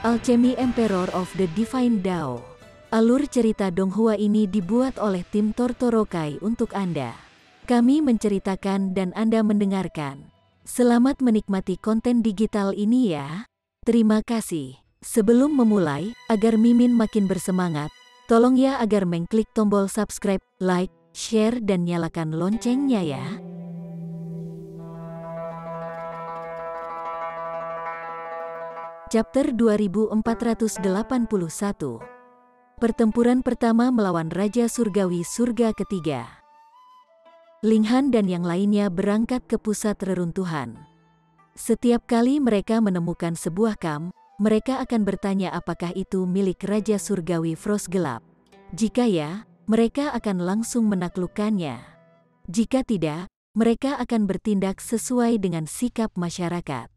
Alchemy Emperor of the Divine Dao. Alur cerita Donghua ini dibuat oleh tim Tortorokai untuk Anda. Kami menceritakan dan Anda mendengarkan. Selamat menikmati konten digital ini ya. Terima kasih. Sebelum memulai, agar Mimin makin bersemangat, tolong ya agar mengklik tombol subscribe, like, share dan nyalakan loncengnya ya. Chapter 2481. Pertempuran pertama melawan Raja Surgawi Surga Ketiga. Ling Han dan yang lainnya berangkat ke pusat reruntuhan. Setiap kali mereka menemukan sebuah kamp, mereka akan bertanya apakah itu milik Raja Surgawi Frost Gelap. Jika ya, mereka akan langsung menaklukkannya. Jika tidak, mereka akan bertindak sesuai dengan sikap masyarakat.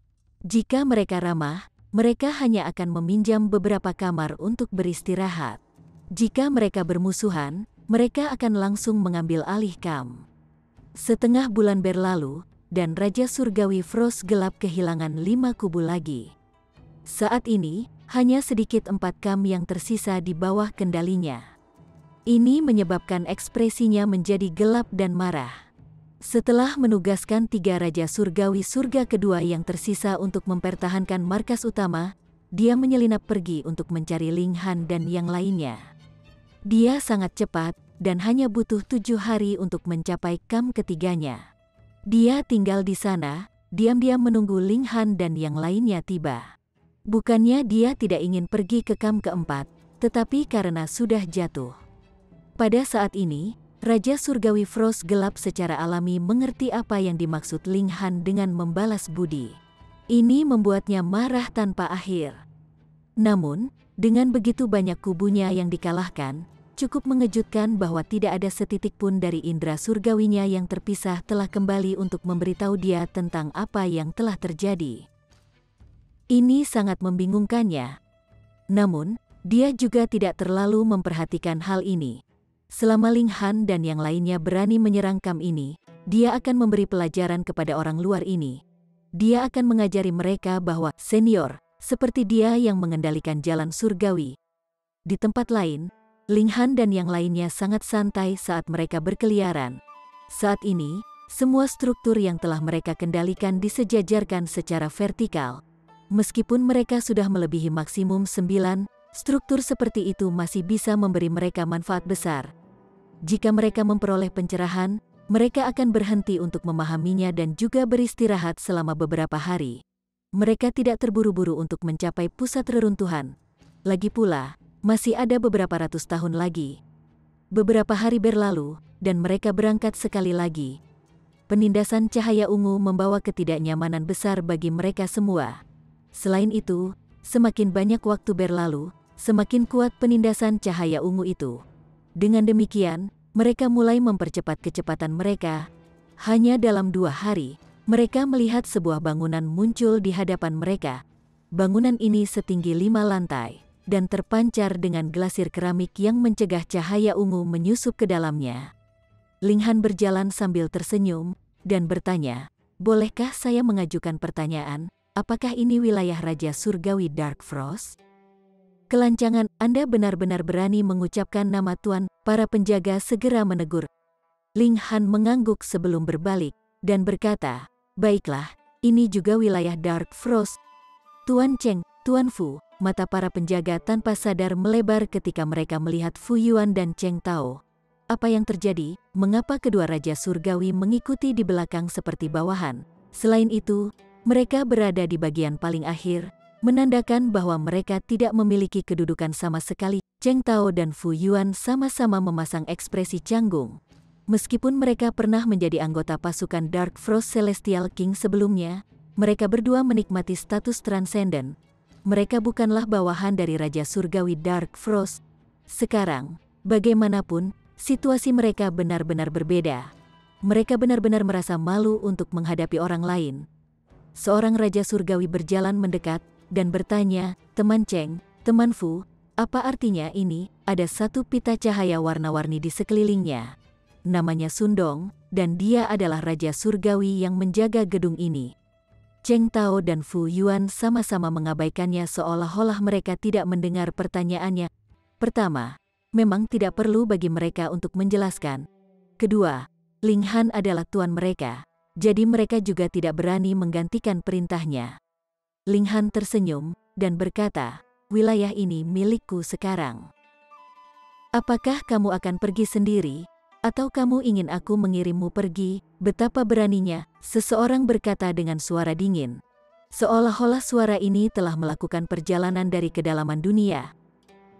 Jika mereka ramah, mereka hanya akan meminjam beberapa kamar untuk beristirahat. Jika mereka bermusuhan, mereka akan langsung mengambil alih kamp. Setengah bulan berlalu, dan Raja Surgawi Frost Gelap kehilangan 5 kubu lagi. Saat ini, hanya sedikit 4 kamp yang tersisa di bawah kendalinya. Ini menyebabkan ekspresinya menjadi gelap dan marah. Setelah menugaskan 3 Raja Surgawi Surga kedua yang tersisa untuk mempertahankan markas utama, dia menyelinap pergi untuk mencari Ling Han dan yang lainnya. Dia sangat cepat, dan hanya butuh 7 hari untuk mencapai kamp ketiganya. Dia tinggal di sana, diam-diam menunggu Ling Han dan yang lainnya tiba. Bukannya dia tidak ingin pergi ke kamp keempat, tetapi karena sudah jatuh. Pada saat ini, Raja Surgawi Frost Gelap secara alami mengerti apa yang dimaksud Ling Han dengan membalas budi. Ini membuatnya marah tanpa akhir. Namun, dengan begitu banyak kubunya yang dikalahkan, cukup mengejutkan bahwa tidak ada setitik pun dari indera surgawinya yang terpisah telah kembali untuk memberitahu dia tentang apa yang telah terjadi. Ini sangat membingungkannya. Namun, dia juga tidak terlalu memperhatikan hal ini. Selama Ling Han dan yang lainnya berani menyerang kamp ini, dia akan memberi pelajaran kepada orang luar ini. Dia akan mengajari mereka bahwa senior, seperti dia yang mengendalikan jalan surgawi. Di tempat lain, Ling Han dan yang lainnya sangat santai saat mereka berkeliaran. Saat ini, semua struktur yang telah mereka kendalikan disejajarkan secara vertikal. Meskipun mereka sudah melebihi maksimum 9, struktur seperti itu masih bisa memberi mereka manfaat besar. Jika mereka memperoleh pencerahan, mereka akan berhenti untuk memahaminya dan juga beristirahat selama beberapa hari. Mereka tidak terburu-buru untuk mencapai pusat reruntuhan. Lagi pula, masih ada beberapa ratus tahun lagi. Beberapa hari berlalu, dan mereka berangkat sekali lagi. Penindasan cahaya ungu membawa ketidaknyamanan besar bagi mereka semua. Selain itu, semakin banyak waktu berlalu, semakin kuat penindasan cahaya ungu itu. Dengan demikian, mereka mulai mempercepat kecepatan mereka. Hanya dalam 2 hari, mereka melihat sebuah bangunan muncul di hadapan mereka. Bangunan ini setinggi 5 lantai, dan terpancar dengan glasir keramik yang mencegah cahaya ungu menyusup ke dalamnya. Ling Han berjalan sambil tersenyum, dan bertanya, "Bolehkah saya mengajukan pertanyaan? Apakah ini wilayah Raja Surgawi Dark Frost?" "Kelancangan, Anda benar-benar berani mengucapkan nama Tuan," para penjaga segera menegur. Ling Han mengangguk sebelum berbalik, dan berkata, "Baiklah, ini juga wilayah Dark Frost. Tuan Cheng, Tuan Fu." Mata para penjaga tanpa sadar melebar ketika mereka melihat Fu Yuan dan Cheng Tao. Apa yang terjadi? Mengapa kedua Raja Surgawi mengikuti di belakang seperti bawahan? Selain itu, mereka berada di bagian paling akhir, menandakan bahwa mereka tidak memiliki kedudukan sama sekali. Cheng Tao dan Fu Yuan sama-sama memasang ekspresi canggung. Meskipun mereka pernah menjadi anggota pasukan Dark Frost Celestial King sebelumnya, mereka berdua menikmati status transenden. Mereka bukanlah bawahan dari Raja Surgawi Dark Frost. Sekarang, bagaimanapun, situasi mereka benar-benar berbeda. Mereka benar-benar merasa malu untuk menghadapi orang lain. Seorang Raja Surgawi berjalan mendekat, dan bertanya, "Teman Cheng, teman Fu, apa artinya ini?" Ada satu pita cahaya warna-warni di sekelilingnya. Namanya Sundong, dan dia adalah Raja Surgawi yang menjaga gedung ini. Cheng Tao dan Fu Yuan sama-sama mengabaikannya seolah-olah mereka tidak mendengar pertanyaannya. Pertama, memang tidak perlu bagi mereka untuk menjelaskan. Kedua, Ling Han adalah tuan mereka, jadi mereka juga tidak berani menggantikan perintahnya. Ling Han tersenyum dan berkata, wilayah ini milikku sekarang. Apakah kamu akan pergi sendiri? Atau kamu ingin aku mengirimmu pergi? Betapa beraninya, seseorang berkata dengan suara dingin. Seolah-olah suara ini telah melakukan perjalanan dari kedalaman dunia.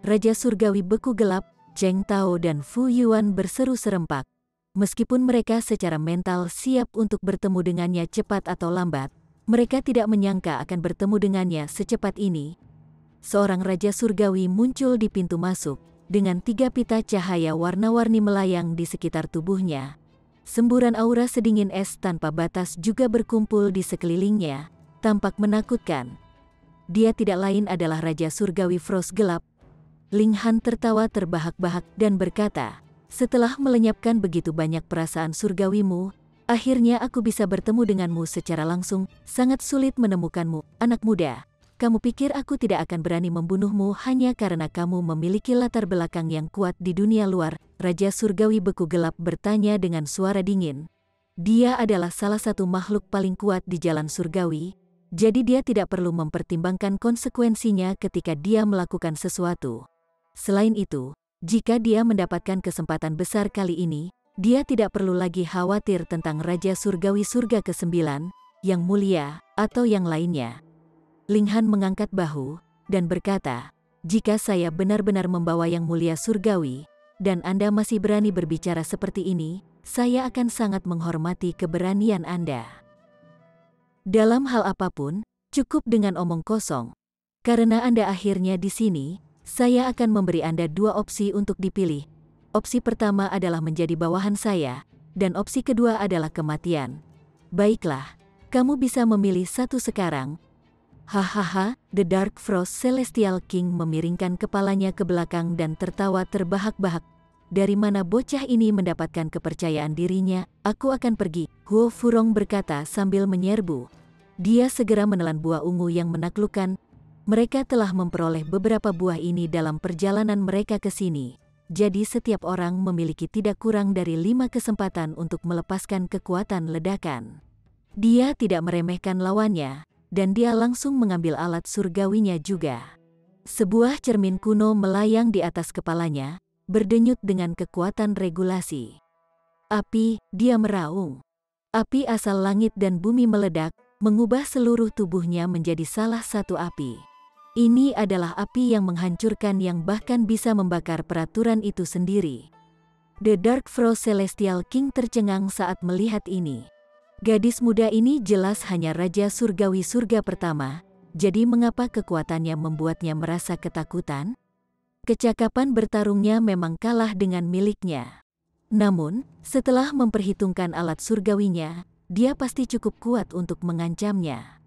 Raja Surgawi beku gelap, Cheng Tao dan Fu Yuan berseru serempak. Meskipun mereka secara mental siap untuk bertemu dengannya cepat atau lambat, mereka tidak menyangka akan bertemu dengannya secepat ini. Seorang Raja Surgawi muncul di pintu masuk, dengan 3 pita cahaya warna-warni melayang di sekitar tubuhnya. Semburan aura sedingin es tanpa batas juga berkumpul di sekelilingnya, tampak menakutkan. Dia tidak lain adalah Raja Surgawi Frost Gelap. Ling Han tertawa terbahak-bahak dan berkata, setelah melenyapkan begitu banyak perasaan surgawimu, akhirnya aku bisa bertemu denganmu secara langsung. Sangat sulit menemukanmu, anak muda. Kamu pikir aku tidak akan berani membunuhmu hanya karena kamu memiliki latar belakang yang kuat di dunia luar? Raja Surgawi Beku Gelap bertanya dengan suara dingin. Dia adalah salah satu makhluk paling kuat di jalan surgawi, jadi dia tidak perlu mempertimbangkan konsekuensinya ketika dia melakukan sesuatu. Selain itu, jika dia mendapatkan kesempatan besar kali ini, dia tidak perlu lagi khawatir tentang Raja Surgawi Surga ke-9, yang mulia, atau yang lainnya. Ling Han mengangkat bahu dan berkata, jika saya benar-benar membawa yang mulia surgawi, dan Anda masih berani berbicara seperti ini, saya akan sangat menghormati keberanian Anda. Dalam hal apapun, cukup dengan omong kosong. Karena Anda akhirnya di sini, saya akan memberi Anda 2 opsi untuk dipilih. Opsi pertama adalah menjadi bawahan saya, dan opsi kedua adalah kematian. Baiklah, kamu bisa memilih satu sekarang. Hahaha, The Dark Frost Celestial King memiringkan kepalanya ke belakang dan tertawa terbahak-bahak. Dari mana bocah ini mendapatkan kepercayaan dirinya? Aku akan pergi, Huo Furong berkata sambil menyerbu. Dia segera menelan buah ungu yang menaklukkan. Mereka telah memperoleh beberapa buah ini dalam perjalanan mereka ke sini. Jadi setiap orang memiliki tidak kurang dari 5 kesempatan untuk melepaskan kekuatan ledakan. Dia tidak meremehkan lawannya, dan dia langsung mengambil alat surgawinya juga. Sebuah cermin kuno melayang di atas kepalanya, berdenyut dengan kekuatan regulasi. Api, dia meraung. Api asal langit dan bumi meledak, mengubah seluruh tubuhnya menjadi salah satu api. Ini adalah api yang menghancurkan yang bahkan bisa membakar peraturan itu sendiri. The Dark Frost Celestial King tercengang saat melihat ini. Gadis muda ini jelas hanya Raja Surgawi Surga pertama, jadi mengapa kekuatannya membuatnya merasa ketakutan? Kecakapan bertarungnya memang kalah dengan miliknya. Namun, setelah memperhitungkan alat surgawinya, dia pasti cukup kuat untuk mengancamnya.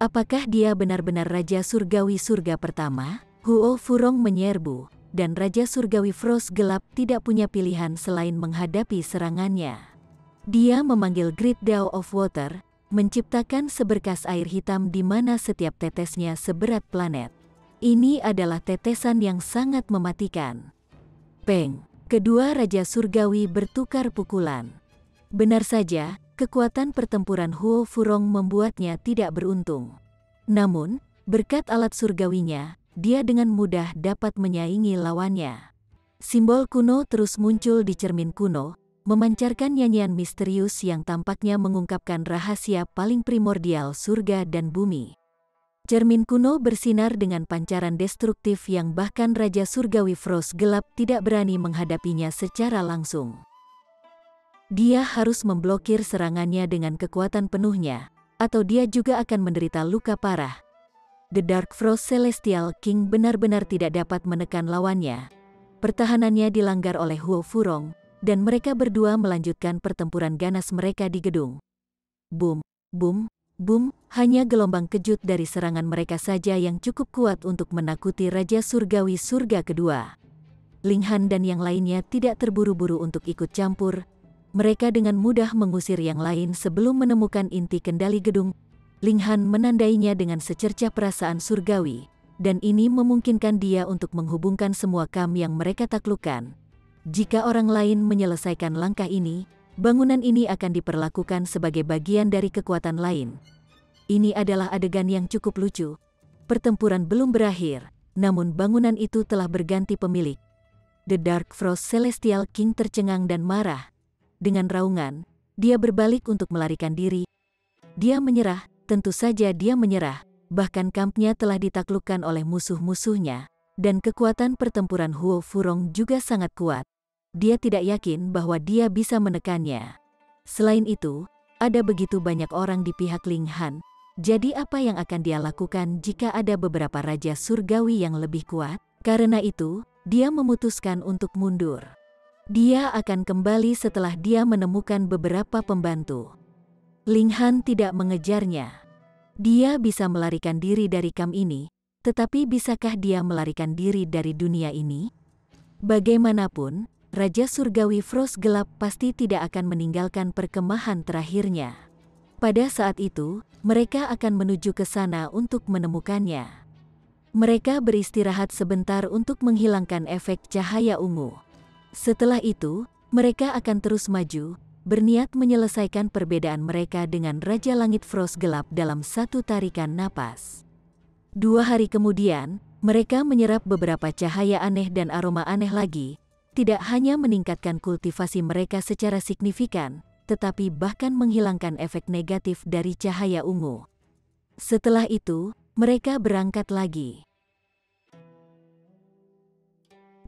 Apakah dia benar-benar Raja Surgawi Surga pertama? Huo Furong menyerbu, dan Raja Surgawi Frost Gelap tidak punya pilihan selain menghadapi serangannya. Dia memanggil Great Dao of Water, menciptakan seberkas air hitam di mana setiap tetesnya seberat planet. Ini adalah tetesan yang sangat mematikan. Peng! Kedua Raja Surgawi bertukar pukulan. Benar saja, kekuatan pertempuran Huo Furong membuatnya tidak beruntung. Namun, berkat alat surgawinya, dia dengan mudah dapat menyaingi lawannya. Simbol kuno terus muncul di cermin kuno, memancarkan nyanyian misterius yang tampaknya mengungkapkan rahasia paling primordial surga dan bumi. Cermin kuno bersinar dengan pancaran destruktif yang bahkan Raja Surgawi Frost Gelap tidak berani menghadapinya secara langsung. Dia harus memblokir serangannya dengan kekuatan penuhnya, atau dia juga akan menderita luka parah. The Dark Frost Celestial King benar-benar tidak dapat menekan lawannya. Pertahanannya dilanggar oleh Huo Furong, dan mereka berdua melanjutkan pertempuran ganas mereka di gedung. Boom, boom, boom, hanya gelombang kejut dari serangan mereka saja yang cukup kuat untuk menakuti Raja Surgawi Surga kedua. Ling Han dan yang lainnya tidak terburu-buru untuk ikut campur. Mereka dengan mudah mengusir yang lain sebelum menemukan inti kendali gedung. Ling Han menandainya dengan secercah perasaan surgawi, dan ini memungkinkan dia untuk menghubungkan semua kam yang mereka taklukkan. Jika orang lain menyelesaikan langkah ini, bangunan ini akan diperlakukan sebagai bagian dari kekuatan lain. Ini adalah adegan yang cukup lucu. Pertempuran belum berakhir, namun bangunan itu telah berganti pemilik. The Dark Frost Celestial King tercengang dan marah. Dengan raungan, dia berbalik untuk melarikan diri. Dia menyerah. Tentu saja dia menyerah, bahkan kampnya telah ditaklukkan oleh musuh-musuhnya, dan kekuatan pertempuran Huo Furong juga sangat kuat. Dia tidak yakin bahwa dia bisa menekannya. Selain itu, ada begitu banyak orang di pihak Ling Han, jadi apa yang akan dia lakukan jika ada beberapa raja surgawi yang lebih kuat? Karena itu, dia memutuskan untuk mundur. Dia akan kembali setelah dia menemukan beberapa pembantu. Ling Han tidak mengejarnya. Dia bisa melarikan diri dari kam ini, tetapi bisakah dia melarikan diri dari dunia ini? Bagaimanapun, Raja Surgawi Frost Gelap pasti tidak akan meninggalkan perkemahan terakhirnya. Pada saat itu, mereka akan menuju ke sana untuk menemukannya. Mereka beristirahat sebentar untuk menghilangkan efek cahaya ungu. Setelah itu, mereka akan terus maju, berniat menyelesaikan perbedaan mereka dengan Raja Langit Frost Gelap dalam satu tarikan napas. 2 hari kemudian, mereka menyerap beberapa cahaya aneh dan aroma aneh lagi, tidak hanya meningkatkan kultivasi mereka secara signifikan, tetapi bahkan menghilangkan efek negatif dari cahaya ungu. Setelah itu, mereka berangkat lagi.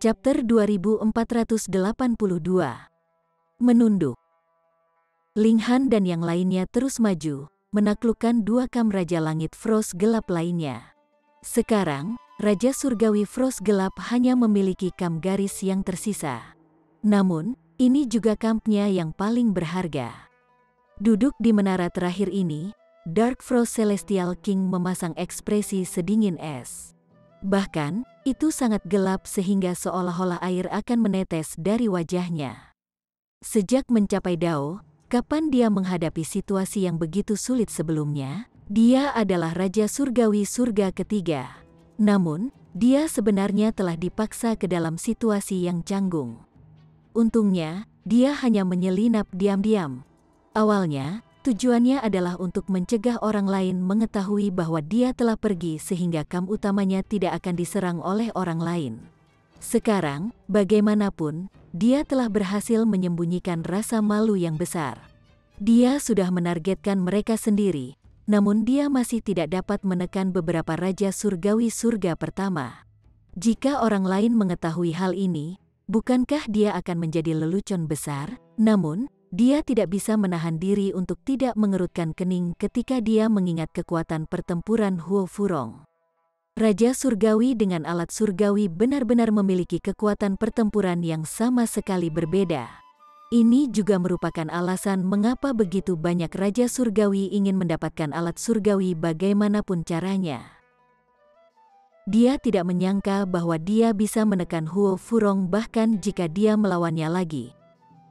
Chapter 2482. Menunduk. Ling Han dan yang lainnya terus maju, menaklukkan 2 kam Raja Langit Frost Gelap lainnya. Sekarang, Raja Surgawi Frost Gelap hanya memiliki kam garis yang tersisa. Namun, ini juga kampnya yang paling berharga. Duduk di menara terakhir ini, Dark Frost Celestial King memasang ekspresi sedingin es. Bahkan, itu sangat gelap sehingga seolah-olah air akan menetes dari wajahnya. Sejak mencapai Dao, kapan dia menghadapi situasi yang begitu sulit sebelumnya? Dia adalah Raja Surgawi Surga ketiga. Namun, dia sebenarnya telah dipaksa ke dalam situasi yang canggung. Untungnya, dia hanya menyelinap diam-diam. Awalnya, tujuannya adalah untuk mencegah orang lain mengetahui bahwa dia telah pergi sehingga kam utamanya tidak akan diserang oleh orang lain. Sekarang, bagaimanapun, dia telah berhasil menyembunyikan rasa malu yang besar. Dia sudah menargetkan mereka sendiri, namun dia masih tidak dapat menekan beberapa Raja Surgawi Surga pertama. Jika orang lain mengetahui hal ini, bukankah dia akan menjadi lelucon besar? Namun, dia tidak bisa menahan diri untuk tidak mengerutkan kening ketika dia mengingat kekuatan pertempuran Huo Furong. Raja Surgawi dengan alat surgawi benar-benar memiliki kekuatan pertempuran yang sama sekali berbeda. Ini juga merupakan alasan mengapa begitu banyak Raja Surgawi ingin mendapatkan alat surgawi bagaimanapun caranya. Dia tidak menyangka bahwa dia bisa menekan Huo Furong bahkan jika dia melawannya lagi.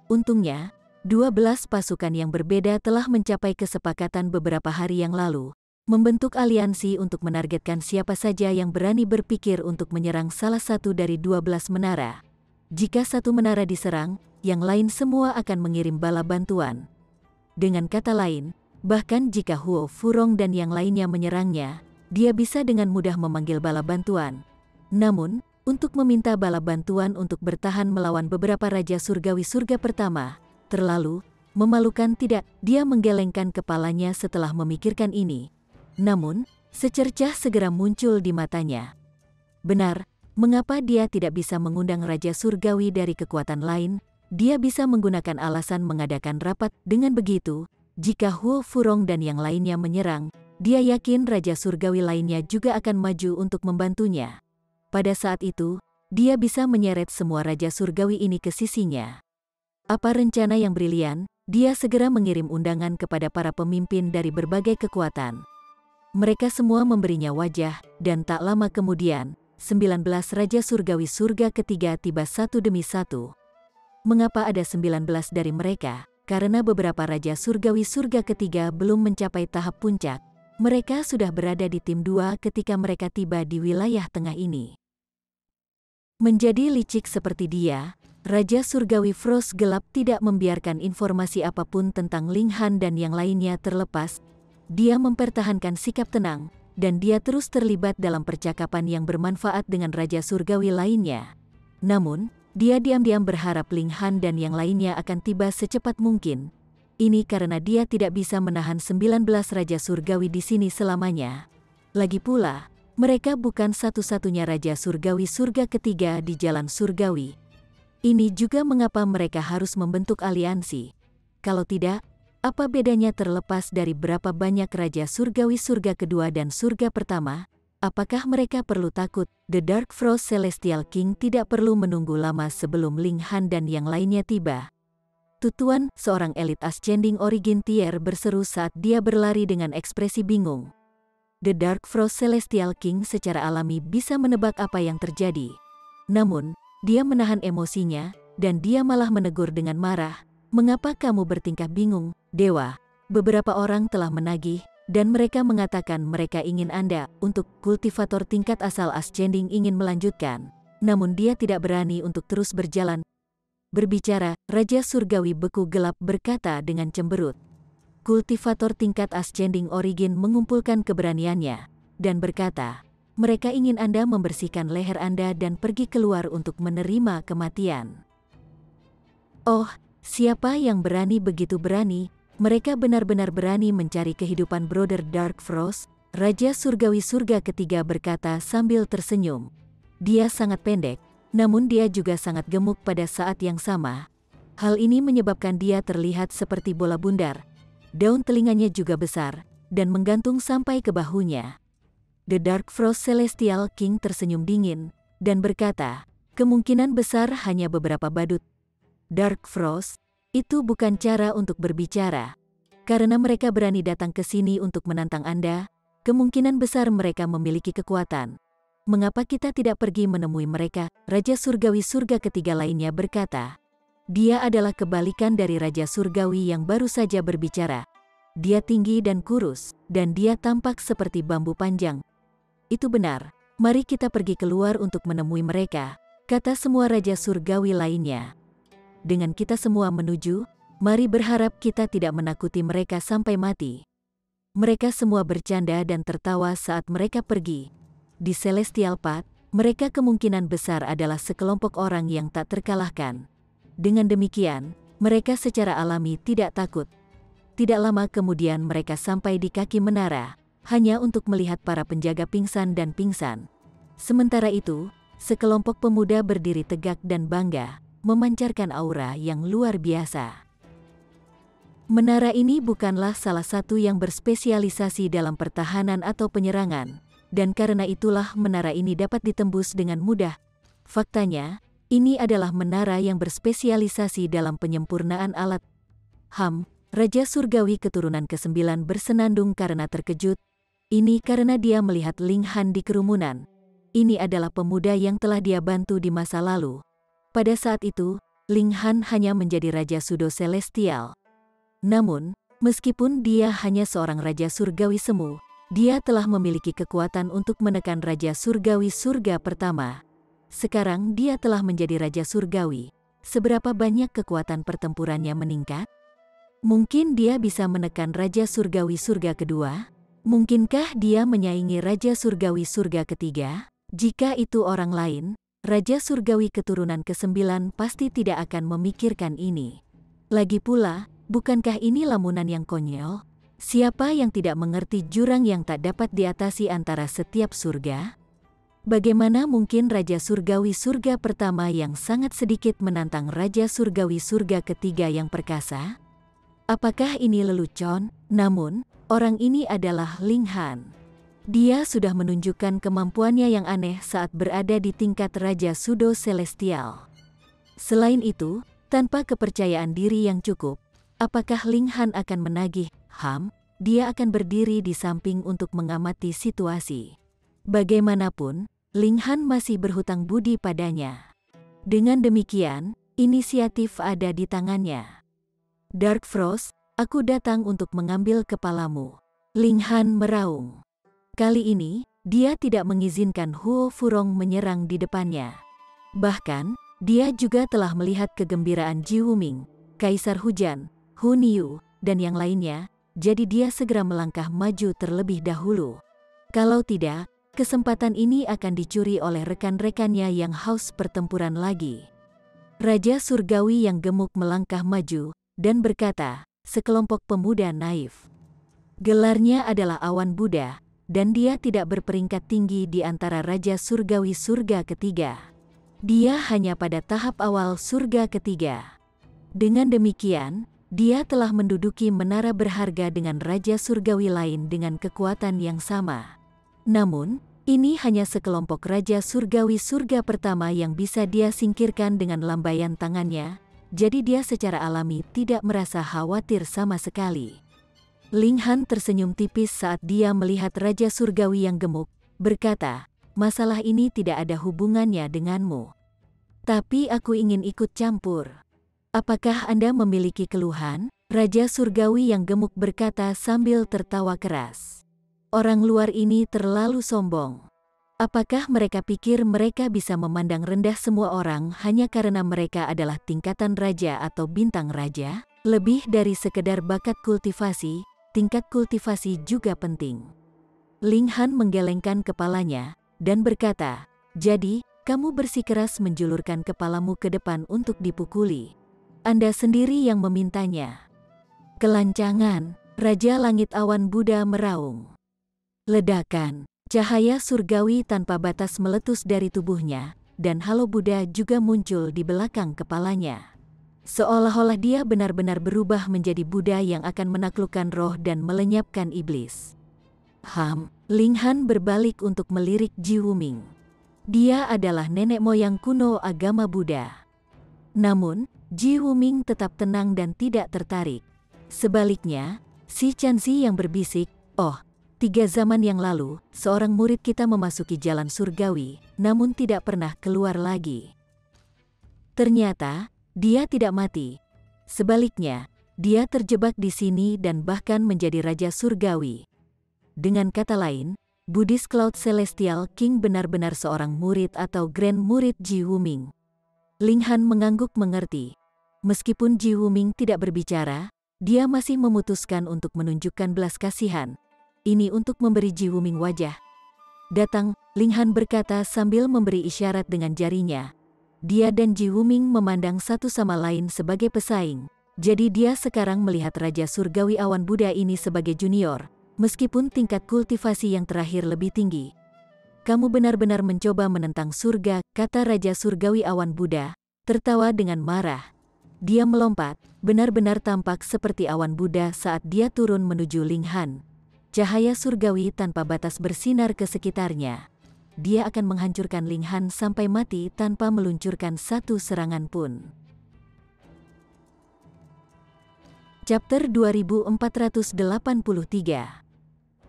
Untungnya, 12 pasukan yang berbeda telah mencapai kesepakatan beberapa hari yang lalu, membentuk aliansi untuk menargetkan siapa saja yang berani berpikir untuk menyerang salah satu dari 12 menara. Jika satu menara diserang, yang lain semua akan mengirim bala bantuan. Dengan kata lain, bahkan jika Huo Furong dan yang lainnya menyerangnya, dia bisa dengan mudah memanggil bala bantuan. Namun, untuk meminta bala bantuan untuk bertahan melawan beberapa Raja Surgawi Surga pertama, terlalu memalukan tidak? Dia menggelengkan kepalanya setelah memikirkan ini. Namun, secercah segera muncul di matanya. Benar, mengapa dia tidak bisa mengundang Raja Surgawi dari kekuatan lain? Dia bisa menggunakan alasan mengadakan rapat. Dengan begitu, jika Huo Furong dan yang lainnya menyerang, dia yakin Raja Surgawi lainnya juga akan maju untuk membantunya. Pada saat itu, dia bisa menyeret semua Raja Surgawi ini ke sisinya. Apa rencana yang brilian? Dia segera mengirim undangan kepada para pemimpin dari berbagai kekuatan. Mereka semua memberinya wajah, dan tak lama kemudian, 19 Raja Surgawi Surga ketiga tiba satu demi satu. Mengapa ada 19 dari mereka? Karena beberapa Raja Surgawi Surga ketiga belum mencapai tahap puncak. Mereka sudah berada di tim 2 ketika mereka tiba di wilayah tengah ini. Menjadi licik seperti dia, Raja Surgawi Frost Gelap tidak membiarkan informasi apapun tentang Ling Han dan yang lainnya terlepas. Dia mempertahankan sikap tenang, dan dia terus terlibat dalam percakapan yang bermanfaat dengan Raja Surgawi lainnya. Namun, dia diam-diam berharap Ling Han dan yang lainnya akan tiba secepat mungkin. Ini karena dia tidak bisa menahan 19 Raja Surgawi di sini selamanya. Lagi pula, mereka bukan satu-satunya Raja Surgawi surga ketiga di Jalan Surgawi. Ini juga mengapa mereka harus membentuk aliansi. Kalau tidak, apa bedanya terlepas dari berapa banyak Raja Surgawi surga kedua dan surga pertama? Apakah mereka perlu takut? The Dark Frost Celestial King tidak perlu menunggu lama sebelum Ling Han dan yang lainnya tiba. Tutuan, seorang elit Ascending Origin Tier berseru saat dia berlari dengan ekspresi bingung. The Dark Frost Celestial King secara alami bisa menebak apa yang terjadi. Namun, dia menahan emosinya, dan dia malah menegur dengan marah. Mengapa kamu bertingkah bingung, Dewa? Beberapa orang telah menagih, dan mereka mengatakan mereka ingin Anda, untuk kultivator tingkat asal Ascending ingin melanjutkan. Namun dia tidak berani untuk terus berjalan. Berbicara, Raja Surgawi Beku Gelap berkata dengan cemberut. Kultivator tingkat Ascending Origin mengumpulkan keberaniannya, dan berkata, mereka ingin Anda membersihkan leher Anda dan pergi keluar untuk menerima kematian. Oh, siapa yang berani begitu berani? Mereka benar-benar berani mencari kehidupan Brother Dark Frost. Raja Surgawi surga ketiga berkata sambil tersenyum. Dia sangat pendek, namun dia juga sangat gemuk pada saat yang sama. Hal ini menyebabkan dia terlihat seperti bola bundar. Daun telinganya juga besar, dan menggantung sampai ke bahunya. The Dark Frost Celestial King tersenyum dingin, dan berkata, kemungkinan besar hanya beberapa badut. Dark Frost, itu bukan cara untuk berbicara. Karena mereka berani datang ke sini untuk menantang Anda, kemungkinan besar mereka memiliki kekuatan. Mengapa kita tidak pergi menemui mereka? Raja Surgawi surga ketiga lainnya berkata. Dia adalah kebalikan dari Raja Surgawi yang baru saja berbicara. Dia tinggi dan kurus, dan dia tampak seperti bambu panjang. Itu benar, mari kita pergi keluar untuk menemui mereka, kata semua Raja Surgawi lainnya. Dengan kita semua menuju, mari berharap kita tidak menakuti mereka sampai mati. Mereka semua bercanda dan tertawa saat mereka pergi. Di Celestial Path, mereka kemungkinan besar adalah sekelompok orang yang tak terkalahkan. Dengan demikian, mereka secara alami tidak takut. Tidak lama kemudian mereka sampai di kaki menara, hanya untuk melihat para penjaga pingsan dan pingsan. Sementara itu, sekelompok pemuda berdiri tegak dan bangga, memancarkan aura yang luar biasa. Menara ini bukanlah salah satu yang berspesialisasi dalam pertahanan atau penyerangan, dan karena itulah menara ini dapat ditembus dengan mudah. Faktanya, ini adalah menara yang berspesialisasi dalam penyempurnaan alat. Raja Surgawi keturunan ke-9 bersenandung karena terkejut. Ini karena dia melihat Ling Han di kerumunan. Ini adalah pemuda yang telah dia bantu di masa lalu. Pada saat itu, Ling Han hanya menjadi Raja Sudo Celestial. Namun, meskipun dia hanya seorang Raja Surgawi semu, dia telah memiliki kekuatan untuk menekan Raja Surgawi surga pertama. Sekarang dia telah menjadi Raja Surgawi. Seberapa banyak kekuatan pertempurannya meningkat? Mungkin dia bisa menekan Raja Surgawi surga kedua? Mungkinkah dia menyaingi Raja Surgawi surga ketiga? Jika itu orang lain, Raja Surgawi keturunan ke-9 pasti tidak akan memikirkan ini. Lagi pula, bukankah ini lamunan yang konyol? Siapa yang tidak mengerti jurang yang tak dapat diatasi antara setiap surga? Bagaimana mungkin Raja Surgawi surga pertama yang sangat sedikit menantang Raja Surgawi surga ketiga yang perkasa? Apakah ini lelucon? Namun, orang ini adalah Ling Han. Dia sudah menunjukkan kemampuannya yang aneh saat berada di tingkat Raja Sudo Celestial. Selain itu, tanpa kepercayaan diri yang cukup, apakah Ling Han akan menagih? Dia akan berdiri di samping untuk mengamati situasi. Bagaimanapun, Ling Han masih berhutang budi padanya. Dengan demikian, inisiatif ada di tangannya. Dark Frost, aku datang untuk mengambil kepalamu. Ling Han meraung. Kali ini, dia tidak mengizinkan Huo Furong menyerang di depannya. Bahkan, dia juga telah melihat kegembiraan Ji Wuming, Kaisar Hujan, Hu Niu, dan yang lainnya, jadi dia segera melangkah maju terlebih dahulu. Kalau tidak, kesempatan ini akan dicuri oleh rekan-rekannya yang haus pertempuran lagi. Raja Surgawi yang gemuk melangkah maju, dan berkata, sekelompok pemuda naif. Gelarnya adalah Awan Buddha, dan dia tidak berperingkat tinggi di antara Raja Surgawi surga ketiga. Dia hanya pada tahap awal surga ketiga. Dengan demikian, dia telah menduduki menara berharga dengan Raja Surgawi lain dengan kekuatan yang sama. Namun, ini hanya sekelompok Raja Surgawi surga pertama yang bisa dia singkirkan dengan lambaian tangannya, jadi dia secara alami tidak merasa khawatir sama sekali. Ling Han tersenyum tipis saat dia melihat Raja Surgawi yang gemuk, berkata, masalah ini tidak ada hubungannya denganmu. Tapi aku ingin ikut campur. Apakah Anda memiliki keluhan? Raja Surgawi yang gemuk berkata sambil tertawa keras. Orang luar ini terlalu sombong. Apakah mereka pikir mereka bisa memandang rendah semua orang hanya karena mereka adalah tingkatan raja atau bintang raja? Lebih dari sekedar bakat kultivasi, tingkat kultivasi juga penting. Ling Han menggelengkan kepalanya, dan berkata, jadi, kamu bersikeras menjulurkan kepalamu ke depan untuk dipukuli. Anda sendiri yang memintanya. Kelancangan, Raja Langit Awan Buddha meraung. Ledakan, cahaya surgawi tanpa batas meletus dari tubuhnya, dan halo Buddha juga muncul di belakang kepalanya. Seolah-olah dia benar-benar berubah menjadi Buddha yang akan menaklukkan roh dan melenyapkan iblis. Ling Han berbalik untuk melirik Ji Wuming. Dia adalah nenek moyang kuno agama Buddha. Namun, Ji Wuming tetap tenang dan tidak tertarik. Sebaliknya, si Chanzi yang berbisik, oh, 3 zaman yang lalu, seorang murid kita memasuki jalan surgawi, namun tidak pernah keluar lagi. Ternyata, dia tidak mati. Sebaliknya, dia terjebak di sini dan bahkan menjadi Raja Surgawi. Dengan kata lain, Buddhist Cloud Celestial King benar-benar seorang murid atau Grand Murid Ji Wuming. Ling Han mengangguk mengerti. Meskipun Ji Wuming tidak berbicara, dia masih memutuskan untuk menunjukkan belas kasihan. Ini untuk memberi Ji Wuming wajah. Datang, Ling Han berkata sambil memberi isyarat dengan jarinya. Dia dan Ji Wuming memandang satu sama lain sebagai pesaing. Jadi dia sekarang melihat Raja Surgawi Awan Buddha ini sebagai junior, meskipun tingkat kultivasi yang terakhir lebih tinggi. Kamu benar-benar mencoba menentang surga, kata Raja Surgawi Awan Buddha, tertawa dengan marah. Dia melompat, benar-benar tampak seperti Awan Buddha saat dia turun menuju Ling Han. Cahaya surgawi tanpa batas bersinar ke sekitarnya. Dia akan menghancurkan Ling Han sampai mati tanpa meluncurkan satu serangan pun. Chapter 2483.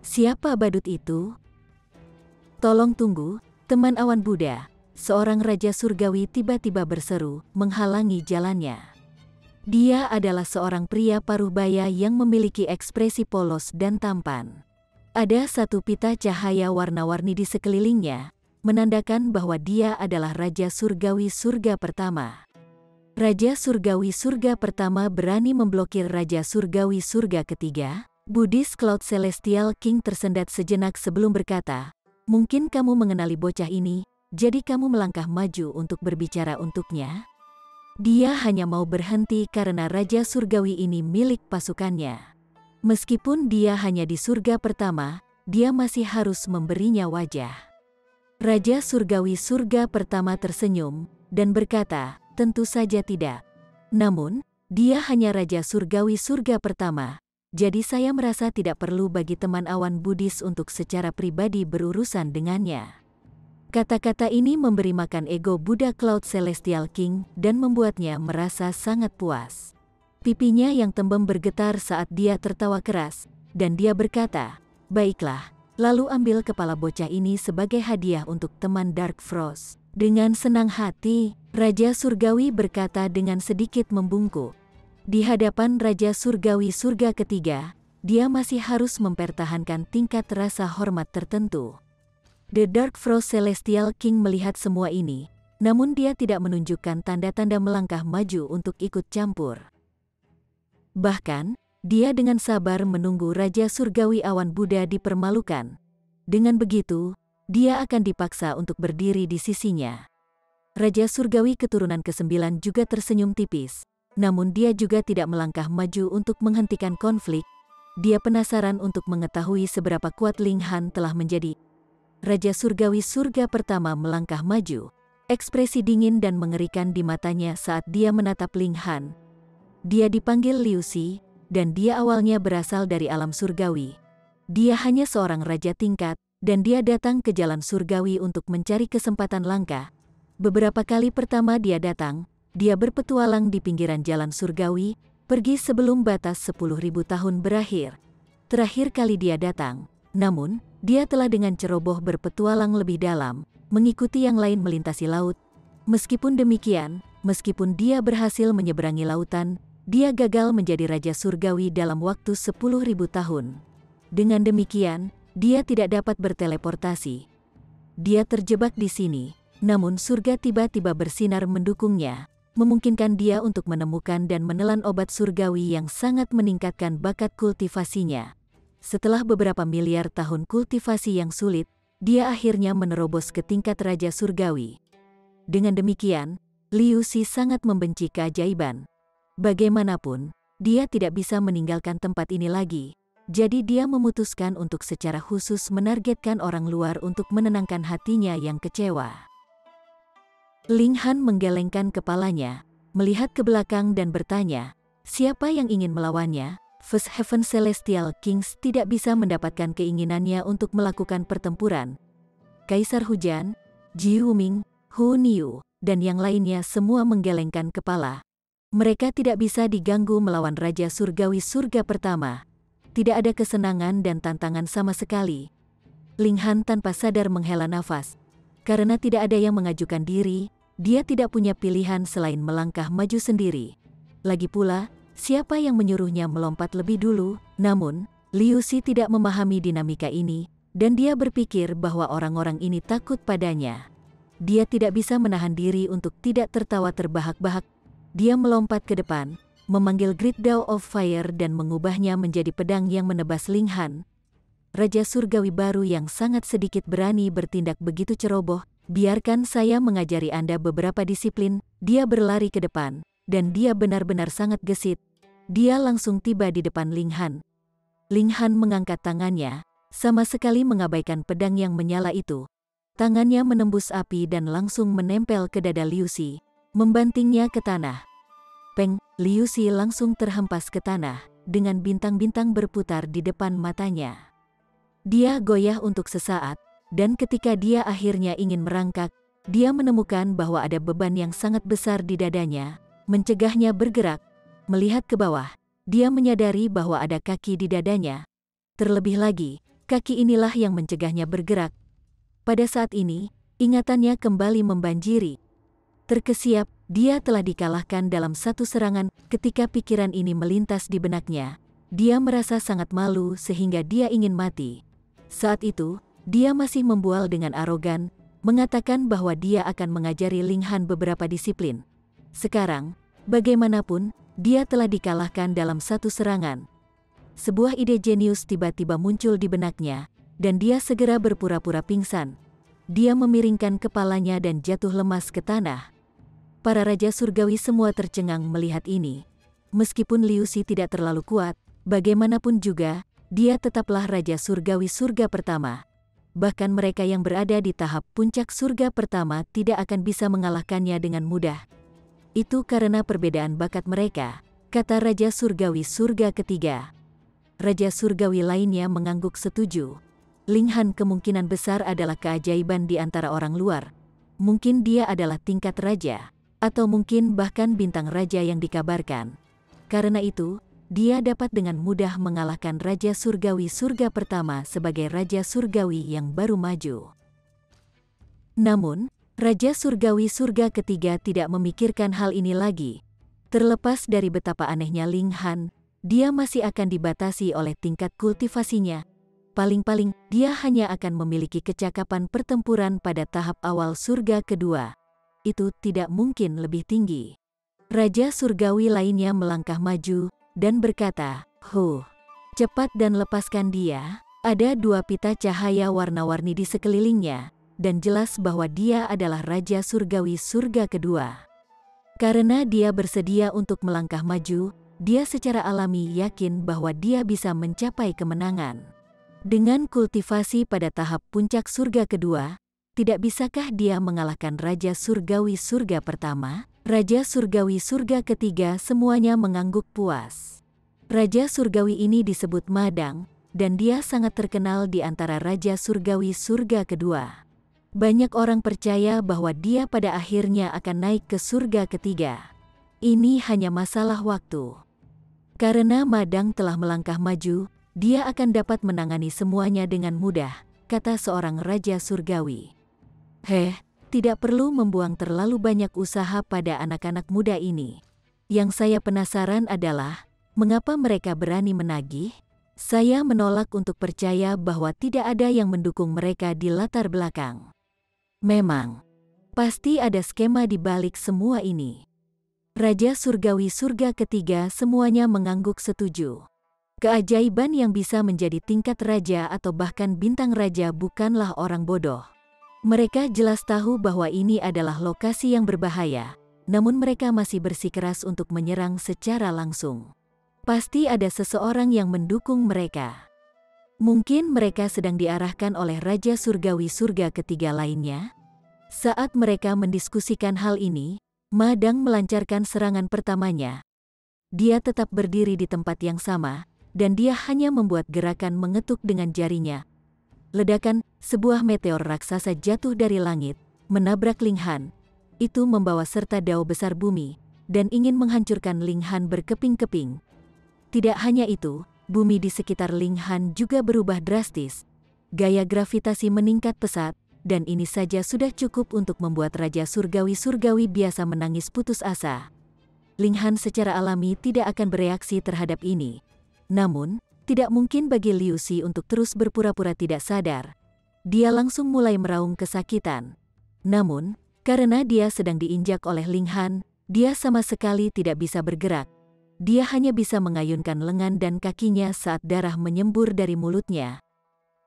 Siapa badut itu? Tolong tunggu, teman Awan Buddha. Seorang Raja Surgawi tiba-tiba berseru, menghalangi jalannya. Dia adalah seorang pria paruh-baya yang memiliki ekspresi polos dan tampan. Ada satu pita cahaya warna-warni di sekelilingnya, menandakan bahwa dia adalah Raja Surgawi surga pertama. Raja Surgawi surga pertama berani memblokir Raja Surgawi surga ketiga? Buddhist Cloud Celestial King tersendat sejenak sebelum berkata, mungkin kamu mengenali bocah ini, jadi kamu melangkah maju untuk berbicara untuknya? Dia hanya mau berhenti karena Raja Surgawi ini milik pasukannya. Meskipun dia hanya di surga pertama, dia masih harus memberinya wajah. Raja Surgawi surga pertama tersenyum, dan berkata, tentu saja tidak. Namun, dia hanya Raja Surgawi surga pertama, jadi saya merasa tidak perlu bagi teman Awan Buddhis untuk secara pribadi berurusan dengannya. Kata-kata ini memberi makan ego Buddha Cloud Celestial King dan membuatnya merasa sangat puas. Pipinya yang tembem bergetar saat dia tertawa keras, dan dia berkata, baiklah, lalu ambil kepala bocah ini sebagai hadiah untuk teman Dark Frost. Dengan senang hati, Raja Surgawi berkata dengan sedikit membungkuk. Di hadapan Raja Surgawi surga ketiga, dia masih harus mempertahankan tingkat rasa hormat tertentu. The Dark Frost Celestial King melihat semua ini, namun dia tidak menunjukkan tanda-tanda melangkah maju untuk ikut campur. Bahkan, dia dengan sabar menunggu Raja Surgawi Awan Buddha dipermalukan. Dengan begitu, dia akan dipaksa untuk berdiri di sisinya. Raja Surgawi keturunan ke-9 juga tersenyum tipis, namun dia juga tidak melangkah maju untuk menghentikan konflik. Dia penasaran untuk mengetahui seberapa kuat Ling Han telah menjadi. Raja Surgawi Surga pertama melangkah maju, ekspresi dingin dan mengerikan di matanya saat dia menatap Ling Han. Dia dipanggil Liu Si, dan dia awalnya berasal dari alam surgawi. Dia hanya seorang raja tingkat, dan dia datang ke jalan surgawi untuk mencari kesempatan langka. Beberapa kali pertama dia datang, dia berpetualang di pinggiran jalan surgawi, pergi sebelum batas 10.000 tahun berakhir. Terakhir kali dia datang, namun, dia telah dengan ceroboh berpetualang lebih dalam, mengikuti yang lain melintasi laut. Meskipun demikian, meskipun dia berhasil menyeberangi lautan, dia gagal menjadi Raja Surgawi dalam waktu 10.000 tahun. Dengan demikian, dia tidak dapat berteleportasi. Dia terjebak di sini, namun surga tiba-tiba bersinar mendukungnya, memungkinkan dia untuk menemukan dan menelan obat surgawi yang sangat meningkatkan bakat kultivasinya. Setelah beberapa miliar tahun kultivasi yang sulit, dia akhirnya menerobos ke tingkat Raja Surgawi. Dengan demikian, Liu Si sangat membenci keajaiban. Bagaimanapun, dia tidak bisa meninggalkan tempat ini lagi, jadi dia memutuskan untuk secara khusus menargetkan orang luar untuk menenangkan hatinya yang kecewa. Ling Han menggelengkan kepalanya, melihat ke belakang dan bertanya, siapa yang ingin melawannya? First Heaven Celestial Kings tidak bisa mendapatkan keinginannya untuk melakukan pertempuran. Kaisar Hujan, Ji Wuming, Hu Niu, dan yang lainnya semua menggelengkan kepala. Mereka tidak bisa diganggu melawan Raja Surgawi Surga pertama. Tidak ada kesenangan dan tantangan sama sekali. Ling Han tanpa sadar menghela nafas. Karena tidak ada yang mengajukan diri, dia tidak punya pilihan selain melangkah maju sendiri. Lagi pula, siapa yang menyuruhnya melompat lebih dulu? Namun, Liu Si tidak memahami dinamika ini, dan dia berpikir bahwa orang-orang ini takut padanya. Dia tidak bisa menahan diri untuk tidak tertawa terbahak-bahak. Dia melompat ke depan, memanggil Great Daw of Fire dan mengubahnya menjadi pedang yang menebas Ling Han. Raja Surgawi baru yang sangat sedikit berani bertindak begitu ceroboh. Biarkan saya mengajari Anda beberapa disiplin. Dia berlari ke depan, dan dia benar-benar sangat gesit. Dia langsung tiba di depan Ling Han. Ling Han mengangkat tangannya, sama sekali mengabaikan pedang yang menyala itu. Tangannya menembus api dan langsung menempel ke dada Liu Si, membantingnya ke tanah. Peng, Liu Si langsung terhempas ke tanah, dengan bintang-bintang berputar di depan matanya. Dia goyah untuk sesaat, dan ketika dia akhirnya ingin merangkak, dia menemukan bahwa ada beban yang sangat besar di dadanya, mencegahnya bergerak. Melihat ke bawah, dia menyadari bahwa ada kaki di dadanya. Terlebih lagi, kaki inilah yang mencegahnya bergerak. Pada saat ini, ingatannya kembali membanjiri. Terkesiap, dia telah dikalahkan dalam satu serangan. Ketika pikiran ini melintas di benaknya, dia merasa sangat malu sehingga dia ingin mati. Saat itu, dia masih membual dengan arogan, mengatakan bahwa dia akan mengajari Ling Han beberapa disiplin. Sekarang, bagaimanapun, dia telah dikalahkan dalam satu serangan. Sebuah ide jenius tiba-tiba muncul di benaknya, dan dia segera berpura-pura pingsan. Dia memiringkan kepalanya dan jatuh lemas ke tanah. Para Raja Surgawi semua tercengang melihat ini. Meskipun Liu Si tidak terlalu kuat, bagaimanapun juga, dia tetaplah Raja Surgawi Surga pertama. Bahkan mereka yang berada di tahap puncak surga pertama tidak akan bisa mengalahkannya dengan mudah. Itu karena perbedaan bakat mereka, kata Raja Surgawi Surga ketiga. Raja Surgawi lainnya mengangguk setuju. Ling Han kemungkinan besar adalah keajaiban di antara orang luar. Mungkin dia adalah tingkat raja, atau mungkin bahkan bintang raja yang dikabarkan. Karena itu, dia dapat dengan mudah mengalahkan Raja Surgawi Surga pertama sebagai Raja Surgawi yang baru maju. Namun, Raja Surgawi Surga ketiga tidak memikirkan hal ini lagi. Terlepas dari betapa anehnya Ling Han, dia masih akan dibatasi oleh tingkat kultivasinya. Paling-paling, dia hanya akan memiliki kecakapan pertempuran pada tahap awal surga kedua. Itu tidak mungkin lebih tinggi. Raja surgawi lainnya melangkah maju dan berkata, cepat dan lepaskan dia." Ada 2 pita cahaya warna-warni di sekelilingnya, dan jelas bahwa dia adalah Raja Surgawi surga kedua. Karena dia bersedia untuk melangkah maju, dia secara alami yakin bahwa dia bisa mencapai kemenangan. Dengan kultivasi pada tahap puncak surga kedua, tidak bisakah dia mengalahkan Raja Surgawi surga pertama? Raja Surgawi surga ketiga semuanya mengangguk puas. Raja Surgawi ini disebut Madang, dan dia sangat terkenal di antara Raja Surgawi surga kedua. Banyak orang percaya bahwa dia pada akhirnya akan naik ke surga ketiga. Ini hanya masalah waktu. Karena Madang telah melangkah maju, dia akan dapat menangani semuanya dengan mudah, kata seorang Raja Surgawi. Tidak perlu membuang terlalu banyak usaha pada anak-anak muda ini. Yang saya penasaran adalah, mengapa mereka berani menagih? Saya menolak untuk percaya bahwa tidak ada yang mendukung mereka di latar belakang. Memang, pasti ada skema di balik semua ini. Raja Surgawi surga ketiga semuanya mengangguk setuju. Keajaiban yang bisa menjadi tingkat raja atau bahkan bintang raja bukanlah orang bodoh. Mereka jelas tahu bahwa ini adalah lokasi yang berbahaya, namun mereka masih bersikeras untuk menyerang secara langsung. Pasti ada seseorang yang mendukung mereka. Mungkin mereka sedang diarahkan oleh Raja Surgawi surga ketiga lainnya. Saat mereka mendiskusikan hal ini, Madang melancarkan serangan pertamanya. Dia tetap berdiri di tempat yang sama, dan dia hanya membuat gerakan mengetuk dengan jarinya. Ledakan, sebuah meteor raksasa jatuh dari langit, menabrak Linghan. Itu membawa serta dao besar bumi, dan ingin menghancurkan Linghan berkeping-keping. Tidak hanya itu, bumi di sekitar Linghan juga berubah drastis. Gaya gravitasi meningkat pesat, dan ini saja sudah cukup untuk membuat Raja Surgawi biasa menangis putus asa. Linghan secara alami tidak akan bereaksi terhadap ini. Namun, tidak mungkin bagi Liu Xi untuk terus berpura-pura tidak sadar. Dia langsung mulai meraung kesakitan. Namun, karena dia sedang diinjak oleh Linghan, dia sama sekali tidak bisa bergerak. Dia hanya bisa mengayunkan lengan dan kakinya saat darah menyembur dari mulutnya.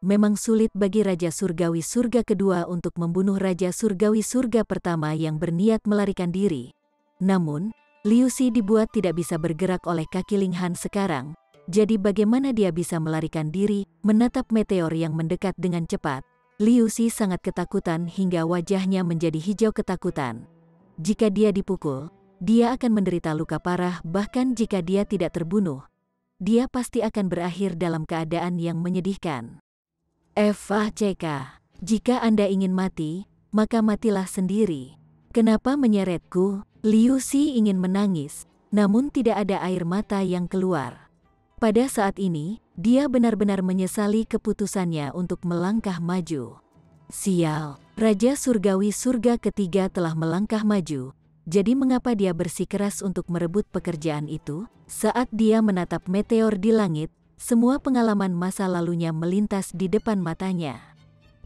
Memang sulit bagi Raja Surgawi surga kedua untuk membunuh Raja Surgawi surga pertama yang berniat melarikan diri. Namun, Liu Xi dibuat tidak bisa bergerak oleh kaki Linghan sekarang. Jadi bagaimana dia bisa melarikan diri, menatap meteor yang mendekat dengan cepat? Liu Xi sangat ketakutan hingga wajahnya menjadi hijau ketakutan. Jika dia dipukul, dia akan menderita luka parah, bahkan jika dia tidak terbunuh. Dia pasti akan berakhir dalam keadaan yang menyedihkan. Jika Anda ingin mati, maka matilah sendiri. Kenapa menyeretku? Liu Xi ingin menangis, namun tidak ada air mata yang keluar. Pada saat ini, dia benar-benar menyesali keputusannya untuk melangkah maju. Sial, Raja Surgawi surga ketiga telah melangkah maju. Jadi mengapa dia bersikeras untuk merebut pekerjaan itu? Saat dia menatap meteor di langit, semua pengalaman masa lalunya melintas di depan matanya.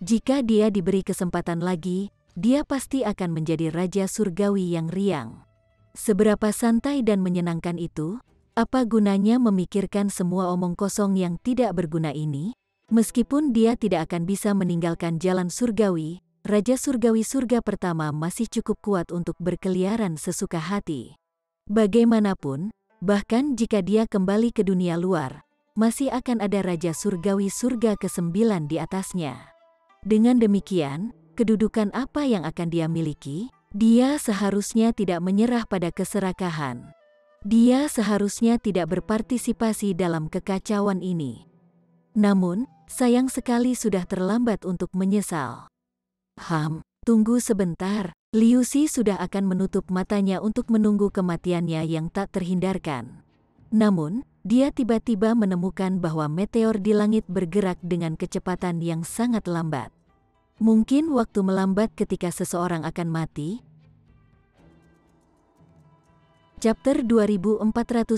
Jika dia diberi kesempatan lagi, dia pasti akan menjadi Raja Surgawi yang riang. Seberapa santai dan menyenangkan itu? Apa gunanya memikirkan semua omong kosong yang tidak berguna ini? Meskipun dia tidak akan bisa meninggalkan jalan surgawi, Raja Surgawi surga pertama masih cukup kuat untuk berkeliaran sesuka hati. Bagaimanapun, bahkan jika dia kembali ke dunia luar, masih akan ada Raja Surgawi surga ke-9 di atasnya. Dengan demikian, kedudukan apa yang akan dia miliki? Dia seharusnya tidak menyerah pada keserakahan. Dia seharusnya tidak berpartisipasi dalam kekacauan ini. Namun, sayang sekali sudah terlambat untuk menyesal. Tunggu sebentar. Liu Xi sudah akan menutup matanya untuk menunggu kematiannya yang tak terhindarkan. Namun, dia tiba-tiba menemukan bahwa meteor di langit bergerak dengan kecepatan yang sangat lambat. Mungkin waktu melambat ketika seseorang akan mati? Chapter 2484.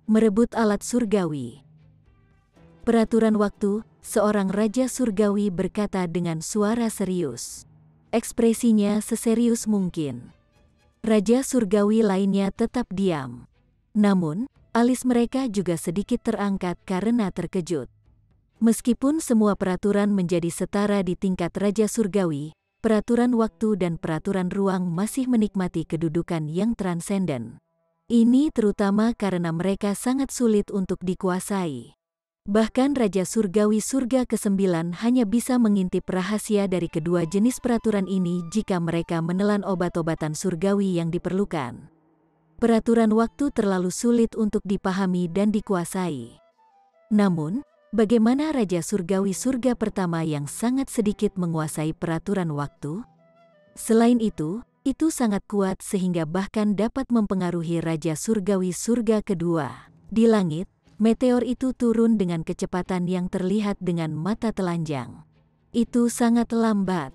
merebut alat surgawi. Peraturan waktu, seorang raja surgawi berkata dengan suara serius. Ekspresinya seserius mungkin. Raja surgawi lainnya tetap diam. Namun, alis mereka juga sedikit terangkat karena terkejut. Meskipun semua peraturan menjadi setara di tingkat raja surgawi, peraturan waktu dan peraturan ruang masih menikmati kedudukan yang transenden. Ini terutama karena mereka sangat sulit untuk dikuasai. Bahkan Raja Surgawi Surga ke-9 hanya bisa mengintip rahasia dari kedua jenis peraturan ini jika mereka menelan obat-obatan surgawi yang diperlukan. Peraturan waktu terlalu sulit untuk dipahami dan dikuasai. Namun, bagaimana Raja Surgawi Surga pertama yang sangat sedikit menguasai peraturan waktu? Selain itu sangat kuat sehingga bahkan dapat mempengaruhi Raja Surgawi Surga kedua. Di langit, meteor itu turun dengan kecepatan yang terlihat dengan mata telanjang. Itu sangat lambat.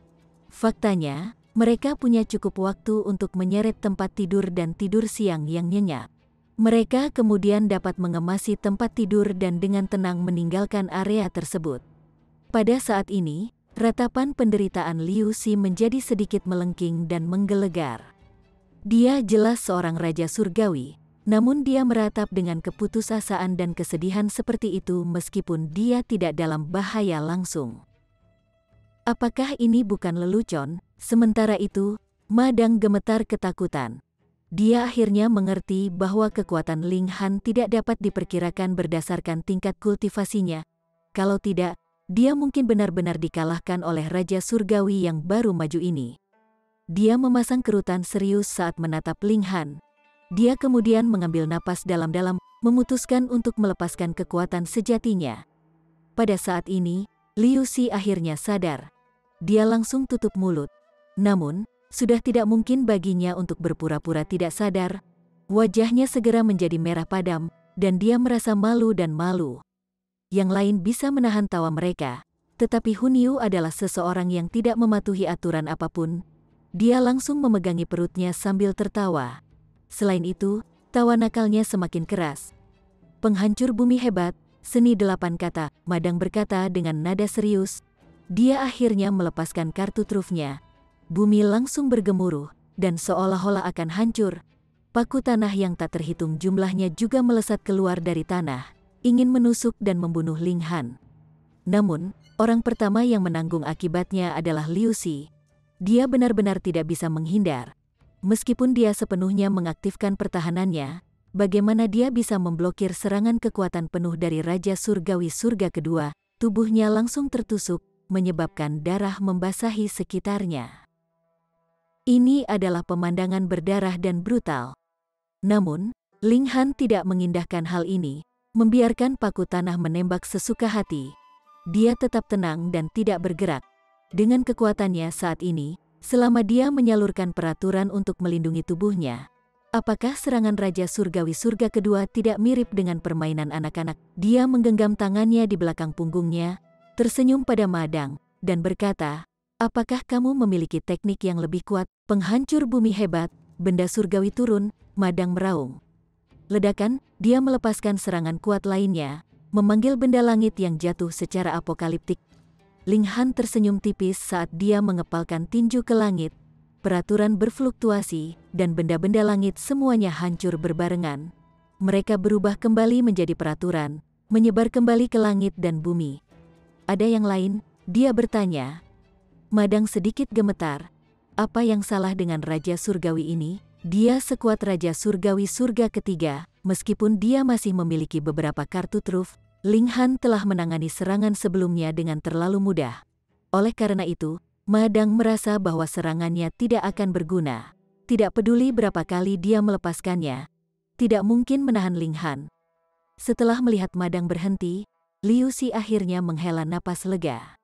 Faktanya, mereka punya cukup waktu untuk menyeret tempat tidur dan tidur siang yang nyenyak. Mereka kemudian dapat mengemasi tempat tidur dan dengan tenang meninggalkan area tersebut. Pada saat ini, ratapan penderitaan Liu Xi menjadi sedikit melengking dan menggelegar. Dia jelas seorang raja surgawi, namun dia meratap dengan keputusasaan dan kesedihan seperti itu meskipun dia tidak dalam bahaya langsung. Apakah ini bukan lelucon? Sementara itu, Ma Dang gemetar ketakutan. Dia akhirnya mengerti bahwa kekuatan Ling Han tidak dapat diperkirakan berdasarkan tingkat kultivasinya. Kalau tidak, dia mungkin benar-benar dikalahkan oleh Raja Surgawi yang baru maju ini. Dia memasang kerutan serius saat menatap Ling Han. Dia kemudian mengambil napas dalam-dalam, memutuskan untuk melepaskan kekuatan sejatinya. Pada saat ini, Liu Xi akhirnya sadar. Dia langsung tutup mulut. Namun, sudah tidak mungkin baginya untuk berpura-pura tidak sadar. Wajahnya segera menjadi merah padam, dan dia merasa malu dan malu. Yang lain bisa menahan tawa mereka, tetapi Hun Yu adalah seseorang yang tidak mematuhi aturan apapun. Dia langsung memegangi perutnya sambil tertawa. Selain itu, tawa nakalnya semakin keras. Penghancur bumi hebat, seni 8 kata, Ma Dang berkata dengan nada serius. Dia akhirnya melepaskan kartu trufnya. Bumi langsung bergemuruh, dan seolah-olah akan hancur. Paku tanah yang tak terhitung jumlahnya juga melesat keluar dari tanah, ingin menusuk dan membunuh Ling Han. Namun, orang pertama yang menanggung akibatnya adalah Liu Xi. Dia benar-benar tidak bisa menghindar. Meskipun dia sepenuhnya mengaktifkan pertahanannya, bagaimana dia bisa memblokir serangan kekuatan penuh dari Raja Surgawi Surga kedua? Tubuhnya langsung tertusuk, menyebabkan darah membasahi sekitarnya. Ini adalah pemandangan berdarah dan brutal. Namun, Ling Han tidak mengindahkan hal ini, membiarkan paku tanah menembak sesuka hati. Dia tetap tenang dan tidak bergerak. Dengan kekuatannya saat ini, selama dia menyalurkan peraturan untuk melindungi tubuhnya, apakah serangan Raja Surgawi Surga kedua tidak mirip dengan permainan anak-anak? Dia menggenggam tangannya di belakang punggungnya, tersenyum pada Ma Dang, dan berkata, apakah kamu memiliki teknik yang lebih kuat? Penghancur bumi hebat, benda surgawi turun, Ma Dang meraung. Ledakan, dia melepaskan serangan kuat lainnya, memanggil benda langit yang jatuh secara apokaliptik. Ling Han tersenyum tipis saat dia mengepalkan tinju ke langit. Peraturan berfluktuasi, dan benda-benda langit semuanya hancur berbarengan. Mereka berubah kembali menjadi peraturan, menyebar kembali ke langit dan bumi. Ada yang lain? Dia bertanya. Ma Dang sedikit gemetar. Apa yang salah dengan Raja Surgawi ini? Dia sekuat Raja Surgawi Surga ketiga, meskipun dia masih memiliki beberapa kartu truf. Ling Han telah menangani serangan sebelumnya dengan terlalu mudah. Oleh karena itu, Ma Dang merasa bahwa serangannya tidak akan berguna. Tidak peduli berapa kali dia melepaskannya, tidak mungkin menahan Ling Han. Setelah melihat Ma Dang berhenti, Liu Xi akhirnya menghela napas lega.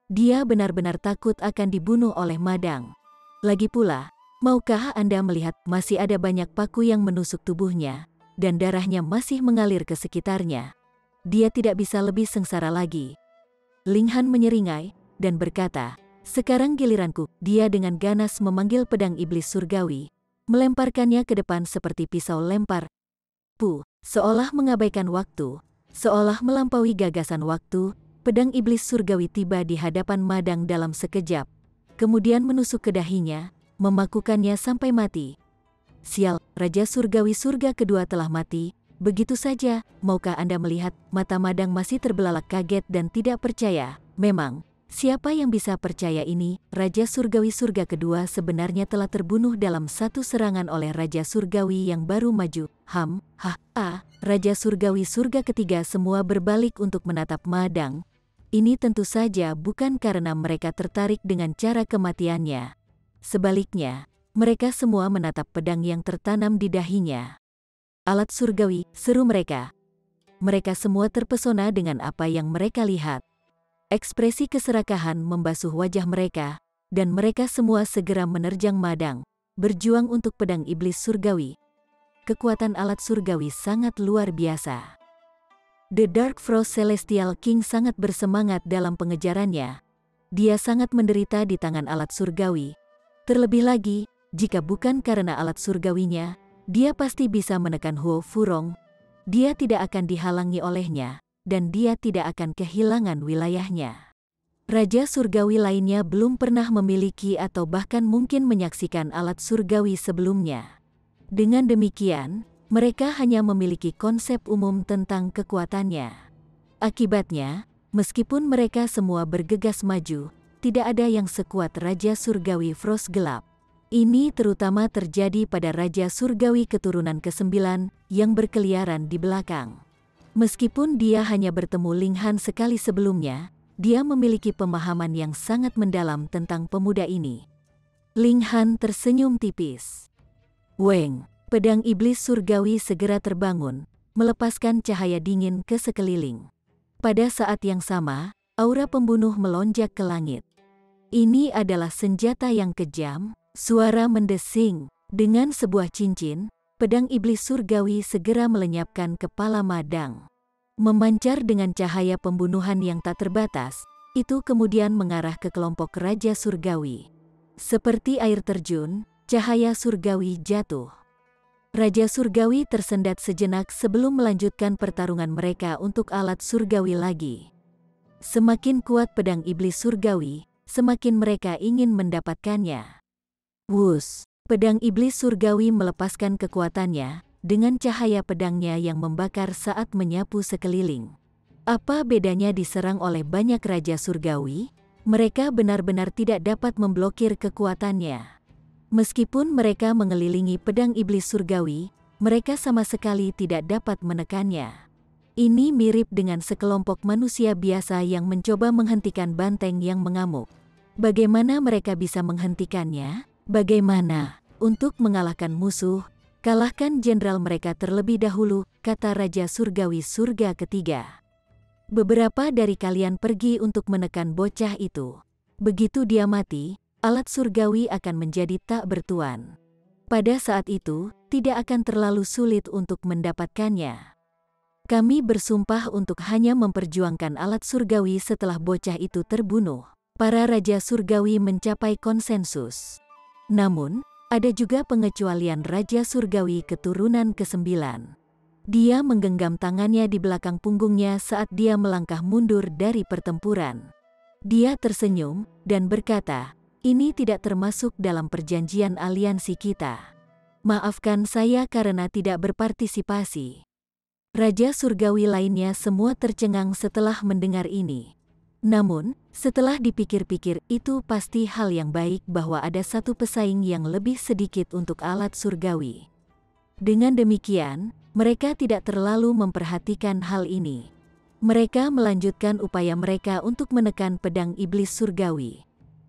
Dia benar-benar takut akan dibunuh oleh Ma Dang. Lagi pula, maukah Anda melihat masih ada banyak paku yang menusuk tubuhnya, dan darahnya masih mengalir ke sekitarnya? Dia tidak bisa lebih sengsara lagi. Ling Han menyeringai, dan berkata, sekarang giliranku. Dia dengan ganas memanggil pedang iblis surgawi, melemparkannya ke depan seperti pisau lempar. Seolah mengabaikan waktu, seolah melampaui gagasan waktu, pedang iblis surgawi tiba di hadapan Madang dalam sekejap, kemudian menusuk ke dahinya, memakukannya sampai mati. Sial, Raja Surgawi surga kedua telah mati, begitu saja. Maukah Anda melihat? Mata Madang masih terbelalak kaget dan tidak percaya. Memang, siapa yang bisa percaya ini? Raja Surgawi surga kedua sebenarnya telah terbunuh dalam satu serangan oleh Raja Surgawi yang baru maju. Raja Surgawi surga ketiga semua berbalik untuk menatap Madang. Ini tentu saja bukan karena mereka tertarik dengan cara kematiannya. Sebaliknya, mereka semua menatap pedang yang tertanam di dahinya. Alat surgawi, seru mereka. Mereka semua terpesona dengan apa yang mereka lihat. Ekspresi keserakahan membasuh wajah mereka, dan mereka semua segera menerjang Madang, berjuang untuk pedang iblis surgawi. Kekuatan alat surgawi sangat luar biasa. The Dark Frost Celestial King sangat bersemangat dalam pengejarannya. Dia sangat menderita di tangan alat surgawi. Terlebih lagi, jika bukan karena alat surgawinya, dia pasti bisa menekan Huo Furong. Dia tidak akan dihalangi olehnya, dan dia tidak akan kehilangan wilayahnya. Raja surgawi lainnya belum pernah memiliki atau bahkan mungkin menyaksikan alat surgawi sebelumnya. Dengan demikian, mereka hanya memiliki konsep umum tentang kekuatannya. Akibatnya, meskipun mereka semua bergegas maju, tidak ada yang sekuat Raja Surgawi Frost Gelap. Ini terutama terjadi pada Raja Surgawi keturunan ke-9 yang berkeliaran di belakang. Meskipun dia hanya bertemu Linghan sekali sebelumnya, dia memiliki pemahaman yang sangat mendalam tentang pemuda ini. Linghan tersenyum tipis. Weng, pedang iblis surgawi segera terbangun, melepaskan cahaya dingin ke sekeliling. Pada saat yang sama, aura pembunuh melonjak ke langit. Ini adalah senjata yang kejam. Suara mendesing. Dengan sebuah cincin, pedang iblis surgawi segera melenyapkan kepala Madang. Memancar dengan cahaya pembunuhan yang tak terbatas, itu kemudian mengarah ke kelompok Raja Surgawi. Seperti air terjun, cahaya surgawi jatuh. Raja Surgawi tersendat sejenak sebelum melanjutkan pertarungan mereka untuk alat surgawi lagi. Semakin kuat pedang iblis surgawi, semakin mereka ingin mendapatkannya. Wus, pedang iblis surgawi melepaskan kekuatannya, dengan cahaya pedangnya yang membakar saat menyapu sekeliling. Apa bedanya diserang oleh banyak raja surgawi? Mereka benar-benar tidak dapat memblokir kekuatannya. Meskipun mereka mengelilingi pedang iblis surgawi, mereka sama sekali tidak dapat menekannya. Ini mirip dengan sekelompok manusia biasa yang mencoba menghentikan banteng yang mengamuk. Bagaimana mereka bisa menghentikannya? Bagaimana? Untuk mengalahkan musuh, kalahkan jenderal mereka terlebih dahulu, kata Raja Surgawi surga ketiga. Beberapa dari kalian pergi untuk menekan bocah itu. Begitu dia mati, alat surgawi akan menjadi tak bertuan. Pada saat itu, tidak akan terlalu sulit untuk mendapatkannya. Kami bersumpah untuk hanya memperjuangkan alat surgawi setelah bocah itu terbunuh. Para Raja Surgawi mencapai konsensus. Namun, ada juga pengecualian Raja Surgawi keturunan ke-9. Dia menggenggam tangannya di belakang punggungnya saat dia melangkah mundur dari pertempuran. Dia tersenyum dan berkata, "Ini tidak termasuk dalam perjanjian aliansi kita. Maafkan saya karena tidak berpartisipasi." Raja Surgawi lainnya semua tercengang setelah mendengar ini. Namun, setelah dipikir-pikir, itu pasti hal yang baik bahwa ada satu pesaing yang lebih sedikit untuk alat surgawi. Dengan demikian, mereka tidak terlalu memperhatikan hal ini. Mereka melanjutkan upaya mereka untuk menekan pedang iblis surgawi.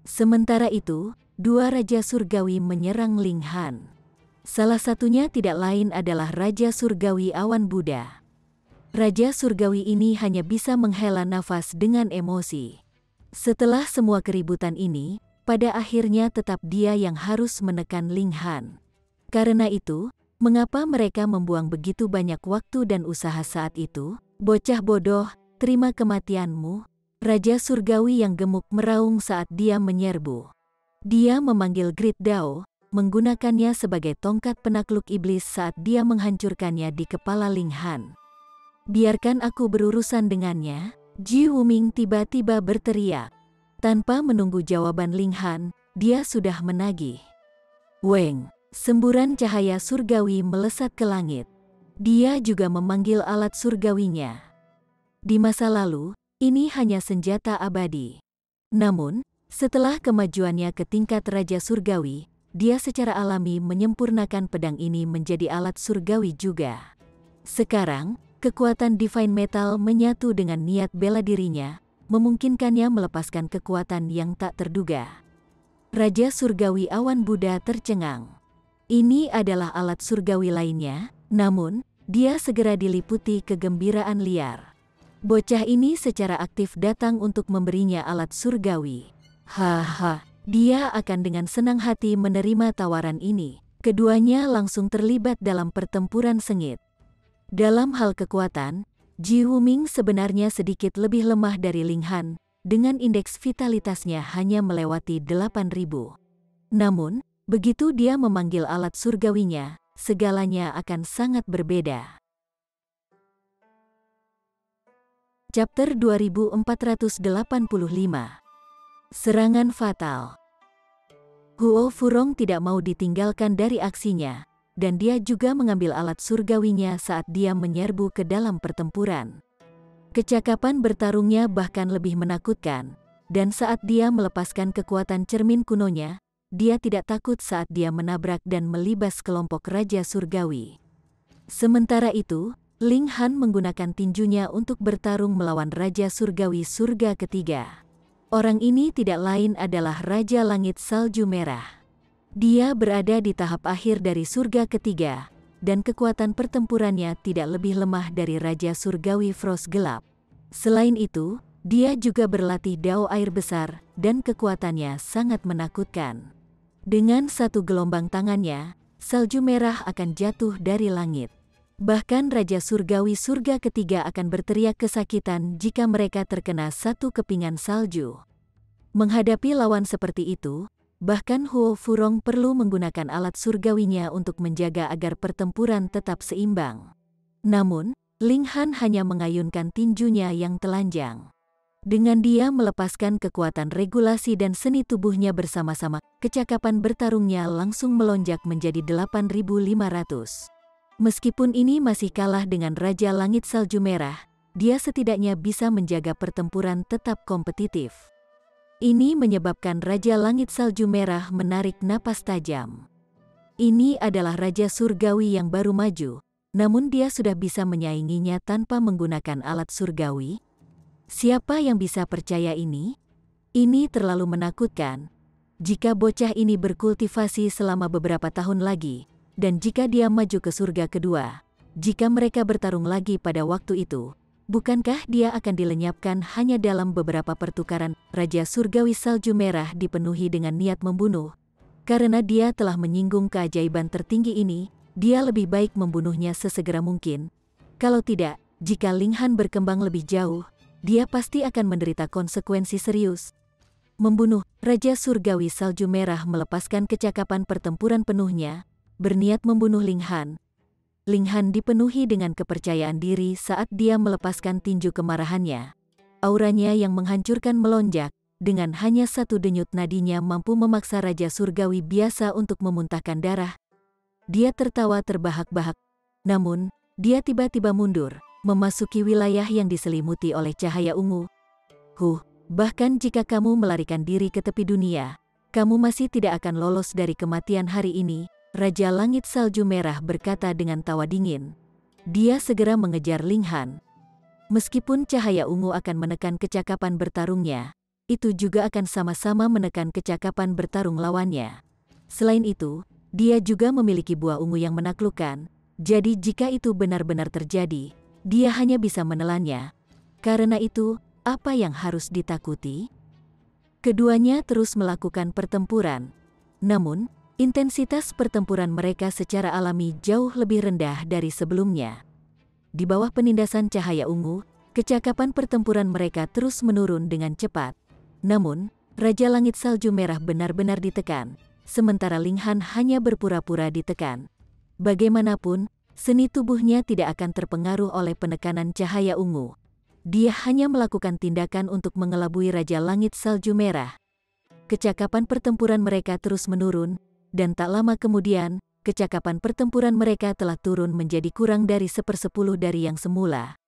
Sementara itu, dua Raja Surgawi menyerang Linghan. Salah satunya tidak lain adalah Raja Surgawi Awan Buddha. Raja Surgawi ini hanya bisa menghela nafas dengan emosi. Setelah semua keributan ini, pada akhirnya tetap dia yang harus menekan Linghan. Karena itu, mengapa mereka membuang begitu banyak waktu dan usaha saat itu? Bocah bodoh, terima kematianmu. Raja Surgawi yang gemuk meraung saat dia menyerbu. Dia memanggil Grid Dao, menggunakannya sebagai tongkat penakluk iblis saat dia menghancurkannya di kepala Ling Han. "Biarkan aku berurusan dengannya," Ji Wuming tiba-tiba berteriak. Tanpa menunggu jawaban Ling Han, dia sudah menagih. Weng, semburan cahaya surgawi melesat ke langit. Dia juga memanggil alat surgawinya. Di masa lalu, ini hanya senjata abadi. Namun, setelah kemajuannya ke tingkat Raja Surgawi, dia secara alami menyempurnakan pedang ini menjadi alat surgawi juga. Sekarang, kekuatan Divine Metal menyatu dengan niat bela dirinya, memungkinkannya melepaskan kekuatan yang tak terduga. Raja Surgawi Awan Buddha tercengang. Ini adalah alat surgawi lainnya, namun, dia segera diliputi kegembiraan liar. Bocah ini secara aktif datang untuk memberinya alat surgawi. Haha, dia akan dengan senang hati menerima tawaran ini. Keduanya langsung terlibat dalam pertempuran sengit. Dalam hal kekuatan, Ji Wuming sebenarnya sedikit lebih lemah dari Ling Han, dengan indeks vitalitasnya hanya melewati 8.000. Namun, begitu dia memanggil alat surgawinya, segalanya akan sangat berbeda. Chapter 2485. Serangan Fatal. Huo Furong tidak mau ditinggalkan dari aksinya, dan dia juga mengambil alat surgawinya saat dia menyerbu ke dalam pertempuran. Kecakapan bertarungnya bahkan lebih menakutkan, dan saat dia melepaskan kekuatan cermin kunonya, dia tidak takut saat dia menabrak dan melibas kelompok Raja Surgawi. Sementara itu, Ling Han menggunakan tinjunya untuk bertarung melawan Raja Surgawi Surga Ketiga. Orang ini tidak lain adalah Raja Langit Salju Merah. Dia berada di tahap akhir dari Surga Ketiga, dan kekuatan pertempurannya tidak lebih lemah dari Raja Surgawi Frost Gelap. Selain itu, dia juga berlatih Dao Air Besar, dan kekuatannya sangat menakutkan. Dengan satu gelombang tangannya, salju merah akan jatuh dari langit. Bahkan Raja Surgawi Surga Ketiga akan berteriak kesakitan jika mereka terkena satu kepingan salju. Menghadapi lawan seperti itu, bahkan Huo Furong perlu menggunakan alat surgawinya untuk menjaga agar pertempuran tetap seimbang. Namun, Ling Han hanya mengayunkan tinjunya yang telanjang. Dengan dia melepaskan kekuatan regulasi dan seni tubuhnya bersama-sama, kecakapan bertarungnya langsung melonjak menjadi 8.500. Meskipun ini masih kalah dengan Raja Langit Salju Merah, dia setidaknya bisa menjaga pertempuran tetap kompetitif. Ini menyebabkan Raja Langit Salju Merah menarik napas tajam. Ini adalah Raja Surgawi yang baru maju, namun dia sudah bisa menyainginya tanpa menggunakan alat surgawi. Siapa yang bisa percaya ini? Ini terlalu menakutkan. Jika bocah ini berkultivasi selama beberapa tahun lagi, dan jika dia maju ke surga kedua, jika mereka bertarung lagi pada waktu itu, bukankah dia akan dilenyapkan hanya dalam beberapa pertukaran? Raja Surgawi Salju Merah dipenuhi dengan niat membunuh. Karena dia telah menyinggung keajaiban tertinggi ini, dia lebih baik membunuhnya sesegera mungkin. Kalau tidak, jika Ling Han berkembang lebih jauh, dia pasti akan menderita konsekuensi serius. Membunuh. Raja Surgawi Salju Merah melepaskan kecakapan pertempuran penuhnya, berniat membunuh Ling Han. Ling Han dipenuhi dengan kepercayaan diri saat dia melepaskan tinju kemarahannya. Auranya yang menghancurkan melonjak, dengan hanya satu denyut nadinya mampu memaksa Raja Surgawi biasa untuk memuntahkan darah. Dia tertawa terbahak-bahak, namun, dia tiba-tiba mundur, memasuki wilayah yang diselimuti oleh cahaya ungu. Bahkan jika kamu melarikan diri ke tepi dunia, kamu masih tidak akan lolos dari kematian hari ini. Raja Langit Salju Merah berkata dengan tawa dingin. Dia segera mengejar Ling Han. Meskipun cahaya ungu akan menekan kecakapan bertarungnya, itu juga akan sama-sama menekan kecakapan bertarung lawannya. Selain itu, dia juga memiliki buah ungu yang menaklukkan, jadi jika itu benar-benar terjadi, dia hanya bisa menelannya. Karena itu, apa yang harus ditakuti? Keduanya terus melakukan pertempuran. Namun, intensitas pertempuran mereka secara alami jauh lebih rendah dari sebelumnya. Di bawah penindasan cahaya ungu, kecakapan pertempuran mereka terus menurun dengan cepat. Namun, Raja Langit Salju Merah benar-benar ditekan, sementara Ling Han hanya berpura-pura ditekan. Bagaimanapun, seni tubuhnya tidak akan terpengaruh oleh penekanan cahaya ungu. Dia hanya melakukan tindakan untuk mengelabui Raja Langit Salju Merah. Kecakapan pertempuran mereka terus menurun, dan tak lama kemudian, kecakapan pertempuran mereka telah turun menjadi kurang dari 1/10 dari yang semula.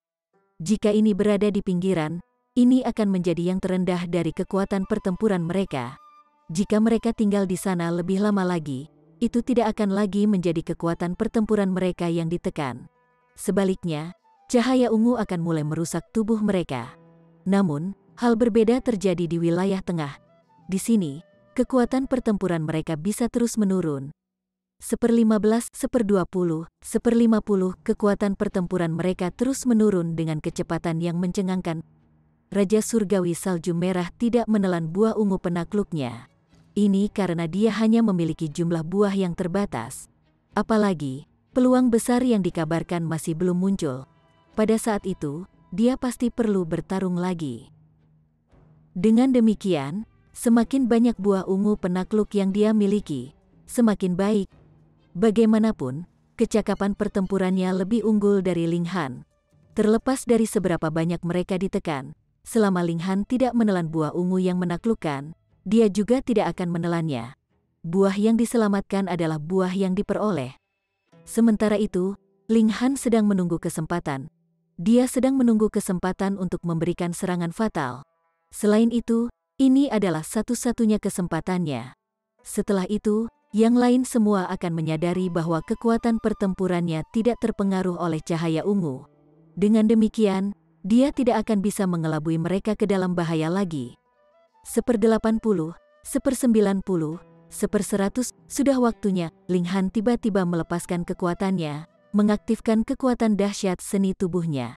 Jika ini berada di pinggiran, ini akan menjadi yang terendah dari kekuatan pertempuran mereka. Jika mereka tinggal di sana lebih lama lagi, itu tidak akan lagi menjadi kekuatan pertempuran mereka yang ditekan. Sebaliknya, cahaya ungu akan mulai merusak tubuh mereka. Namun, hal berbeda terjadi di wilayah tengah. Di sini, kekuatan pertempuran mereka bisa terus menurun. 1/15, 1/20, 1/50 kekuatan pertempuran mereka terus menurun dengan kecepatan yang mencengangkan. Raja Surgawi Salju Merah tidak menelan buah ungu penakluknya. Ini karena dia hanya memiliki jumlah buah yang terbatas. Apalagi, peluang besar yang dikabarkan masih belum muncul. Pada saat itu, dia pasti perlu bertarung lagi. Dengan demikian, semakin banyak buah ungu penakluk yang dia miliki, semakin baik. Bagaimanapun, kecakapan pertempurannya lebih unggul dari Ling Han. Terlepas dari seberapa banyak mereka ditekan, selama Ling Han tidak menelan buah ungu yang menaklukkan, dia juga tidak akan menelannya. Buah yang diselamatkan adalah buah yang diperoleh. Sementara itu, Ling Han sedang menunggu kesempatan. Dia sedang menunggu kesempatan untuk memberikan serangan fatal. Selain itu, ini adalah satu-satunya kesempatannya. Setelah itu, yang lain semua akan menyadari bahwa kekuatan pertempurannya tidak terpengaruh oleh cahaya ungu. Dengan demikian, dia tidak akan bisa mengelabui mereka ke dalam bahaya lagi. 1/80, 1/90, 1/100, sudah waktunya. Ling Han tiba-tiba melepaskan kekuatannya, mengaktifkan kekuatan dahsyat seni tubuhnya.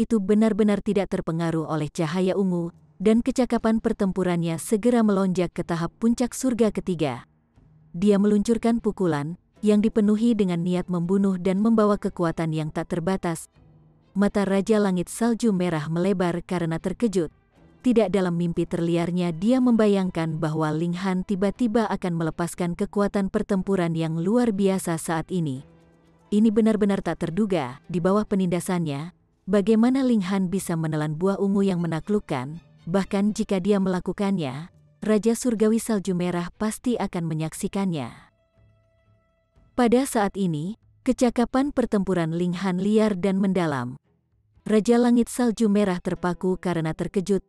Itu benar-benar tidak terpengaruh oleh cahaya ungu, dan kecakapan pertempurannya segera melonjak ke tahap puncak surga ketiga. Dia meluncurkan pukulan, yang dipenuhi dengan niat membunuh dan membawa kekuatan yang tak terbatas. Mata Raja Langit Salju Merah melebar karena terkejut. Tidak dalam mimpi terliarnya dia membayangkan bahwa Ling Han tiba-tiba akan melepaskan kekuatan pertempuran yang luar biasa saat ini. Ini benar-benar tak terduga. Di bawah penindasannya, bagaimana Ling Han bisa menelan buah ungu yang menaklukkan? Bahkan jika dia melakukannya, Raja Surgawi Salju Merah pasti akan menyaksikannya. Pada saat ini, kecakapan pertempuran Ling Han liar dan mendalam. Raja Langit Salju Merah terpaku karena terkejut.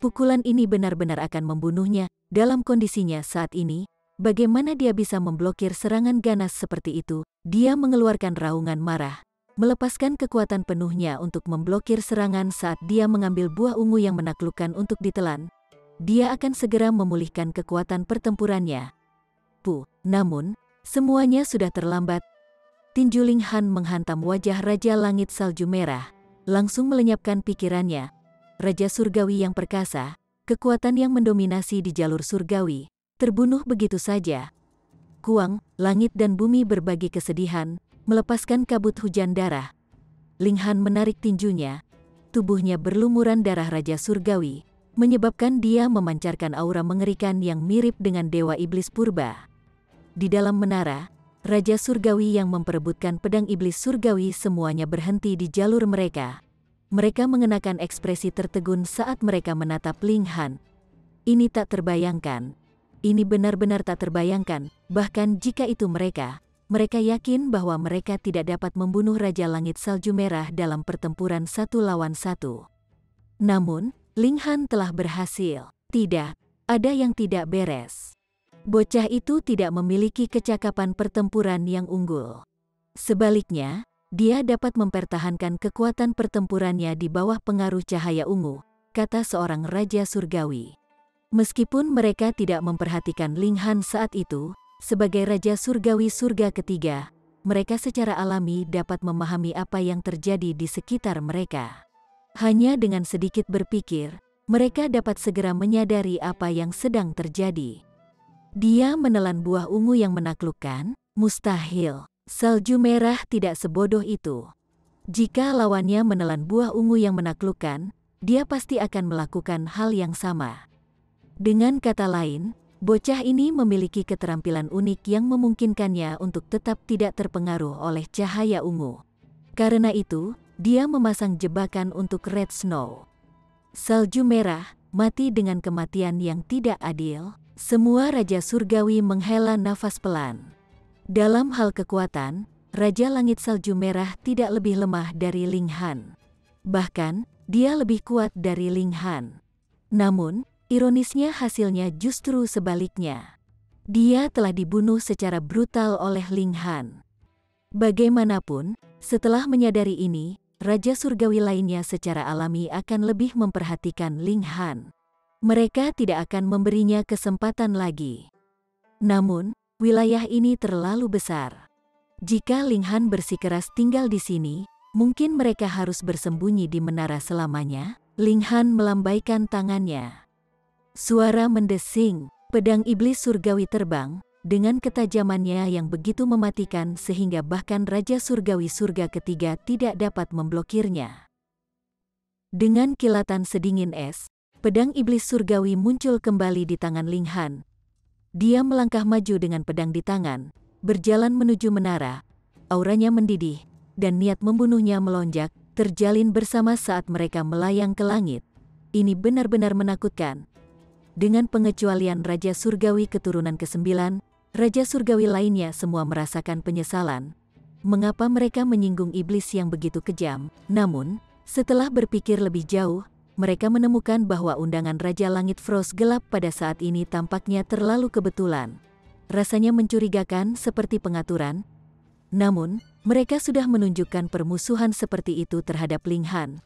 Pukulan ini benar-benar akan membunuhnya. Dalam kondisinya saat ini, bagaimana dia bisa memblokir serangan ganas seperti itu? Dia mengeluarkan raungan marah, melepaskan kekuatan penuhnya untuk memblokir serangan saat dia mengambil buah ungu yang menaklukkan untuk ditelan. Dia akan segera memulihkan kekuatan pertempurannya. Namun, semuanya sudah terlambat. Tinju Ling Han menghantam wajah Raja Langit Salju Merah, langsung melenyapkan pikirannya. Raja Surgawi yang perkasa, kekuatan yang mendominasi di jalur surgawi, terbunuh begitu saja. Kuang, langit dan bumi berbagi kesedihan, melepaskan kabut hujan darah. Ling Han menarik tinjunya. Tubuhnya berlumuran darah Raja Surgawi, menyebabkan dia memancarkan aura mengerikan yang mirip dengan Dewa Iblis Purba. Di dalam menara, Raja Surgawi yang memperebutkan pedang Iblis Surgawi semuanya berhenti di jalur mereka. Mereka mengenakan ekspresi tertegun saat mereka menatap Ling Han. Ini tak terbayangkan. Ini benar-benar tak terbayangkan, bahkan jika itu mereka yakin bahwa mereka tidak dapat membunuh Raja Langit Salju Merah dalam pertempuran 1 lawan 1. Namun, Ling Han telah berhasil. Tidak, ada yang tidak beres. Bocah itu tidak memiliki kecakapan pertempuran yang unggul. Sebaliknya, dia dapat mempertahankan kekuatan pertempurannya di bawah pengaruh cahaya ungu, kata seorang Raja Surgawi. Meskipun mereka tidak memperhatikan Ling Han saat itu, sebagai Raja Surgawi surga ketiga, mereka secara alami dapat memahami apa yang terjadi di sekitar mereka. Hanya dengan sedikit berpikir, mereka dapat segera menyadari apa yang sedang terjadi. Dia menelan buah ungu yang menaklukkan? Mustahil. Salju Merah tidak sebodoh itu. Jika lawannya menelan buah ungu yang menaklukkan, dia pasti akan melakukan hal yang sama. Dengan kata lain, Bocah ini memiliki keterampilan unik yang memungkinkannya untuk tetap tidak terpengaruh oleh cahaya ungu. Karena itu, dia memasang jebakan untuk Red Snow. Salju merah, mati dengan kematian yang tidak adil. Semua Raja Surgawi menghela nafas pelan. Dalam hal kekuatan, Raja Langit Salju Merah tidak lebih lemah dari Ling Han. Bahkan, dia lebih kuat dari Ling Han. Namun, ironisnya hasilnya justru sebaliknya. Dia telah dibunuh secara brutal oleh Ling Han. Bagaimanapun, setelah menyadari ini, Raja Surgawi lainnya secara alami akan lebih memperhatikan Ling Han. Mereka tidak akan memberinya kesempatan lagi. Namun, wilayah ini terlalu besar. Jika Ling Han bersikeras tinggal di sini, mungkin mereka harus bersembunyi di menara selamanya. Ling Han melambaikan tangannya. Suara mendesing, pedang iblis surgawi terbang, dengan ketajamannya yang begitu mematikan sehingga bahkan Raja Surgawi Surga Ketiga tidak dapat memblokirnya. Dengan kilatan sedingin es, pedang iblis surgawi muncul kembali di tangan Ling Han. Dia melangkah maju dengan pedang di tangan, berjalan menuju menara, auranya mendidih, dan niat membunuhnya melonjak, terjalin bersama saat mereka melayang ke langit. Ini benar-benar menakutkan. Dengan pengecualian Raja Surgawi keturunan ke-9, Raja Surgawi lainnya semua merasakan penyesalan. Mengapa mereka menyinggung iblis yang begitu kejam? Namun, setelah berpikir lebih jauh, mereka menemukan bahwa undangan Raja Langit Frost Gelap pada saat ini tampaknya terlalu kebetulan. Rasanya mencurigakan seperti pengaturan. Namun, mereka sudah menunjukkan permusuhan seperti itu terhadap Ling Han.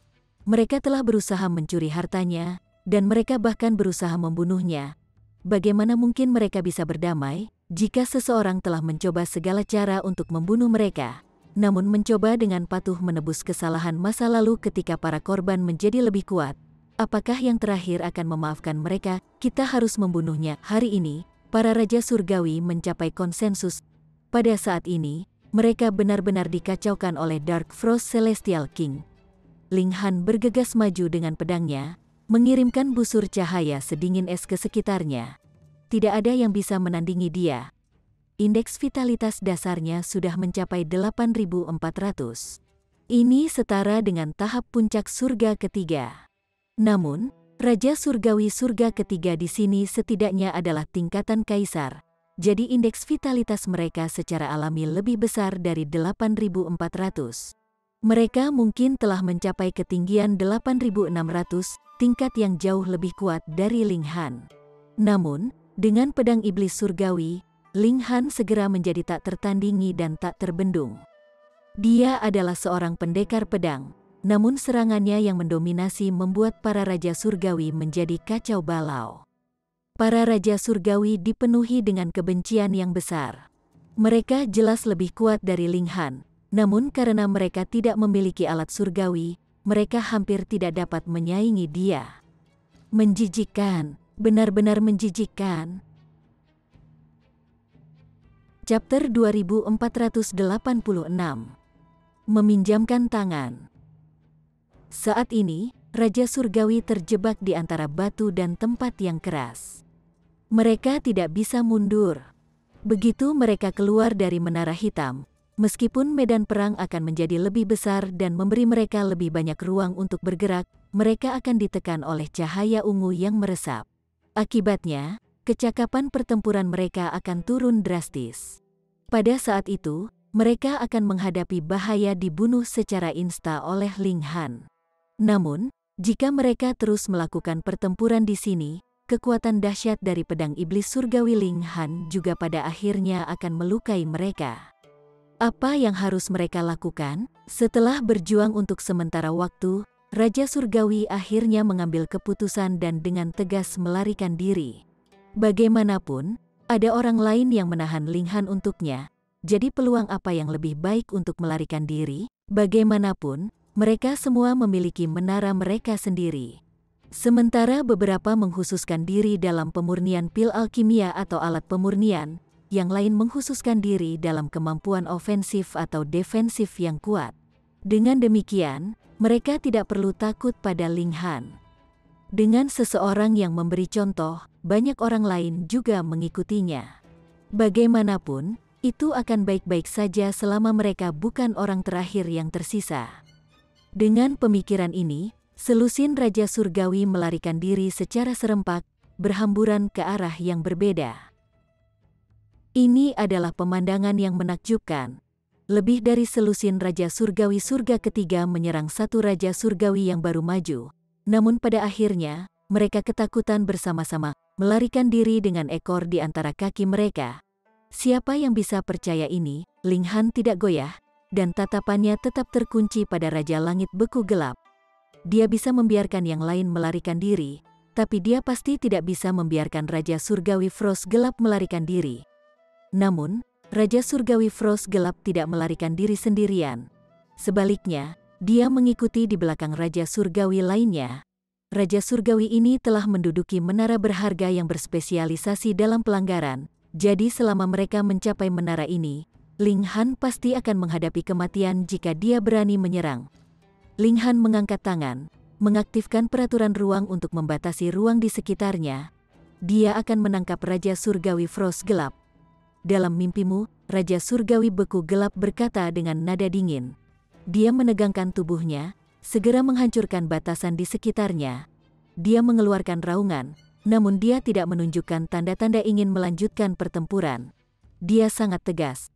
Mereka telah berusaha mencuri hartanya, dan mereka bahkan berusaha membunuhnya. Bagaimana mungkin mereka bisa berdamai jika seseorang telah mencoba segala cara untuk membunuh mereka, namun mencoba dengan patuh menebus kesalahan masa lalu ketika para korban menjadi lebih kuat? Apakah yang terakhir akan memaafkan mereka? Kita harus membunuhnya. Hari ini, para Raja Surgawi mencapai konsensus. Pada saat ini, mereka benar-benar dikacaukan oleh Dark Frost Celestial King. Ling Han bergegas maju dengan pedangnya, mengirimkan busur cahaya sedingin es ke sekitarnya. Tidak ada yang bisa menandingi dia. Indeks vitalitas dasarnya sudah mencapai 8.400. Ini setara dengan tahap puncak surga ketiga. Namun, Raja Surgawi Surga Ketiga di sini setidaknya adalah tingkatan kaisar. Jadi indeks vitalitas mereka secara alami lebih besar dari 8.400. Mereka mungkin telah mencapai ketinggian 8.600, tingkat yang jauh lebih kuat dari Ling Han. Namun, dengan pedang iblis surgawi, Ling Han segera menjadi tak tertandingi dan tak terbendung. Dia adalah seorang pendekar pedang, namun serangannya yang mendominasi membuat para Raja Surgawi menjadi kacau balau. Para Raja Surgawi dipenuhi dengan kebencian yang besar. Mereka jelas lebih kuat dari Ling Han, namun karena mereka tidak memiliki alat surgawi, mereka hampir tidak dapat menyaingi dia. Menjijikkan, benar-benar menjijikkan. Chapter 2486. Meminjamkan tangan. Saat ini, Raja Surgawi terjebak di antara batu dan tempat yang keras. Mereka tidak bisa mundur. Begitu mereka keluar dari menara hitam, meskipun medan perang akan menjadi lebih besar dan memberi mereka lebih banyak ruang untuk bergerak, mereka akan ditekan oleh cahaya ungu yang meresap. Akibatnya, kecakapan pertempuran mereka akan turun drastis. Pada saat itu, mereka akan menghadapi bahaya dibunuh secara insta oleh Ling Han. Namun, jika mereka terus melakukan pertempuran di sini, kekuatan dahsyat dari pedang iblis surgawi Ling Han juga pada akhirnya akan melukai mereka. Apa yang harus mereka lakukan? Setelah berjuang untuk sementara waktu, Raja Surgawi akhirnya mengambil keputusan dan dengan tegas melarikan diri. Bagaimanapun, ada orang lain yang menahan Ling Han untuknya. Jadi peluang apa yang lebih baik untuk melarikan diri? Bagaimanapun, mereka semua memiliki menara mereka sendiri. Sementara beberapa mengkhususkan diri dalam pemurnian pil alkimia atau alat pemurnian, yang lain mengkhususkan diri dalam kemampuan ofensif atau defensif yang kuat. Dengan demikian, mereka tidak perlu takut pada Ling Han. Dengan seseorang yang memberi contoh, banyak orang lain juga mengikutinya. Bagaimanapun, itu akan baik-baik saja selama mereka bukan orang terakhir yang tersisa. Dengan pemikiran ini, selusin Raja Surgawi melarikan diri secara serempak, berhamburan ke arah yang berbeda. Ini adalah pemandangan yang menakjubkan. Lebih dari selusin Raja Surgawi surga ketiga menyerang satu Raja Surgawi yang baru maju. Namun pada akhirnya, mereka ketakutan bersama-sama, melarikan diri dengan ekor di antara kaki mereka. Siapa yang bisa percaya ini? Ling Han tidak goyah, dan tatapannya tetap terkunci pada Raja Langit Beku Gelap. Dia bisa membiarkan yang lain melarikan diri, tapi dia pasti tidak bisa membiarkan Raja Surgawi Frost Gelap melarikan diri. Namun, Raja Surgawi Frost Gelap tidak melarikan diri sendirian. Sebaliknya, dia mengikuti di belakang Raja Surgawi lainnya. Raja Surgawi ini telah menduduki menara berharga yang berspesialisasi dalam pelanggaran, jadi selama mereka mencapai menara ini, Ling Han pasti akan menghadapi kematian jika dia berani menyerang. Ling Han mengangkat tangan, mengaktifkan peraturan ruang untuk membatasi ruang di sekitarnya. Dia akan menangkap Raja Surgawi Frost Gelap. Dalam mimpimu, Raja Surgawi Beku Gelap berkata dengan nada dingin. Dia menegangkan tubuhnya, segera menghancurkan batasan di sekitarnya. Dia mengeluarkan raungan, namun dia tidak menunjukkan tanda-tanda ingin melanjutkan pertempuran. Dia sangat tegas.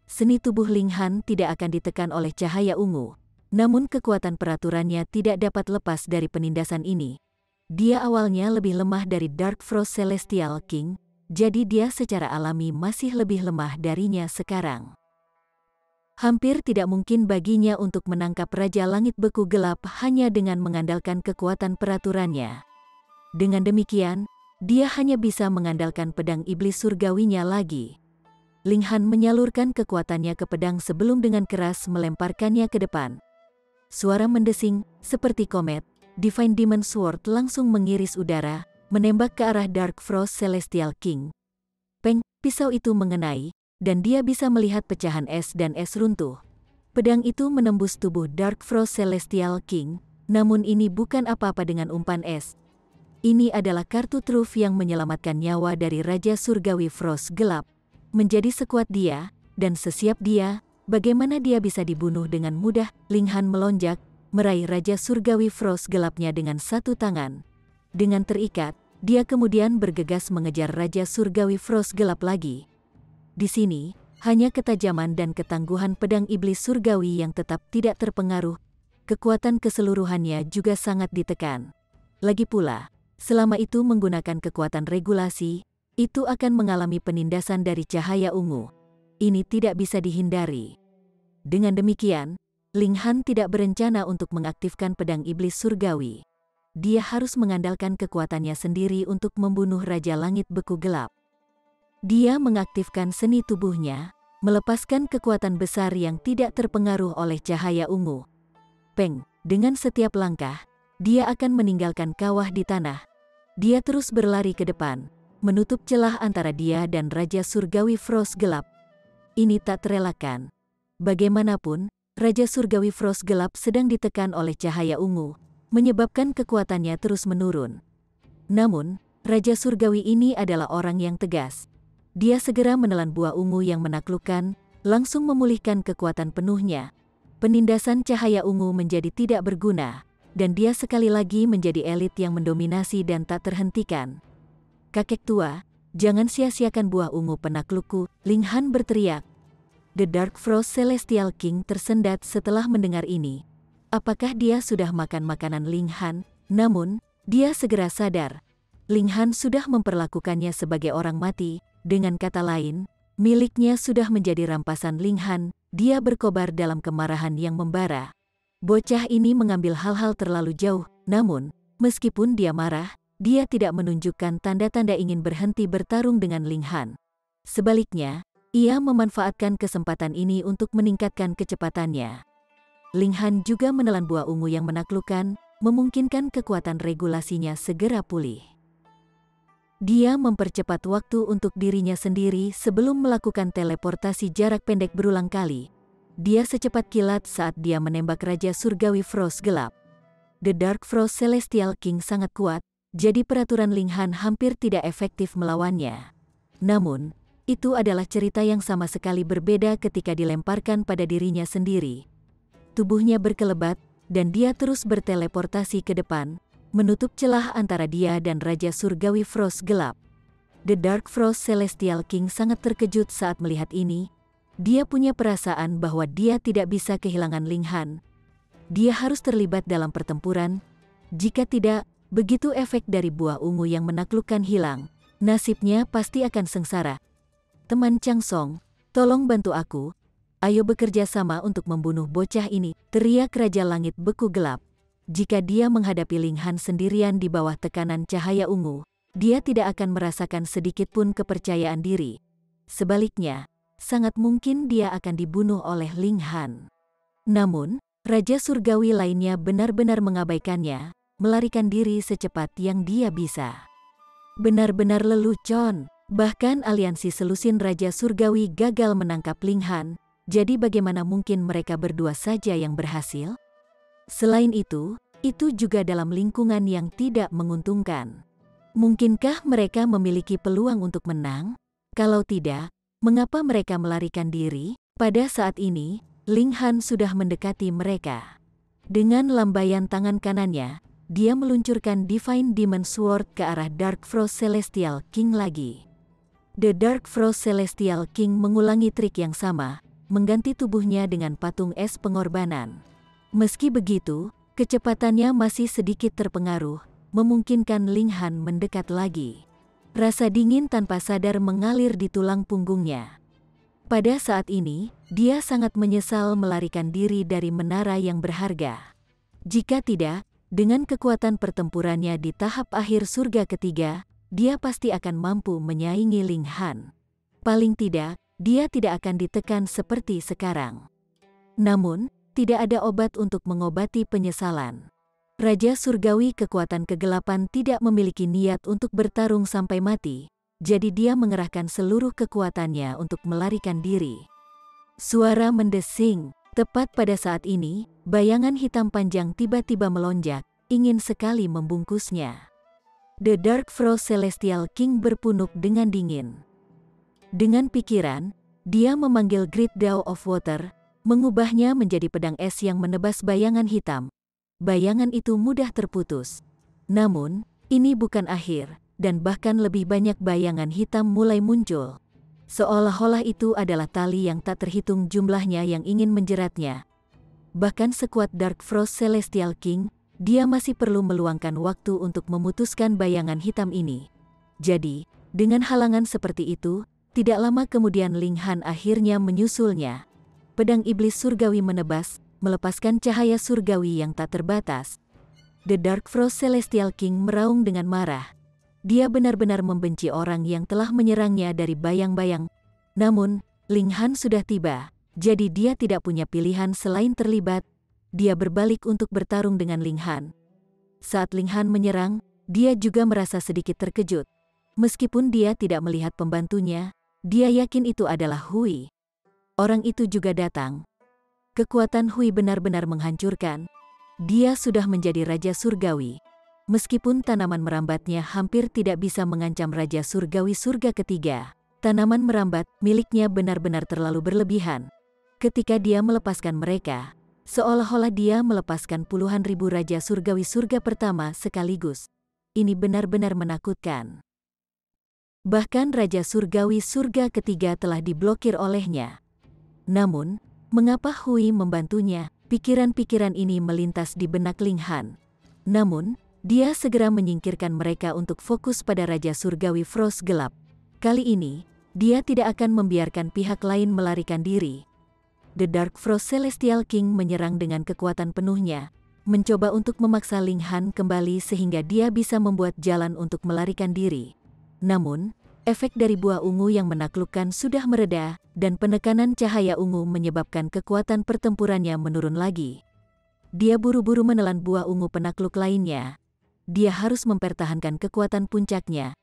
Seni tubuh Ling Han tidak akan ditekan oleh cahaya ungu, namun kekuatan peraturannya tidak dapat lepas dari penindasan ini. Dia awalnya lebih lemah dari Dark Frost Celestial King, jadi dia secara alami masih lebih lemah darinya sekarang. Hampir tidak mungkin baginya untuk menangkap Raja Langit Beku Gelap hanya dengan mengandalkan kekuatan peraturannya. Dengan demikian, dia hanya bisa mengandalkan pedang iblis surgawinya lagi. Ling Han menyalurkan kekuatannya ke pedang sebelum dengan keras melemparkannya ke depan. Suara mendesing, seperti komet, Divine Demon Sword langsung mengiris udara, menembak ke arah Dark Frost Celestial King. Peng, pisau itu mengenai, dan dia bisa melihat pecahan es dan es runtuh. Pedang itu menembus tubuh Dark Frost Celestial King, namun ini bukan apa-apa dengan umpan es. Ini adalah kartu truf yang menyelamatkan nyawa dari Raja Surgawi Frost Gelap. Menjadi sekuat dia, dan sesiap dia, bagaimana dia bisa dibunuh dengan mudah? Ling Han melonjak, meraih Raja Surgawi Frost Gelapnya dengan satu tangan. Dengan terikat, dia kemudian bergegas mengejar Raja Surgawi Frost Gelap lagi. Di sini, hanya ketajaman dan ketangguhan pedang iblis surgawi yang tetap tidak terpengaruh. Kekuatan keseluruhannya juga sangat ditekan. Lagi pula, selama itu menggunakan kekuatan regulasi, itu akan mengalami penindasan dari cahaya ungu. Ini tidak bisa dihindari. Dengan demikian, Ling Han tidak berencana untuk mengaktifkan pedang iblis surgawi. Dia harus mengandalkan kekuatannya sendiri untuk membunuh Raja Langit Beku Gelap. Dia mengaktifkan seni tubuhnya, melepaskan kekuatan besar yang tidak terpengaruh oleh cahaya ungu. Peng, dengan setiap langkah, dia akan meninggalkan kawah di tanah. Dia terus berlari ke depan, menutup celah antara dia dan Raja Surgawi Frost Gelap. Ini tak terelakkan. Bagaimanapun, Raja Surgawi Frost Gelap sedang ditekan oleh cahaya ungu, menyebabkan kekuatannya terus menurun. Namun, Raja Surgawi ini adalah orang yang tegas. Dia segera menelan buah ungu yang menaklukkan, langsung memulihkan kekuatan penuhnya. Penindasan cahaya ungu menjadi tidak berguna, dan dia sekali lagi menjadi elit yang mendominasi dan tak terhentikan. Kakek tua, jangan sia-siakan buah ungu penaklukku, Ling Han berteriak. The Dark Frost Celestial King tersendat setelah mendengar ini. Apakah dia sudah makan makanan Ling Han? Namun, dia segera sadar. Ling Han sudah memperlakukannya sebagai orang mati. Dengan kata lain, miliknya sudah menjadi rampasan Ling Han. Dia berkobar dalam kemarahan yang membara. Bocah ini mengambil hal-hal terlalu jauh, namun, meskipun dia marah, dia tidak menunjukkan tanda-tanda ingin berhenti bertarung dengan Ling Han. Sebaliknya, ia memanfaatkan kesempatan ini untuk meningkatkan kecepatannya. Ling Han juga menelan buah ungu yang menaklukkan, memungkinkan kekuatan regulasinya segera pulih. Dia mempercepat waktu untuk dirinya sendiri sebelum melakukan teleportasi jarak pendek berulang kali. Dia secepat kilat saat dia menembak Raja Surgawi Frost Gelap. The Dark Frost Celestial King sangat kuat, jadi peraturan Ling Han hampir tidak efektif melawannya. Namun, itu adalah cerita yang sama sekali berbeda ketika dilemparkan pada dirinya sendiri. Tubuhnya berkelebat, dan dia terus berteleportasi ke depan, menutup celah antara dia dan Raja Surgawi Frost Gelap. The Dark Frost Celestial King sangat terkejut saat melihat ini. Dia punya perasaan bahwa dia tidak bisa kehilangan Ling Han. Dia harus terlibat dalam pertempuran. Jika tidak, begitu efek dari buah ungu yang menaklukkan hilang, nasibnya pasti akan sengsara. Teman Chang Song, tolong bantu aku. Ayo bekerja sama untuk membunuh bocah ini, teriak Raja Langit Beku Gelap. Jika dia menghadapi Ling Han sendirian di bawah tekanan cahaya ungu, dia tidak akan merasakan sedikit pun kepercayaan diri. Sebaliknya, sangat mungkin dia akan dibunuh oleh Ling Han. Namun, Raja Surgawi lainnya benar-benar mengabaikannya, melarikan diri secepat yang dia bisa. Benar-benar lelucon. Bahkan aliansi selusin Raja Surgawi gagal menangkap Ling Han, jadi bagaimana mungkin mereka berdua saja yang berhasil? Selain itu juga dalam lingkungan yang tidak menguntungkan. Mungkinkah mereka memiliki peluang untuk menang? Kalau tidak, mengapa mereka melarikan diri? Pada saat ini, Ling Han sudah mendekati mereka. Dengan lambaian tangan kanannya, dia meluncurkan Divine Demon Sword ke arah Dark Frost Celestial King lagi. The Dark Frost Celestial King mengulangi trik yang sama, mengganti tubuhnya dengan patung es pengorbanan. Meski begitu, kecepatannya masih sedikit terpengaruh, memungkinkan Ling Han mendekat lagi. Rasa dingin tanpa sadar mengalir di tulang punggungnya. Pada saat ini, dia sangat menyesal melarikan diri dari menara yang berharga. Jika tidak, dengan kekuatan pertempurannya di tahap akhir surga ketiga, dia pasti akan mampu menyaingi Ling Han. Paling tidak, dia tidak akan ditekan seperti sekarang. Namun, tidak ada obat untuk mengobati penyesalan. Raja Surgawi Kekuatan Kegelapan tidak memiliki niat untuk bertarung sampai mati, jadi dia mengerahkan seluruh kekuatannya untuk melarikan diri. Suara mendesing. Tepat pada saat ini, bayangan hitam panjang tiba-tiba melonjak, ingin sekali membungkusnya. The Dark Frost Celestial King berpunuk dengan dingin. Dengan pikiran, dia memanggil Great Daw of Water, mengubahnya menjadi pedang es yang menebas bayangan hitam. Bayangan itu mudah terputus. Namun, ini bukan akhir, dan bahkan lebih banyak bayangan hitam mulai muncul. Seolah-olah itu adalah tali yang tak terhitung jumlahnya yang ingin menjeratnya. Bahkan sekuat Dark Frost Celestial King, dia masih perlu meluangkan waktu untuk memutuskan bayangan hitam ini. Jadi, dengan halangan seperti itu, tidak lama kemudian Ling Han akhirnya menyusulnya. Pedang iblis surgawi menebas, melepaskan cahaya surgawi yang tak terbatas. The Dark Frost Celestial King meraung dengan marah. Dia benar-benar membenci orang yang telah menyerangnya dari bayang-bayang. Namun, Ling Han sudah tiba, jadi dia tidak punya pilihan selain terlibat. Dia berbalik untuk bertarung dengan Ling Han. Saat Ling Han menyerang, dia juga merasa sedikit terkejut. Meskipun dia tidak melihat pembantunya, dia yakin itu adalah Hui. Orang itu juga datang. Kekuatan Hui benar-benar menghancurkan. Dia sudah menjadi Raja Surgawi. Meskipun tanaman merambatnya hampir tidak bisa mengancam Raja Surgawi surga ketiga, tanaman merambat miliknya benar-benar terlalu berlebihan. Ketika dia melepaskan mereka, seolah-olah dia melepaskan puluhan ribu Raja Surgawi surga pertama sekaligus. Ini benar-benar menakutkan. Bahkan Raja Surgawi surga ketiga telah diblokir olehnya. Namun, mengapa Hui membantunya? Pikiran-pikiran ini melintas di benak Ling Han. Namun, dia segera menyingkirkan mereka untuk fokus pada Raja Surgawi Frost Gelap. Kali ini, dia tidak akan membiarkan pihak lain melarikan diri. The Dark Frost Celestial King menyerang dengan kekuatan penuhnya, mencoba untuk memaksa Ling Han kembali sehingga dia bisa membuat jalan untuk melarikan diri. Namun, efek dari buah ungu yang menaklukkan sudah mereda, dan penekanan cahaya ungu menyebabkan kekuatan pertempurannya menurun lagi. Dia buru-buru menelan buah ungu penakluk lainnya. Dia harus mempertahankan kekuatan puncaknya.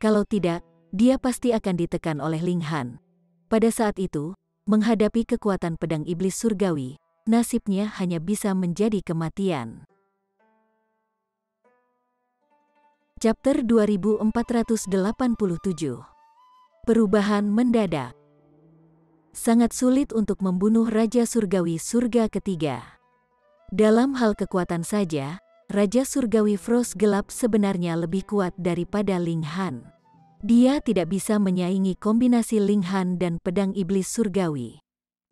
Kalau tidak, dia pasti akan ditekan oleh Ling Han. Pada saat itu, menghadapi kekuatan pedang iblis surgawi, nasibnya hanya bisa menjadi kematian. Chapter 2487. Perubahan mendadak. Sangat sulit untuk membunuh Raja Surgawi Surga Ketiga. Dalam hal kekuatan saja, Raja Surgawi Frost Gelap sebenarnya lebih kuat daripada Ling Han. Dia tidak bisa menyaingi kombinasi Ling Han dan pedang iblis surgawi.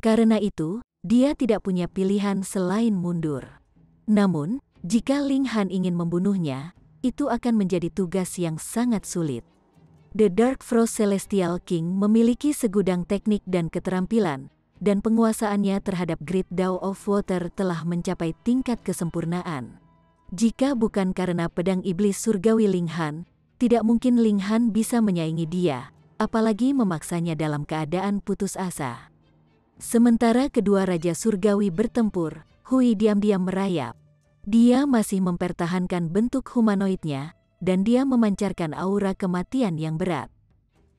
Karena itu, dia tidak punya pilihan selain mundur. Namun, jika Ling Han ingin membunuhnya, itu akan menjadi tugas yang sangat sulit. The Dark Frost Celestial King memiliki segudang teknik dan keterampilan, dan penguasaannya terhadap Great Dao of Water telah mencapai tingkat kesempurnaan. Jika bukan karena pedang iblis surgawi Ling Han, tidak mungkin Ling Han bisa menyaingi dia, apalagi memaksanya dalam keadaan putus asa. Sementara kedua Raja Surgawi bertempur, Hui diam-diam merayap. Dia masih mempertahankan bentuk humanoidnya, dan dia memancarkan aura kematian yang berat.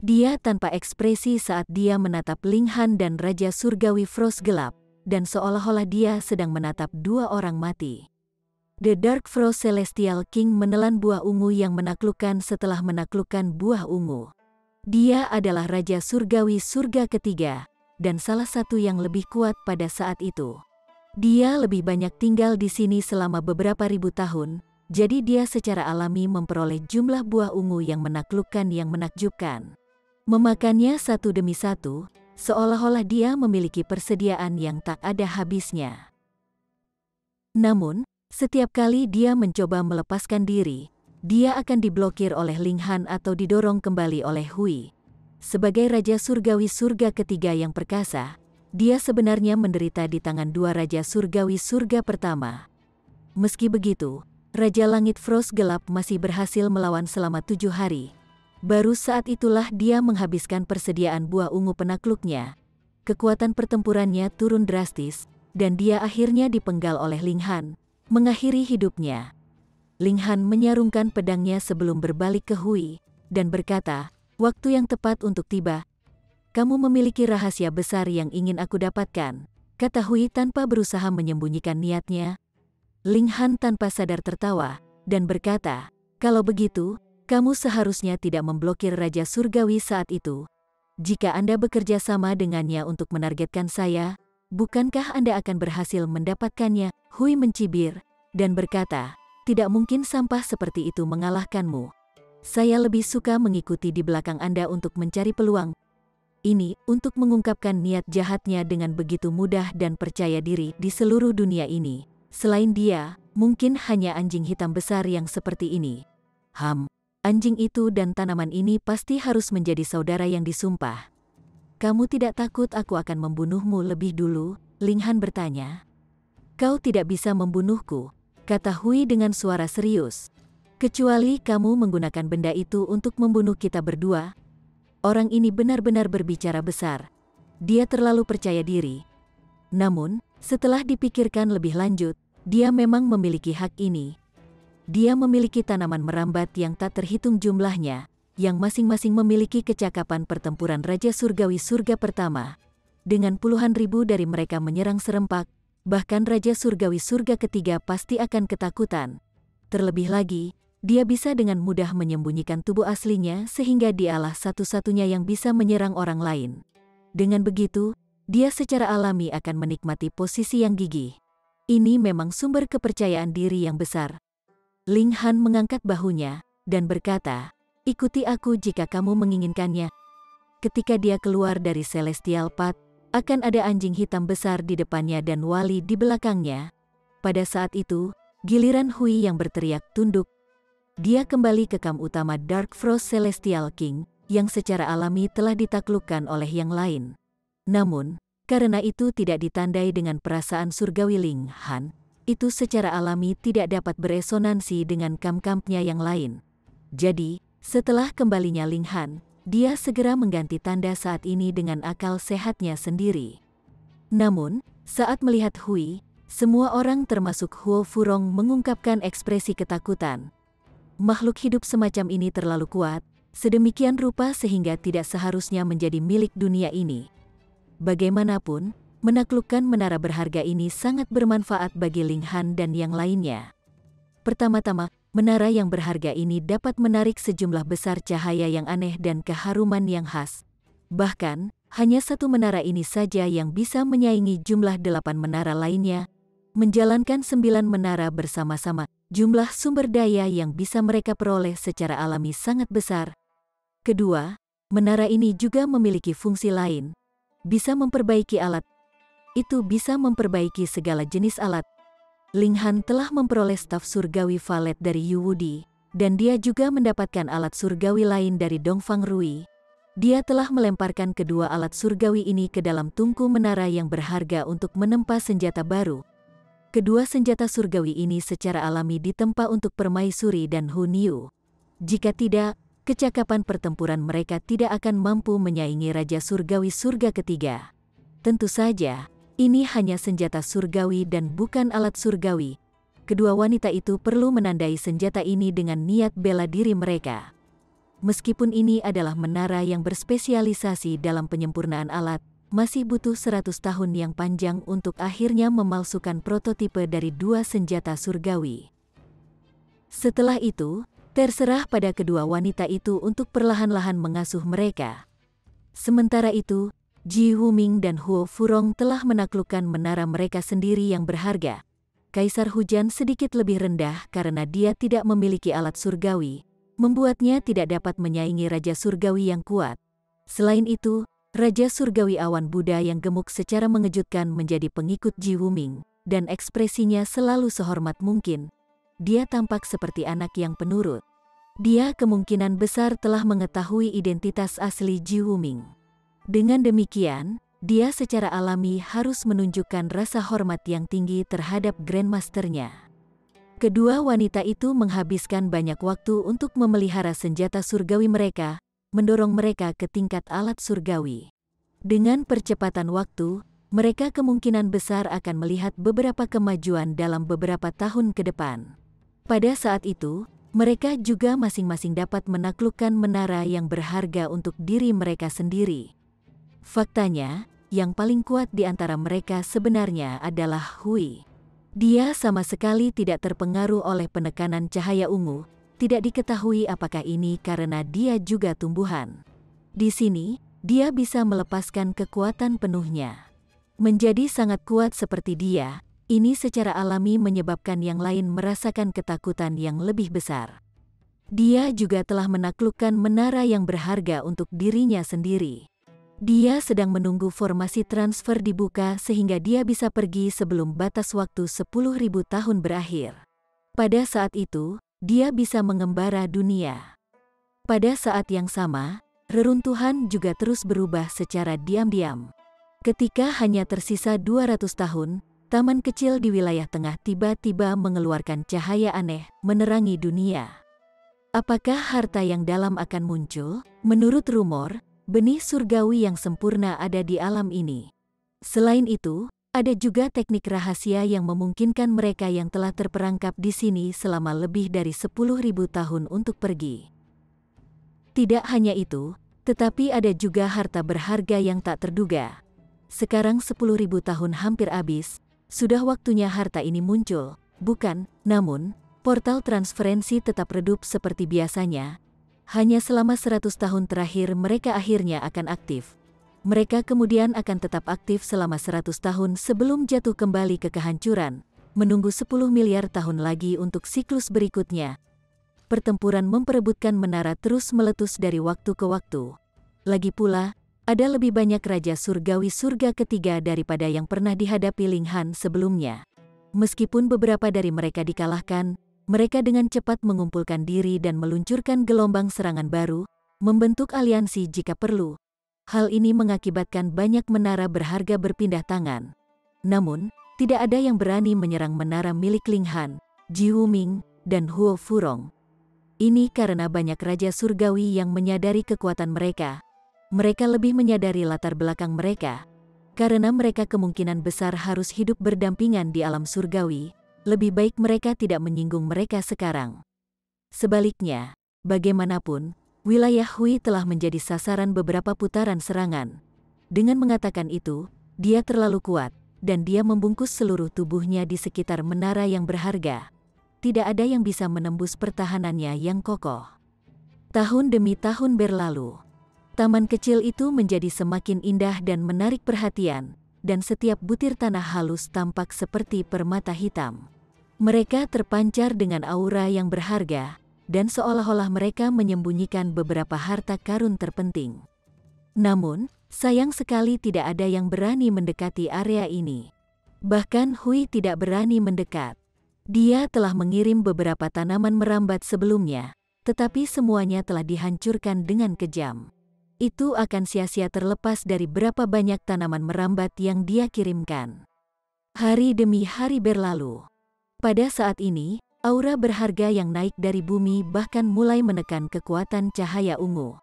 Dia tanpa ekspresi saat dia menatap Ling Han dan Raja Surgawi Frost Gelap, dan seolah-olah dia sedang menatap dua orang mati. The Dark Frost Celestial King menelan buah ungu yang menaklukkan setelah menaklukkan buah ungu. Dia adalah Raja Surgawi Surga Ketiga, dan salah satu yang lebih kuat pada saat itu. Dia lebih banyak tinggal di sini selama beberapa ribu tahun, jadi dia secara alami memperoleh jumlah buah ungu yang menaklukkan yang menakjubkan. Memakannya satu demi satu, seolah-olah dia memiliki persediaan yang tak ada habisnya. Namun, setiap kali dia mencoba melepaskan diri, dia akan diblokir oleh Ling Han atau didorong kembali oleh Hui. Sebagai Raja Surgawi Surga Ketiga yang perkasa, dia sebenarnya menderita di tangan dua Raja Surgawi Surga pertama. Meski begitu, Raja Langit Frost Gelap masih berhasil melawan selama 7 hari. Baru saat itulah dia menghabiskan persediaan buah ungu penakluknya. Kekuatan pertempurannya turun drastis, dan dia akhirnya dipenggal oleh Ling Han, mengakhiri hidupnya. Ling Han menyarungkan pedangnya sebelum berbalik ke Hui, dan berkata, "Waktu yang tepat untuk tiba. Kamu memiliki rahasia besar yang ingin aku dapatkan," kata Hui tanpa berusaha menyembunyikan niatnya. Ling Han tanpa sadar tertawa, dan berkata, "Kalau begitu, kamu seharusnya tidak memblokir Raja Surgawi saat itu. Jika Anda bekerja sama dengannya untuk menargetkan saya, bukankah Anda akan berhasil mendapatkannya?" Hui mencibir, dan berkata, "Tidak mungkin sampah seperti itu mengalahkanmu. Saya lebih suka mengikuti di belakang Anda untuk mencari peluang. Ini untuk mengungkapkan niat jahatnya dengan begitu mudah dan percaya diri di seluruh dunia ini. Selain dia, mungkin hanya anjing hitam besar yang seperti ini. Anjing itu dan tanaman ini pasti harus menjadi saudara yang disumpah." "Kamu tidak takut aku akan membunuhmu lebih dulu?" Ling Han bertanya. "Kau tidak bisa membunuhku," kata Hui dengan suara serius. "Kecuali kamu menggunakan benda itu untuk membunuh kita berdua." Orang ini benar-benar berbicara besar. Dia terlalu percaya diri. Namun, setelah dipikirkan lebih lanjut, dia memang memiliki hak ini. Dia memiliki tanaman merambat yang tak terhitung jumlahnya, yang masing-masing memiliki kecakapan pertempuran Raja Surgawi Surga pertama. Dengan puluhan ribu dari mereka menyerang serempak, bahkan Raja Surgawi Surga Ketiga pasti akan ketakutan. Terlebih lagi, dia bisa dengan mudah menyembunyikan tubuh aslinya sehingga dialah satu-satunya yang bisa menyerang orang lain. Dengan begitu, dia secara alami akan menikmati posisi yang gigih. Ini memang sumber kepercayaan diri yang besar. Ling Han mengangkat bahunya, dan berkata, "Ikuti aku jika kamu menginginkannya." Ketika dia keluar dari Celestial Path, akan ada anjing hitam besar di depannya dan wali di belakangnya. Pada saat itu, giliran Hui yang berteriak tunduk. Dia kembali ke kamp utama Dark Frost Celestial King, yang secara alami telah ditaklukkan oleh yang lain. Namun, karena itu tidak ditandai dengan perasaan surgawi Ling Han, itu secara alami tidak dapat beresonansi dengan kamp-kampnya yang lain. Jadi, setelah kembalinya Ling Han, dia segera mengganti tanda saat ini dengan akal sehatnya sendiri. Namun, saat melihat Hui, semua orang termasuk Huo Furong mengungkapkan ekspresi ketakutan. Makhluk hidup semacam ini terlalu kuat, sedemikian rupa sehingga tidak seharusnya menjadi milik dunia ini. Bagaimanapun, menaklukkan menara berharga ini sangat bermanfaat bagi Ling Han dan yang lainnya. Pertama-tama, menara yang berharga ini dapat menarik sejumlah besar cahaya yang aneh dan keharuman yang khas. Bahkan, hanya satu menara ini saja yang bisa menyaingi jumlah 8 menara lainnya, menjalankan 9 menara bersama-sama. Jumlah sumber daya yang bisa mereka peroleh secara alami sangat besar. Kedua, menara ini juga memiliki fungsi lain. Bisa memperbaiki alat. Itu bisa memperbaiki segala jenis alat. Ling Han telah memperoleh staf surgawi valet dari Yu Wudi, dan dia juga mendapatkan alat surgawi lain dari Dongfang Rui. Dia telah melemparkan kedua alat surgawi ini ke dalam tungku menara yang berharga untuk menempa senjata baru. Kedua senjata surgawi ini secara alami ditempa untuk permaisuri dan Hun Yu. Jika tidak, kecakapan pertempuran mereka tidak akan mampu menyaingi Raja Surgawi Surga Ketiga. Tentu saja, ini hanya senjata surgawi dan bukan alat surgawi. Kedua wanita itu perlu menandai senjata ini dengan niat bela diri mereka. Meskipun ini adalah menara yang berspesialisasi dalam penyempurnaan alat, masih butuh 100 tahun yang panjang untuk akhirnya memalsukan prototipe dari dua senjata surgawi. Setelah itu, terserah pada kedua wanita itu untuk perlahan-lahan mengasuh mereka. Sementara itu, Ji Wuming dan Huo Furong telah menaklukkan menara mereka sendiri yang berharga. Kaisar Hujan sedikit lebih rendah karena dia tidak memiliki alat surgawi, membuatnya tidak dapat menyaingi Raja Surgawi yang kuat. Selain itu, Raja Surgawi Awan Buddha yang gemuk secara mengejutkan menjadi pengikut Ji Wuming, dan ekspresinya selalu sehormat mungkin. Dia tampak seperti anak yang penurut. Dia kemungkinan besar telah mengetahui identitas asli Ji Wuming. Dengan demikian, dia secara alami harus menunjukkan rasa hormat yang tinggi terhadap Grandmasternya. Kedua wanita itu menghabiskan banyak waktu untuk memelihara senjata surgawi mereka, mendorong mereka ke tingkat alat surgawi. Dengan percepatan waktu, mereka kemungkinan besar akan melihat beberapa kemajuan dalam beberapa tahun ke depan. Pada saat itu, mereka juga masing-masing dapat menaklukkan menara yang berharga untuk diri mereka sendiri. Faktanya, yang paling kuat di antara mereka sebenarnya adalah Hui. Dia sama sekali tidak terpengaruh oleh penekanan cahaya ungu. Tidak diketahui apakah ini karena dia juga tumbuhan. Di sini, dia bisa melepaskan kekuatan penuhnya. Menjadi sangat kuat seperti dia, ini secara alami menyebabkan yang lain merasakan ketakutan yang lebih besar. Dia juga telah menaklukkan menara yang berharga untuk dirinya sendiri. Dia sedang menunggu formasi transfer dibuka sehingga dia bisa pergi sebelum batas waktu 10.000 tahun berakhir. Pada saat itu, dia bisa mengembara dunia. Pada saat yang sama, reruntuhan juga terus berubah secara diam-diam. Ketika hanya tersisa 200 tahun, taman kecil di wilayah tengah tiba-tiba mengeluarkan cahaya aneh, menerangi dunia. Apakah harta yang dalam akan muncul? Menurut rumor, benih surgawi yang sempurna ada di alam ini. Selain itu, ada juga teknik rahasia yang memungkinkan mereka yang telah terperangkap di sini selama lebih dari 10.000 tahun untuk pergi. Tidak hanya itu, tetapi ada juga harta berharga yang tak terduga. Sekarang 10.000 tahun hampir habis, sudah waktunya harta ini muncul, bukan? Namun, portal transferensi tetap redup seperti biasanya. Hanya selama 100 tahun terakhir mereka akhirnya akan aktif. Mereka kemudian akan tetap aktif selama 100 tahun sebelum jatuh kembali ke kehancuran, menunggu 10 miliar tahun lagi untuk siklus berikutnya. Pertempuran memperebutkan menara terus meletus dari waktu ke waktu. Lagi pula, ada lebih banyak Raja Surgawi Surga Ketiga daripada yang pernah dihadapi Ling Han sebelumnya. Meskipun beberapa dari mereka dikalahkan, mereka dengan cepat mengumpulkan diri dan meluncurkan gelombang serangan baru, membentuk aliansi jika perlu. Hal ini mengakibatkan banyak menara berharga berpindah tangan. Namun, tidak ada yang berani menyerang menara milik Ling Han, Ji Wuming, dan Huo Furong. Ini karena banyak Raja Surgawi yang menyadari kekuatan mereka. Mereka lebih menyadari latar belakang mereka. Karena mereka kemungkinan besar harus hidup berdampingan di alam surgawi, lebih baik mereka tidak menyinggung mereka sekarang. Sebaliknya, bagaimanapun, wilayah Hui telah menjadi sasaran beberapa putaran serangan. Dengan mengatakan itu, dia terlalu kuat, dan dia membungkus seluruh tubuhnya di sekitar menara yang berharga. tidak ada yang bisa menembus pertahanannya yang kokoh. Tahun demi tahun berlalu. Taman kecil itu menjadi semakin indah dan menarik perhatian, dan setiap butir tanah halus tampak seperti permata hitam. Mereka terpancar dengan aura yang berharga, dan seolah-olah mereka menyembunyikan beberapa harta karun terpenting. Namun, sayang sekali tidak ada yang berani mendekati area ini. Bahkan Hui tidak berani mendekat. Dia telah mengirim beberapa tanaman merambat sebelumnya, tetapi semuanya telah dihancurkan dengan kejam. Itu akan sia-sia terlepas dari berapa banyak tanaman merambat yang dia kirimkan. Hari demi hari berlalu. Pada saat ini, aura berharga yang naik dari bumi bahkan mulai menekan kekuatan cahaya ungu.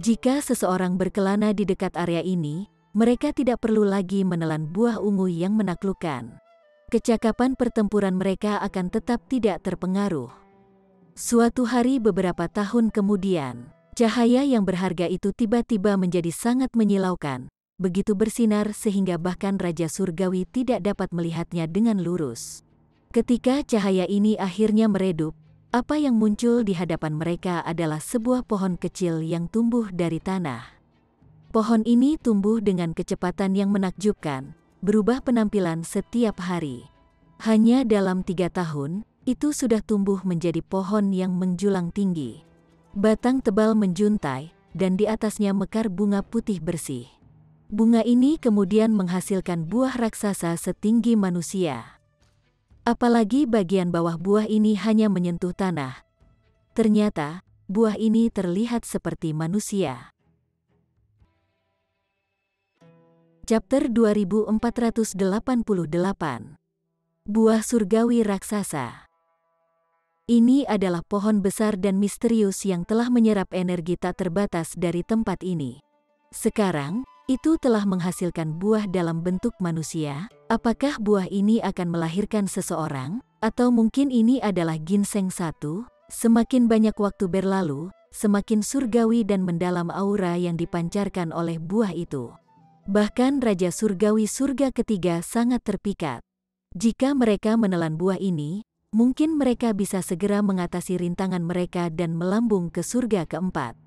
Jika seseorang berkelana di dekat area ini, mereka tidak perlu lagi menelan buah ungu yang menaklukkan. Kecakapan pertempuran mereka akan tetap tidak terpengaruh. Suatu hari beberapa tahun kemudian, cahaya yang berharga itu tiba-tiba menjadi sangat menyilaukan, begitu bersinar sehingga bahkan Raja Surgawi tidak dapat melihatnya dengan lurus. Ketika cahaya ini akhirnya meredup, apa yang muncul di hadapan mereka adalah sebuah pohon kecil yang tumbuh dari tanah. Pohon ini tumbuh dengan kecepatan yang menakjubkan, berubah penampilan setiap hari. Hanya dalam 3 tahun, itu sudah tumbuh menjadi pohon yang menjulang tinggi. Batang tebal menjuntai, dan di atasnya mekar bunga putih bersih. Bunga ini kemudian menghasilkan buah raksasa setinggi manusia. Apalagi bagian bawah buah ini hanya menyentuh tanah. Ternyata, buah ini terlihat seperti manusia. Chapter 2488. Buah Surgawi Raksasa. Ini adalah pohon besar dan misterius yang telah menyerap energi tak terbatas dari tempat ini. Sekarang, itu telah menghasilkan buah dalam bentuk manusia. Apakah buah ini akan melahirkan seseorang? Atau mungkin ini adalah ginseng satu? Semakin banyak waktu berlalu, semakin surgawi dan mendalam aura yang dipancarkan oleh buah itu. Bahkan Raja Surgawi Surga Ketiga sangat terpikat. Jika mereka menelan buah ini, mungkin mereka bisa segera mengatasi rintangan mereka dan melambung ke surga keempat.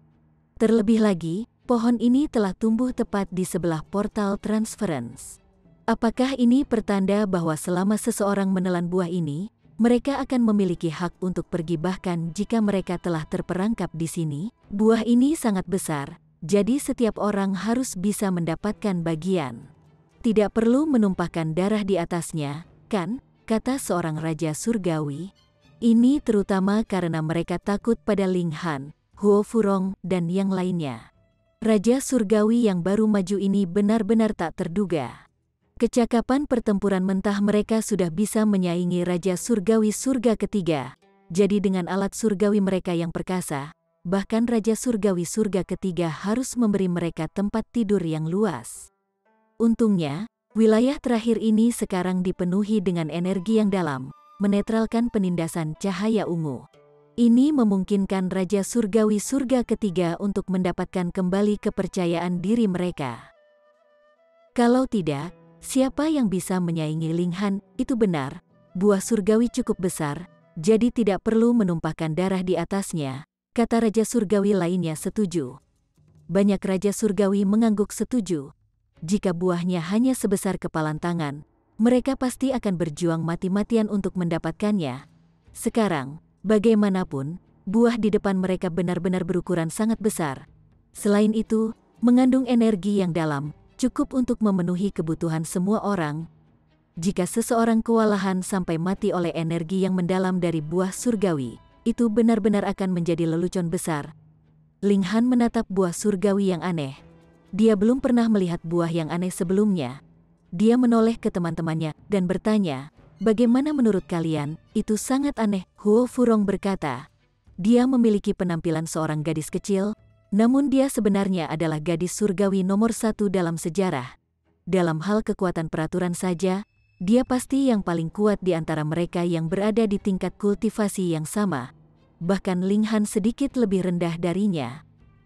Terlebih lagi, pohon ini telah tumbuh tepat di sebelah portal transference. Apakah ini pertanda bahwa selama seseorang menelan buah ini, mereka akan memiliki hak untuk pergi bahkan jika mereka telah terperangkap di sini? Buah ini sangat besar, jadi setiap orang harus bisa mendapatkan bagian. Tidak perlu menumpahkan darah di atasnya, kan? Kata seorang Raja Surgawi. Ini terutama karena mereka takut pada Ling Han, Huo Furong, dan yang lainnya. Raja Surgawi yang baru maju ini benar-benar tak terduga. Kecakapan pertempuran mentah mereka sudah bisa menyaingi Raja Surgawi Surga Ketiga. Jadi dengan alat surgawi mereka yang perkasa, bahkan Raja Surgawi Surga Ketiga harus memberi mereka tempat tidur yang luas. Untungnya, wilayah terakhir ini sekarang dipenuhi dengan energi yang dalam, menetralkan penindasan cahaya ungu. Ini memungkinkan Raja Surgawi Surga Ketiga untuk mendapatkan kembali kepercayaan diri mereka. Kalau tidak, siapa yang bisa menyaingi Ling Han? Itu benar, buah surgawi cukup besar, jadi tidak perlu menumpahkan darah di atasnya, kata Raja Surgawi lainnya setuju. Banyak Raja Surgawi mengangguk setuju. Jika buahnya hanya sebesar kepalan tangan, mereka pasti akan berjuang mati-matian untuk mendapatkannya. Sekarang, bagaimanapun, buah di depan mereka benar-benar berukuran sangat besar. Selain itu, mengandung energi yang dalam, cukup untuk memenuhi kebutuhan semua orang. Jika seseorang kewalahan sampai mati oleh energi yang mendalam dari buah surgawi, itu benar-benar akan menjadi lelucon besar. Ling Han menatap buah surgawi yang aneh. Dia belum pernah melihat buah yang aneh sebelumnya. Dia menoleh ke teman-temannya dan bertanya, "Bagaimana menurut kalian? Itu sangat aneh." Huo Furong berkata, "Dia memiliki penampilan seorang gadis kecil, namun dia sebenarnya adalah gadis surgawi nomor 1 dalam sejarah. Dalam hal kekuatan peraturan saja, dia pasti yang paling kuat di antara mereka yang berada di tingkat kultivasi yang sama. Bahkan Ling Han sedikit lebih rendah darinya."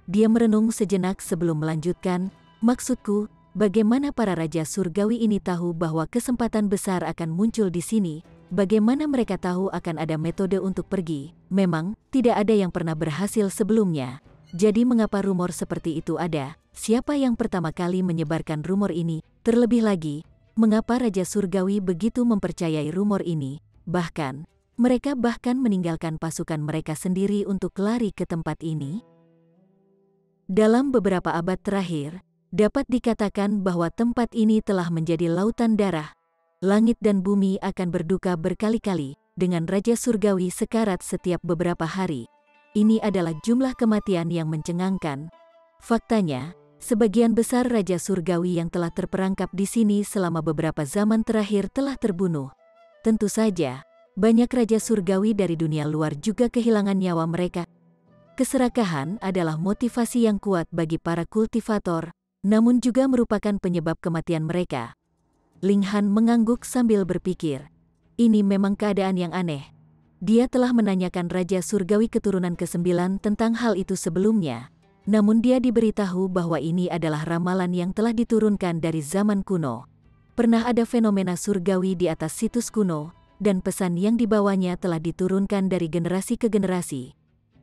Dia merenung sejenak sebelum melanjutkan, "Maksudku, bagaimana para raja surgawi ini tahu bahwa kesempatan besar akan muncul di sini? bagaimana mereka tahu akan ada metode untuk pergi? Memang, tidak ada yang pernah berhasil sebelumnya. Jadi mengapa rumor seperti itu ada? Siapa yang pertama kali menyebarkan rumor ini? Terlebih lagi, mengapa Raja Surgawi begitu mempercayai rumor ini? Bahkan, mereka meninggalkan pasukan mereka sendiri untuk lari ke tempat ini? Dalam beberapa abad terakhir, dapat dikatakan bahwa tempat ini telah menjadi lautan darah. Langit dan bumi akan berduka berkali-kali, dengan Raja Surgawi sekarat setiap beberapa hari. Ini adalah jumlah kematian yang mencengangkan. Faktanya, sebagian besar Raja Surgawi yang telah terperangkap di sini selama beberapa zaman terakhir telah terbunuh. Tentu saja, banyak Raja Surgawi dari dunia luar juga kehilangan nyawa mereka. Keserakahan adalah motivasi yang kuat bagi para kultivator, namun juga merupakan penyebab kematian mereka. Ling Han mengangguk sambil berpikir. Ini memang keadaan yang aneh. Dia telah menanyakan Raja Surgawi keturunan ke-9 tentang hal itu sebelumnya. Namun dia diberitahu bahwa ini adalah ramalan yang telah diturunkan dari zaman kuno. Pernah ada fenomena surgawi di atas situs kuno, dan pesan yang dibawanya telah diturunkan dari generasi ke generasi.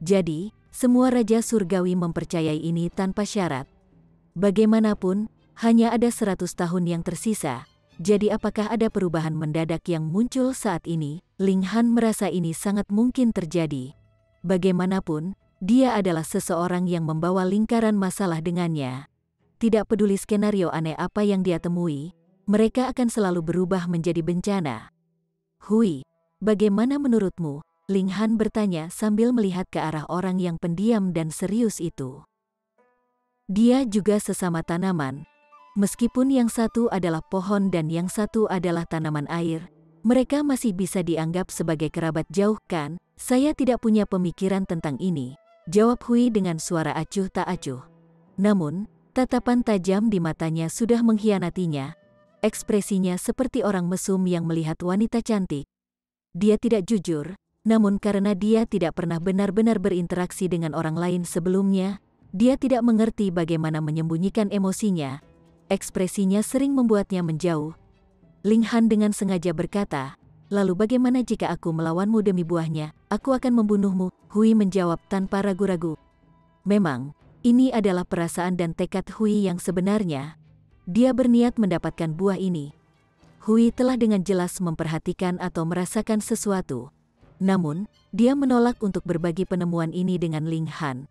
Jadi, semua Raja Surgawi mempercayai ini tanpa syarat. Bagaimanapun, hanya ada 100 tahun yang tersisa. Jadi apakah ada perubahan mendadak yang muncul saat ini? Ling Han merasa ini sangat mungkin terjadi. Bagaimanapun, dia adalah seseorang yang membawa lingkaran masalah dengannya. Tidak peduli skenario aneh apa yang dia temui, mereka akan selalu berubah menjadi bencana. Hui, bagaimana menurutmu? Ling Han bertanya sambil melihat ke arah orang yang pendiam dan serius itu. Dia juga sesama tanaman. Meskipun yang satu adalah pohon dan yang satu adalah tanaman air, mereka masih bisa dianggap sebagai kerabat jauh kan? Saya tidak punya pemikiran tentang ini, jawab Hui dengan suara acuh tak acuh. Namun, tatapan tajam di matanya sudah mengkhianatinya. Ekspresinya seperti orang mesum yang melihat wanita cantik. Dia tidak jujur, namun karena dia tidak pernah benar-benar berinteraksi dengan orang lain sebelumnya, dia tidak mengerti bagaimana menyembunyikan emosinya. Ekspresinya sering membuatnya menjauh. Ling Han dengan sengaja berkata, lalu bagaimana jika aku melawanmu demi buahnya? Aku akan membunuhmu, Hui menjawab tanpa ragu-ragu. Memang, ini adalah perasaan dan tekad Hui yang sebenarnya. Dia berniat mendapatkan buah ini. Hui telah dengan jelas memperhatikan atau merasakan sesuatu. Namun, dia menolak untuk berbagi penemuan ini dengan Ling Han.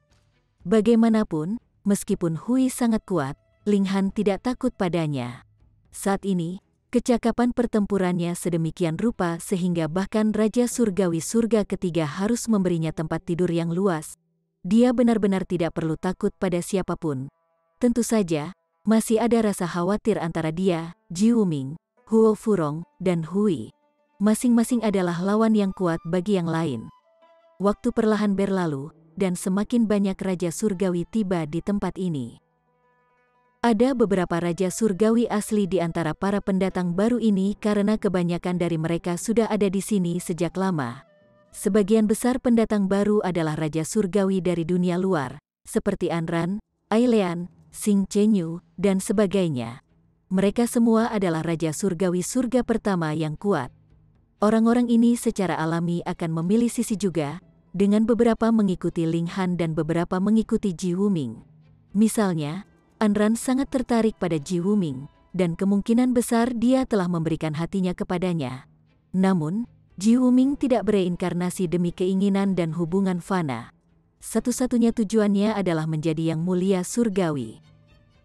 Bagaimanapun, meskipun Hui sangat kuat, Ling Han tidak takut padanya. Saat ini, kecakapan pertempurannya sedemikian rupa sehingga bahkan Raja Surgawi Surga Ketiga harus memberinya tempat tidur yang luas. Dia benar-benar tidak perlu takut pada siapapun. Tentu saja, masih ada rasa khawatir antara dia, Ji Wuming, Huo Furong, dan Hui. Masing-masing adalah lawan yang kuat bagi yang lain. Waktu perlahan berlalu, dan semakin banyak Raja Surgawi tiba di tempat ini. Ada beberapa Raja Surgawi asli di antara para pendatang baru ini karena kebanyakan dari mereka sudah ada di sini sejak lama. Sebagian besar pendatang baru adalah Raja Surgawi dari dunia luar, seperti Anran, Ailean, Xing Chenyu, dan sebagainya. Mereka semua adalah Raja Surgawi surga pertama yang kuat. Orang-orang ini secara alami akan memilih sisi juga, dengan beberapa mengikuti Ling Han dan beberapa mengikuti Ji Wuming. Misalnya, Anran sangat tertarik pada Ji Wuming, dan kemungkinan besar dia telah memberikan hatinya kepadanya. Namun, Ji Wuming tidak bereinkarnasi demi keinginan dan hubungan fana. Satu-satunya tujuannya adalah menjadi yang mulia surgawi.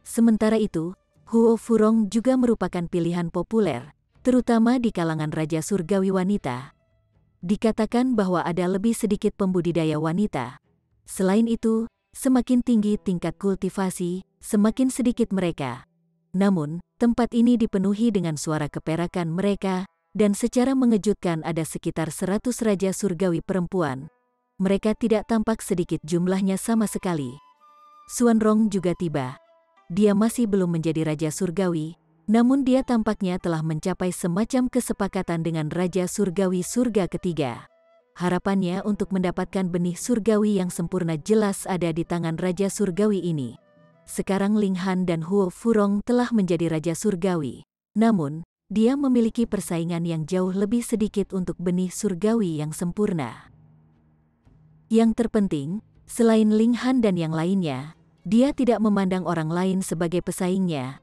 Sementara itu, Huo Furong juga merupakan pilihan populer, terutama di kalangan Raja Surgawi wanita. Dikatakan bahwa ada lebih sedikit pembudidaya wanita. Selain itu, semakin tinggi tingkat kultivasi, semakin sedikit mereka. Namun, tempat ini dipenuhi dengan suara keperakan mereka, dan secara mengejutkan ada sekitar 100 Raja Surgawi perempuan. Mereka tidak tampak sedikit jumlahnya sama sekali. Xuan Rong juga tiba. Dia masih belum menjadi Raja Surgawi, namun dia tampaknya telah mencapai semacam kesepakatan dengan Raja Surgawi Surga Ketiga. Harapannya untuk mendapatkan benih surgawi yang sempurna jelas ada di tangan Raja Surgawi ini. Sekarang Ling Han dan Huo Furong telah menjadi Raja Surgawi. Namun, dia memiliki persaingan yang jauh lebih sedikit untuk benih surgawi yang sempurna. Yang terpenting, selain Ling Han dan yang lainnya, dia tidak memandang orang lain sebagai pesaingnya.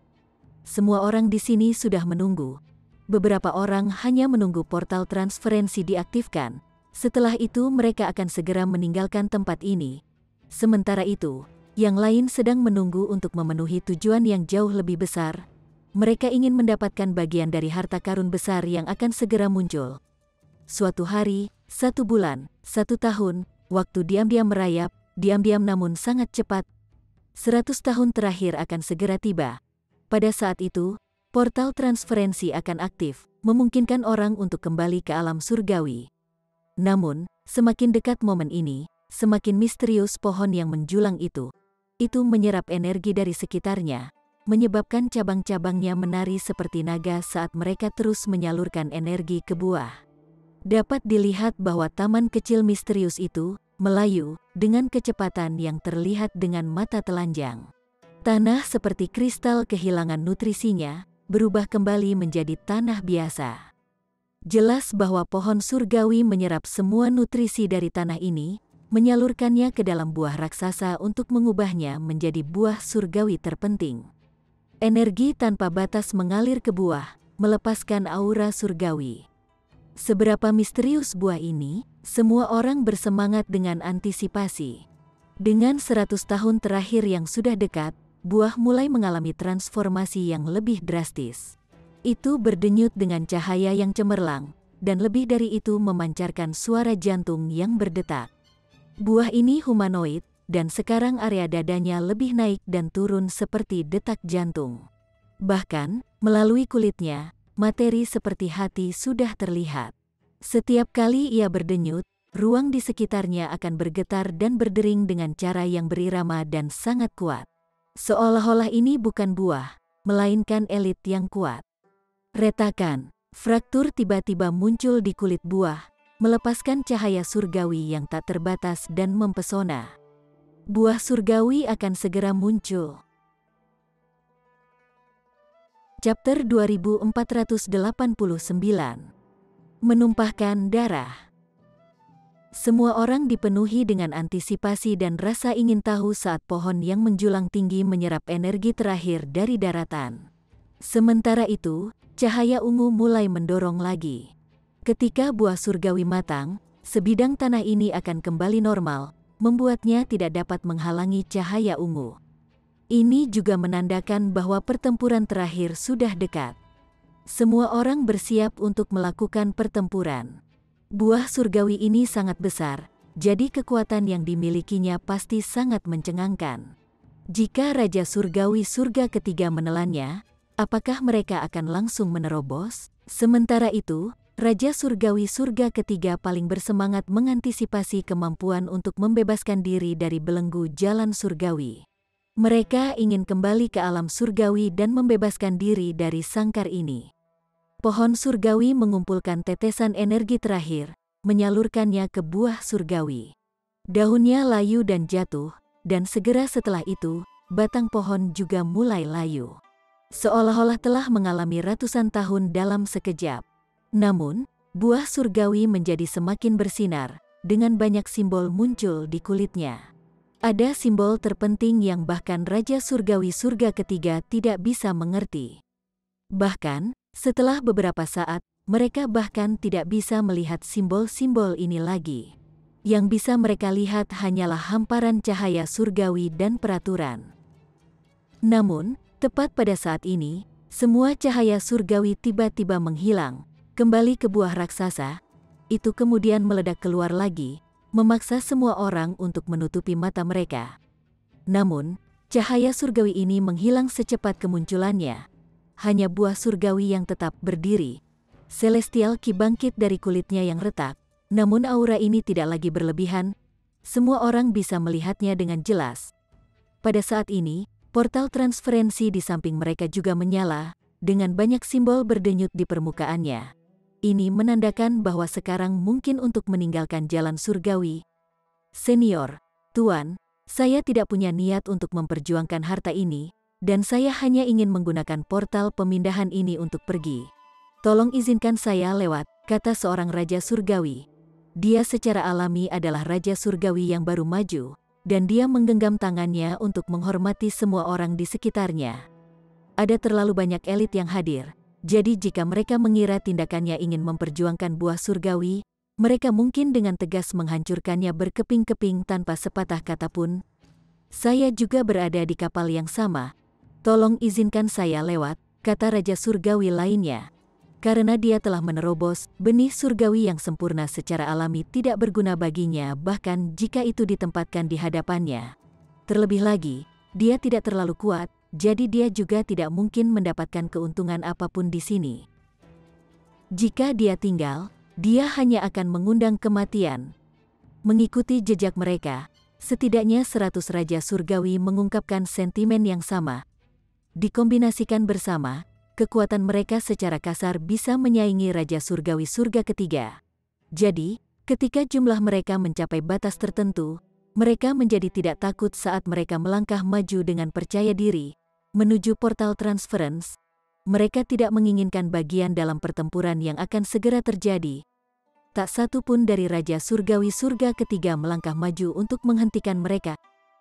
Semua orang di sini sudah menunggu. Beberapa orang hanya menunggu portal transferensi diaktifkan. Setelah itu mereka akan segera meninggalkan tempat ini. Sementara itu, yang lain sedang menunggu untuk memenuhi tujuan yang jauh lebih besar. Mereka ingin mendapatkan bagian dari harta karun besar yang akan segera muncul. Suatu hari, 1 bulan, 1 tahun, waktu diam-diam merayap, diam-diam namun sangat cepat. 100 tahun terakhir akan segera tiba. Pada saat itu, portal transferensi akan aktif, memungkinkan orang untuk kembali ke alam surgawi. Namun, semakin dekat momen ini, semakin misterius pohon yang menjulang itu. Itu menyerap energi dari sekitarnya, menyebabkan cabang-cabangnya menari seperti naga saat mereka terus menyalurkan energi ke buah. Dapat dilihat bahwa taman kecil misterius itu melayu dengan kecepatan yang terlihat dengan mata telanjang. Tanah seperti kristal kehilangan nutrisinya, berubah kembali menjadi tanah biasa. Jelas bahwa pohon surgawi menyerap semua nutrisi dari tanah ini, menyalurkannya ke dalam buah raksasa untuk mengubahnya menjadi buah surgawi terpenting. Energi tanpa batas mengalir ke buah, melepaskan aura surgawi. Seberapa misterius buah ini, semua orang bersemangat dengan antisipasi. Dengan 100 tahun terakhir yang sudah dekat, buah mulai mengalami transformasi yang lebih drastis. Itu berdenyut dengan cahaya yang cemerlang, dan lebih dari itu memancarkan suara jantung yang berdetak. Buah ini humanoid, dan sekarang area dadanya lebih naik dan turun seperti detak jantung. Bahkan, melalui kulitnya, materi seperti hati sudah terlihat. Setiap kali ia berdenyut, ruang di sekitarnya akan bergetar dan berdering dengan cara yang berirama dan sangat kuat. Seolah-olah ini bukan buah, melainkan elit yang kuat. Retakan, fraktur tiba-tiba muncul di kulit buah, melepaskan cahaya surgawi yang tak terbatas dan mempesona. Buah surgawi akan segera muncul. Chapter 2489. Menumpahkan darah. Semua orang dipenuhi dengan antisipasi dan rasa ingin tahu saat pohon yang menjulang tinggi menyerap energi terakhir dari daratan. Sementara itu, cahaya ungu mulai mendorong lagi. Ketika buah surgawi matang, sebidang tanah ini akan kembali normal, membuatnya tidak dapat menghalangi cahaya ungu. Ini juga menandakan bahwa pertempuran terakhir sudah dekat. Semua orang bersiap untuk melakukan pertempuran. Buah surgawi ini sangat besar, jadi kekuatan yang dimilikinya pasti sangat mencengangkan. Jika Raja Surgawi Surga Ketiga menelannya, apakah mereka akan langsung menerobos? Sementara itu, Raja Surgawi Surga Ketiga paling bersemangat mengantisipasi kemampuan untuk membebaskan diri dari belenggu jalan surgawi. Mereka ingin kembali ke alam surgawi dan membebaskan diri dari sangkar ini. Pohon surgawi mengumpulkan tetesan energi terakhir, menyalurkannya ke buah surgawi. Daunnya layu dan jatuh, dan segera setelah itu, batang pohon juga mulai layu. Seolah-olah telah mengalami ratusan tahun dalam sekejap. Namun, buah surgawi menjadi semakin bersinar, dengan banyak simbol muncul di kulitnya. Ada simbol terpenting yang bahkan Raja Surgawi Surga Ketiga tidak bisa mengerti. Bahkan, setelah beberapa saat, mereka bahkan tidak bisa melihat simbol-simbol ini lagi. Yang bisa mereka lihat hanyalah hamparan cahaya surgawi dan peraturan. Namun, tepat pada saat ini, semua cahaya surgawi tiba-tiba menghilang, kembali ke buah raksasa. Itu kemudian meledak keluar lagi, memaksa semua orang untuk menutupi mata mereka. Namun, cahaya surgawi ini menghilang secepat kemunculannya. Hanya buah surgawi yang tetap berdiri. Celestial Ki bangkit dari kulitnya yang retak, namun aura ini tidak lagi berlebihan. Semua orang bisa melihatnya dengan jelas. Pada saat ini, portal transferensi di samping mereka juga menyala, dengan banyak simbol berdenyut di permukaannya. Ini menandakan bahwa sekarang mungkin untuk meninggalkan jalan surgawi. Senior, Tuan, saya tidak punya niat untuk memperjuangkan harta ini, dan saya hanya ingin menggunakan portal pemindahan ini untuk pergi. "Tolong izinkan saya lewat," kata seorang raja surgawi. Dia secara alami adalah raja surgawi yang baru maju, dan dia menggenggam tangannya untuk menghormati semua orang di sekitarnya. Ada terlalu banyak elit yang hadir, jadi jika mereka mengira tindakannya ingin memperjuangkan buah surgawi, mereka mungkin dengan tegas menghancurkannya berkeping-keping tanpa sepatah kata pun. "Saya juga berada di kapal yang sama. Tolong izinkan saya lewat," kata raja surgawi lainnya. Karena dia telah menerobos, benih surgawi yang sempurna secara alami tidak berguna baginya bahkan jika itu ditempatkan di hadapannya. Terlebih lagi, dia tidak terlalu kuat, jadi dia juga tidak mungkin mendapatkan keuntungan apapun di sini. Jika dia tinggal, dia hanya akan mengundang kematian. Mengikuti jejak mereka, setidaknya 100 raja surgawi mengungkapkan sentimen yang sama. Dikombinasikan bersama, kekuatan mereka secara kasar bisa menyaingi Raja Surgawi Surga Ketiga. Jadi, ketika jumlah mereka mencapai batas tertentu, mereka menjadi tidak takut saat mereka melangkah maju dengan percaya diri, menuju portal transference. Mereka tidak menginginkan bagian dalam pertempuran yang akan segera terjadi. Tak satu pun dari Raja Surgawi Surga Ketiga melangkah maju untuk menghentikan mereka.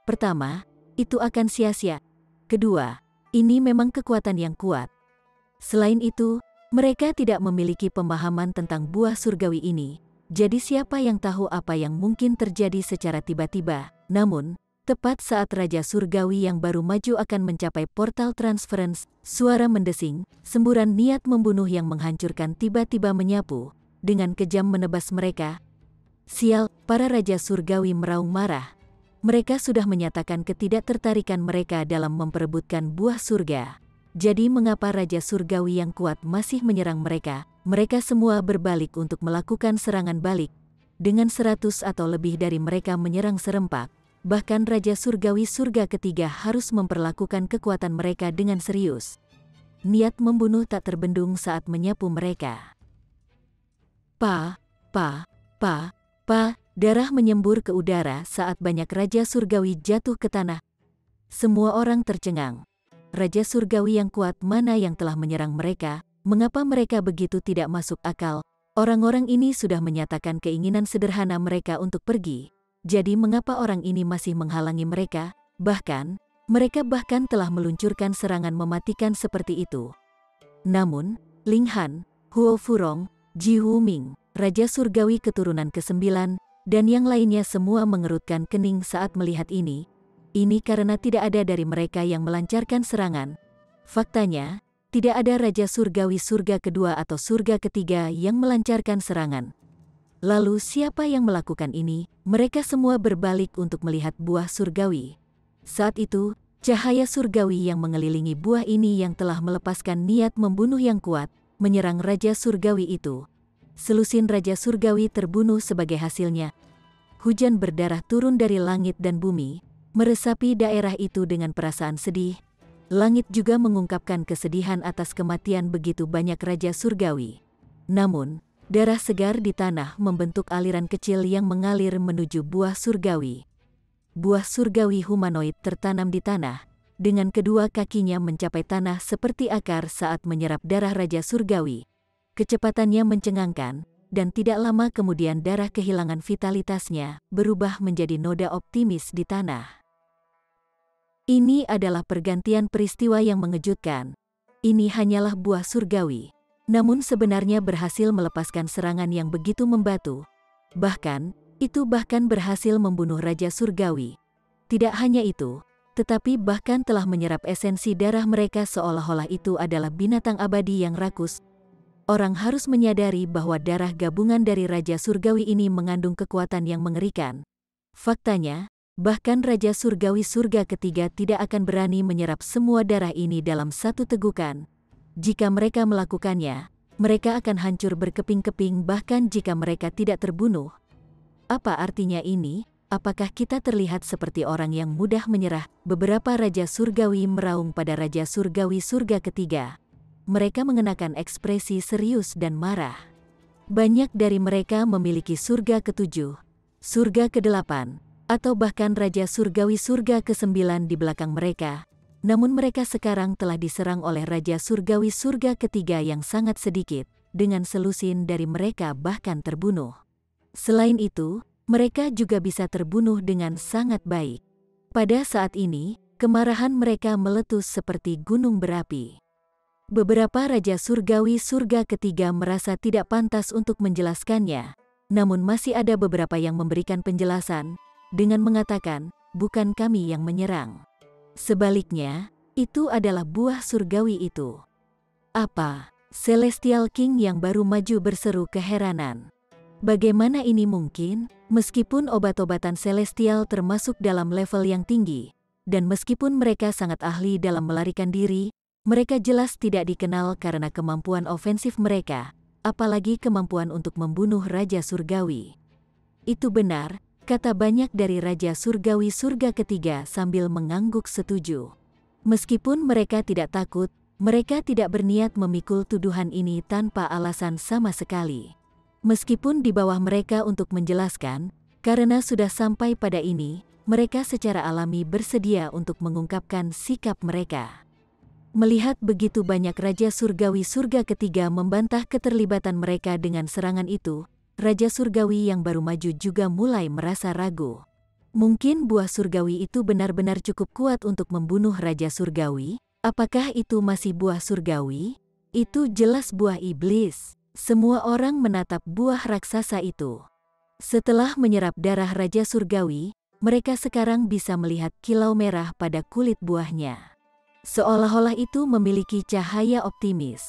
Pertama, itu akan sia-sia. Kedua, ini memang kekuatan yang kuat. Selain itu, mereka tidak memiliki pemahaman tentang buah surgawi ini, jadi siapa yang tahu apa yang mungkin terjadi secara tiba-tiba. Namun, tepat saat Raja Surgawi yang baru maju akan mencapai portal transference, suara mendesing, semburan niat membunuh yang menghancurkan tiba-tiba menyapu, dengan kejam menebas mereka. "Sial," para Raja Surgawi meraung marah. Mereka sudah menyatakan ketidaktertarikan mereka dalam memperebutkan buah surga. Jadi mengapa Raja Surgawi yang kuat masih menyerang mereka? Mereka semua berbalik untuk melakukan serangan balik. Dengan 100 atau lebih dari mereka menyerang serempak, bahkan Raja Surgawi Surga Ketiga harus memperlakukan kekuatan mereka dengan serius. Niat membunuh tak terbendung saat menyapu mereka. Pa, darah menyembur ke udara saat banyak Raja Surgawi jatuh ke tanah. Semua orang tercengang. Raja Surgawi yang kuat mana yang telah menyerang mereka? Mengapa mereka begitu tidak masuk akal? Orang-orang ini sudah menyatakan keinginan sederhana mereka untuk pergi. Jadi mengapa orang ini masih menghalangi mereka? Bahkan, mereka telah meluncurkan serangan mematikan seperti itu. Namun, Ling Han, Huo Furong, Ji Wuming, Raja Surgawi keturunan ke-9, dan yang lainnya semua mengerutkan kening saat melihat ini. Ini karena tidak ada dari mereka yang melancarkan serangan. Faktanya, tidak ada Raja Surgawi Surga Kedua atau Surga Ketiga yang melancarkan serangan. Lalu siapa yang melakukan ini? Mereka semua berbalik untuk melihat buah surgawi. Saat itu, cahaya surgawi yang mengelilingi buah ini yang telah melepaskan niat membunuh yang kuat, menyerang Raja Surgawi itu. Selusin Raja Surgawi terbunuh sebagai hasilnya. Hujan berdarah turun dari langit dan bumi, meresapi daerah itu dengan perasaan sedih. Langit juga mengungkapkan kesedihan atas kematian begitu banyak Raja Surgawi. Namun, darah segar di tanah membentuk aliran kecil yang mengalir menuju buah surgawi. Buah surgawi humanoid tertanam di tanah, dengan kedua kakinya mencapai tanah seperti akar saat menyerap darah Raja Surgawi. Kecepatannya mencengangkan, dan tidak lama kemudian darah kehilangan vitalitasnya, berubah menjadi noda optimis di tanah. Ini adalah pergantian peristiwa yang mengejutkan. Ini hanyalah buah surgawi, namun sebenarnya berhasil melepaskan serangan yang begitu membatu. Bahkan, itu berhasil membunuh Raja Surgawi. Tidak hanya itu, tetapi bahkan telah menyerap esensi darah mereka seolah-olah itu adalah binatang abadi yang rakus. Orang harus menyadari bahwa darah gabungan dari Raja Surgawi ini mengandung kekuatan yang mengerikan. Faktanya, bahkan Raja Surgawi Surga Ketiga tidak akan berani menyerap semua darah ini dalam satu tegukan. Jika mereka melakukannya, mereka akan hancur berkeping-keping bahkan jika mereka tidak terbunuh. Apa artinya ini? Apakah kita terlihat seperti orang yang mudah menyerah? Beberapa Raja Surgawi meraung pada Raja Surgawi Surga Ketiga. Mereka mengenakan ekspresi serius dan marah. Banyak dari mereka memiliki surga ke-7, surga ke-8, atau bahkan Raja Surgawi Surga ke-9 di belakang mereka. namun mereka sekarang telah diserang oleh Raja Surgawi Surga Ketiga yang sangat sedikit, dengan selusin dari mereka bahkan terbunuh. Selain itu, mereka juga bisa terbunuh dengan sangat baik. Pada saat ini, kemarahan mereka meletus seperti gunung berapi. Beberapa Raja Surgawi Surga Ketiga merasa tidak pantas untuk menjelaskannya, namun masih ada beberapa yang memberikan penjelasan, dengan mengatakan, bukan kami yang menyerang. Sebaliknya, itu adalah buah surgawi itu. Apa? Celestial King yang baru maju berseru keheranan. Bagaimana ini mungkin? Meskipun obat-obatan celestial termasuk dalam level yang tinggi, dan meskipun mereka sangat ahli dalam melarikan diri, mereka jelas tidak dikenal karena kemampuan ofensif mereka, apalagi kemampuan untuk membunuh Raja Surgawi. Itu benar, kata banyak dari Raja Surgawi Surga Ketiga sambil mengangguk setuju. Meskipun mereka tidak takut, mereka tidak berniat memikul tuduhan ini tanpa alasan sama sekali. Meskipun di bawah mereka untuk menjelaskan, karena sudah sampai pada ini, mereka secara alami bersedia untuk mengungkapkan sikap mereka. Melihat begitu banyak Raja Surgawi Surga Ketiga membantah keterlibatan mereka dengan serangan itu, Raja Surgawi yang baru maju juga mulai merasa ragu. Mungkin buah surgawi itu benar-benar cukup kuat untuk membunuh Raja Surgawi? Apakah itu masih buah surgawi? Itu jelas buah iblis. Semua orang menatap buah raksasa itu. Setelah menyerap darah Raja Surgawi, mereka sekarang bisa melihat kilau merah pada kulit buahnya. Seolah-olah itu memiliki cahaya optimis.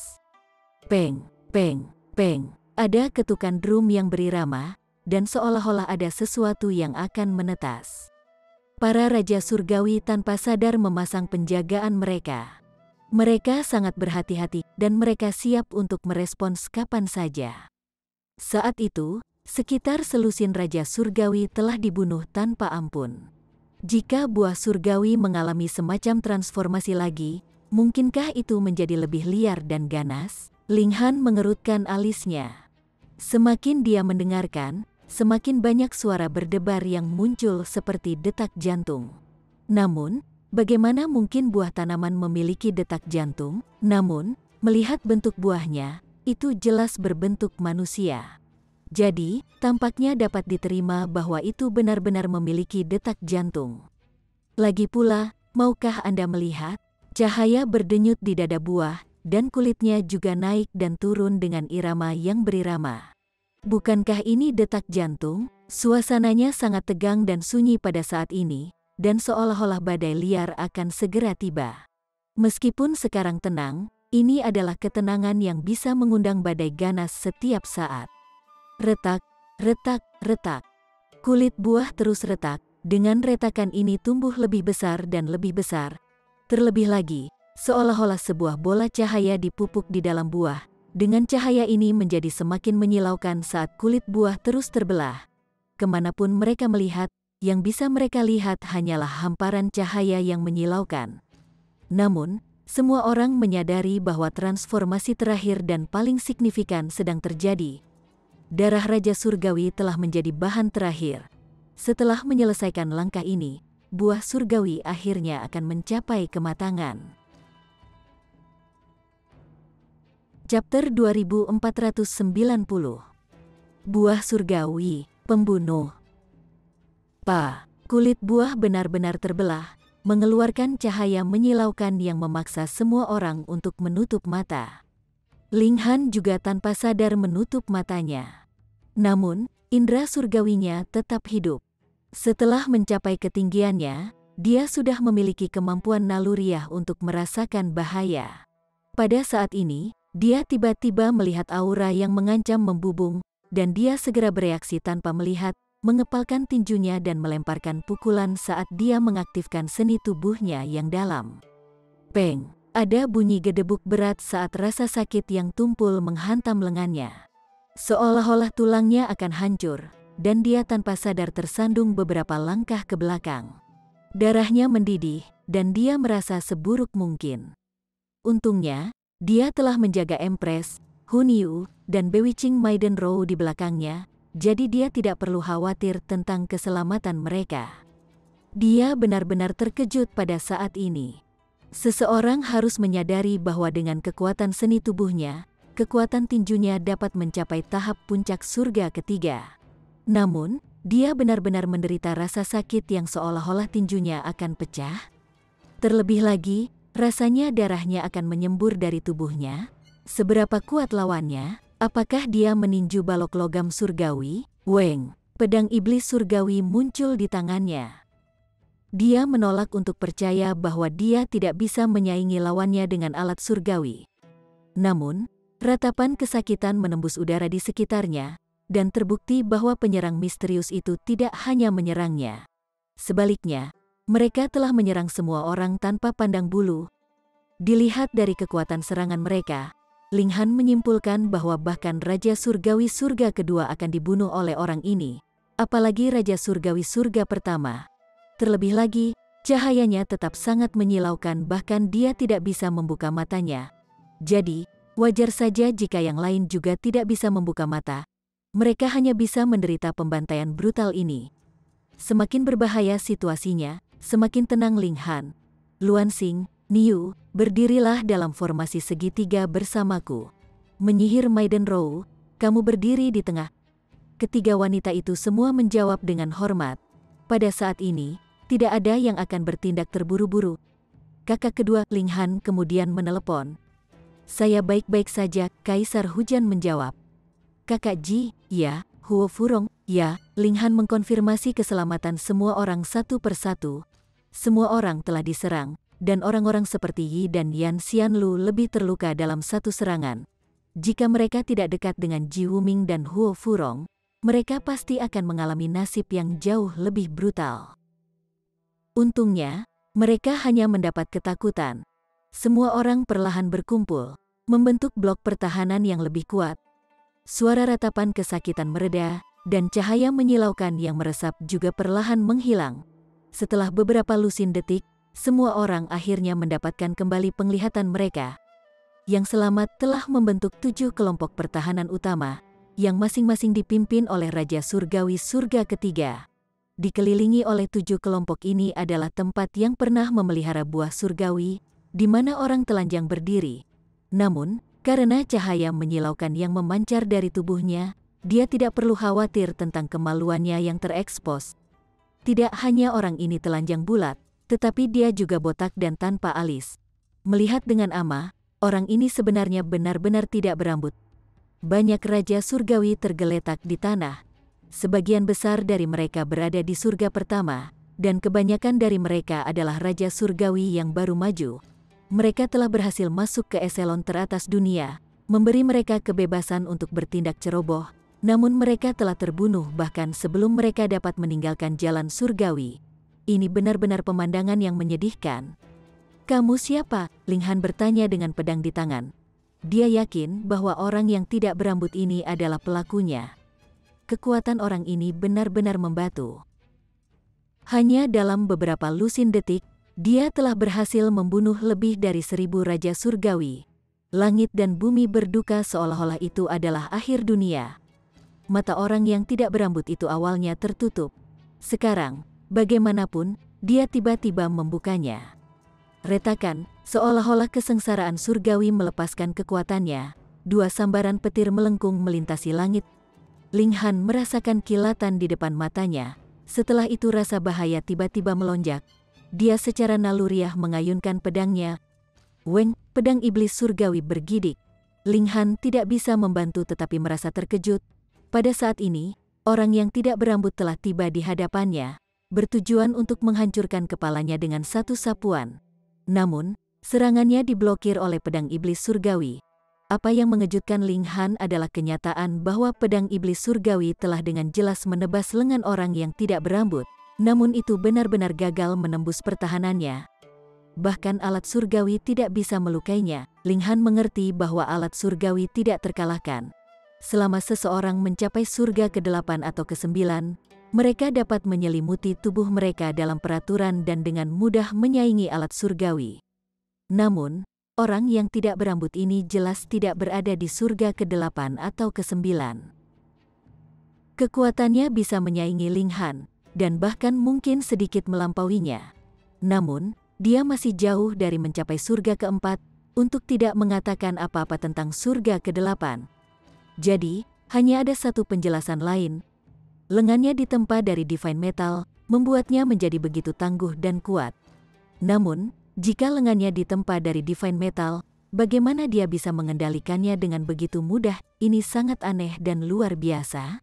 Peng, peng, peng. Ada ketukan drum yang berirama, dan seolah-olah ada sesuatu yang akan menetas. Para Raja Surgawi tanpa sadar memasang penjagaan mereka. Mereka sangat berhati-hati, dan mereka siap untuk merespons kapan saja. Saat itu, sekitar selusin Raja Surgawi telah dibunuh tanpa ampun. Jika buah surgawi mengalami semacam transformasi lagi, mungkinkah itu menjadi lebih liar dan ganas? Linghan mengerutkan alisnya. Semakin dia mendengarkan, semakin banyak suara berdebar yang muncul seperti detak jantung. Namun, bagaimana mungkin buah tanaman memiliki detak jantung? Namun, melihat bentuk buahnya, itu jelas berbentuk manusia. Jadi, tampaknya dapat diterima bahwa itu benar-benar memiliki detak jantung. Lagi pula, maukah Anda melihat? Cahaya berdenyut di dada buah, dan kulitnya juga naik dan turun dengan irama yang berirama. Bukankah ini detak jantung? Suasananya sangat tegang dan sunyi pada saat ini, dan seolah-olah badai liar akan segera tiba. Meskipun sekarang tenang, ini adalah ketenangan yang bisa mengundang badai ganas setiap saat. Retak, retak, retak. Kulit buah terus retak, dengan retakan ini tumbuh lebih besar dan lebih besar. Terlebih lagi, seolah-olah sebuah bola cahaya dipupuk di dalam buah. Dengan cahaya ini menjadi semakin menyilaukan saat kulit buah terus terbelah. Kemanapun mereka melihat, yang bisa mereka lihat hanyalah hamparan cahaya yang menyilaukan. Namun, semua orang menyadari bahwa transformasi terakhir dan paling signifikan sedang terjadi. Darah Raja Surgawi telah menjadi bahan terakhir. Setelah menyelesaikan langkah ini, buah surgawi akhirnya akan mencapai kematangan. Chapter 2490. Buah surgawi, pembunuh. Kulit buah benar-benar terbelah, mengeluarkan cahaya menyilaukan yang memaksa semua orang untuk menutup mata. Linghan juga tanpa sadar menutup matanya. Namun, indera surgawinya tetap hidup. Setelah mencapai ketinggiannya, dia sudah memiliki kemampuan naluriah untuk merasakan bahaya. Pada saat ini, dia tiba-tiba melihat aura yang mengancam membubung, dan dia segera bereaksi tanpa melihat, mengepalkan tinjunya dan melemparkan pukulan saat dia mengaktifkan seni tubuhnya yang dalam. Peng! Ada bunyi gedebuk berat saat rasa sakit yang tumpul menghantam lengannya. Seolah-olah tulangnya akan hancur, dan dia tanpa sadar tersandung beberapa langkah ke belakang. Darahnya mendidih, dan dia merasa seburuk mungkin. Untungnya, dia telah menjaga Empress, Hun Yu, dan Bewitching Maiden Row di belakangnya, jadi dia tidak perlu khawatir tentang keselamatan mereka. Dia benar-benar terkejut pada saat ini. Seseorang harus menyadari bahwa dengan kekuatan seni tubuhnya, kekuatan tinjunya dapat mencapai tahap puncak surga ketiga. Namun, dia benar-benar menderita rasa sakit yang seolah-olah tinjunya akan pecah. Terlebih lagi, rasanya darahnya akan menyembur dari tubuhnya. Seberapa kuat lawannya? Apakah dia meninju balok logam surgawi? Weng, pedang iblis surgawi muncul di tangannya. Dia menolak untuk percaya bahwa dia tidak bisa menyaingi lawannya dengan alat surgawi. Namun, ratapan kesakitan menembus udara di sekitarnya, dan terbukti bahwa penyerang misterius itu tidak hanya menyerangnya. Sebaliknya, mereka telah menyerang semua orang tanpa pandang bulu. Dilihat dari kekuatan serangan mereka, Ling Han menyimpulkan bahwa bahkan Raja Surgawi Surga kedua akan dibunuh oleh orang ini, apalagi Raja Surgawi Surga pertama. Terlebih lagi, cahayanya tetap sangat menyilaukan, bahkan dia tidak bisa membuka matanya. Jadi, wajar saja jika yang lain juga tidak bisa membuka mata. Mereka hanya bisa menderita pembantaian brutal ini. Semakin berbahaya situasinya, semakin tenang Ling Han. Luan Xing, Niu, berdirilah dalam formasi segitiga bersamaku. Menyihir Maiden Rou, kamu berdiri di tengah. Ketiga wanita itu semua menjawab dengan hormat. Pada saat ini, tidak ada yang akan bertindak terburu-buru. Kakak kedua, Ling Han, kemudian menelepon. Saya baik-baik saja, Kaisar Hujan menjawab. Kakak Ji, ya. Huo Furong, ya. Ling Han mengkonfirmasi keselamatan semua orang satu persatu. Semua orang telah diserang, dan orang-orang seperti Yi dan Yan Xianlu lebih terluka dalam satu serangan. Jika mereka tidak dekat dengan Ji Wuming dan Huo Furong, mereka pasti akan mengalami nasib yang jauh lebih brutal. Untungnya, mereka hanya mendapat ketakutan. Semua orang perlahan berkumpul, membentuk blok pertahanan yang lebih kuat. Suara ratapan kesakitan mereda, dan cahaya menyilaukan yang meresap juga perlahan menghilang. Setelah beberapa lusin detik, semua orang akhirnya mendapatkan kembali penglihatan mereka. Yang selamat telah membentuk 7 kelompok pertahanan utama, yang masing-masing dipimpin oleh Raja Surgawi Surga ketiga. Dikelilingi oleh 7 kelompok ini adalah tempat yang pernah memelihara buah surgawi, di mana orang telanjang berdiri. Namun, karena cahaya menyilaukan yang memancar dari tubuhnya, dia tidak perlu khawatir tentang kemaluannya yang terekspos. Tidak hanya orang ini telanjang bulat, tetapi dia juga botak dan tanpa alis. Melihat dengan amah, orang ini sebenarnya benar-benar tidak berambut. Banyak raja surgawi tergeletak di tanah. Sebagian besar dari mereka berada di surga pertama, dan kebanyakan dari mereka adalah raja surgawi yang baru maju. Mereka telah berhasil masuk ke eselon teratas dunia, memberi mereka kebebasan untuk bertindak ceroboh, namun mereka telah terbunuh bahkan sebelum mereka dapat meninggalkan jalan surgawi. Ini benar-benar pemandangan yang menyedihkan. Kamu siapa? Ling Han bertanya dengan pedang di tangan. Dia yakin bahwa orang yang tidak berambut ini adalah pelakunya. Kekuatan orang ini benar-benar membatu. Hanya dalam beberapa lusin detik, dia telah berhasil membunuh lebih dari 1000 raja surgawi. Langit dan bumi berduka seolah-olah itu adalah akhir dunia. Mata orang yang tidak berambut itu awalnya tertutup. Sekarang, bagaimanapun, dia tiba-tiba membukanya. Retakan, seolah-olah kesengsaraan surgawi melepaskan kekuatannya. 2 sambaran petir melengkung melintasi langit. Ling Han merasakan kilatan di depan matanya. Setelah itu rasa bahaya tiba-tiba melonjak. Dia secara naluriah mengayunkan pedangnya. Weng, pedang iblis surgawi bergidik. Ling Han tidak bisa membantu tetapi merasa terkejut. Pada saat ini, orang yang tidak berambut telah tiba di hadapannya, bertujuan untuk menghancurkan kepalanya dengan satu sapuan. Namun, serangannya diblokir oleh pedang iblis surgawi. Apa yang mengejutkan Ling Han adalah kenyataan bahwa pedang iblis surgawi telah dengan jelas menebas lengan orang yang tidak berambut, namun itu benar-benar gagal menembus pertahanannya. Bahkan alat surgawi tidak bisa melukainya. Ling Han mengerti bahwa alat surgawi tidak terkalahkan. Selama seseorang mencapai surga ke-8 atau ke-9, mereka dapat menyelimuti tubuh mereka dalam peraturan dan dengan mudah menyaingi alat surgawi. Namun, orang yang tidak berambut ini jelas tidak berada di surga ke-8 atau ke-9. Kekuatannya bisa menyaingi Ling Han, dan bahkan mungkin sedikit melampauinya. Namun, dia masih jauh dari mencapai surga keempat, untuk tidak mengatakan apa-apa tentang surga kedelapan. Jadi, hanya ada satu penjelasan lain. Lengannya ditempa dari Divine Metal, membuatnya menjadi begitu tangguh dan kuat. Namun, jika lengannya ditempa dari Divine Metal, bagaimana dia bisa mengendalikannya dengan begitu mudah? Ini sangat aneh dan luar biasa.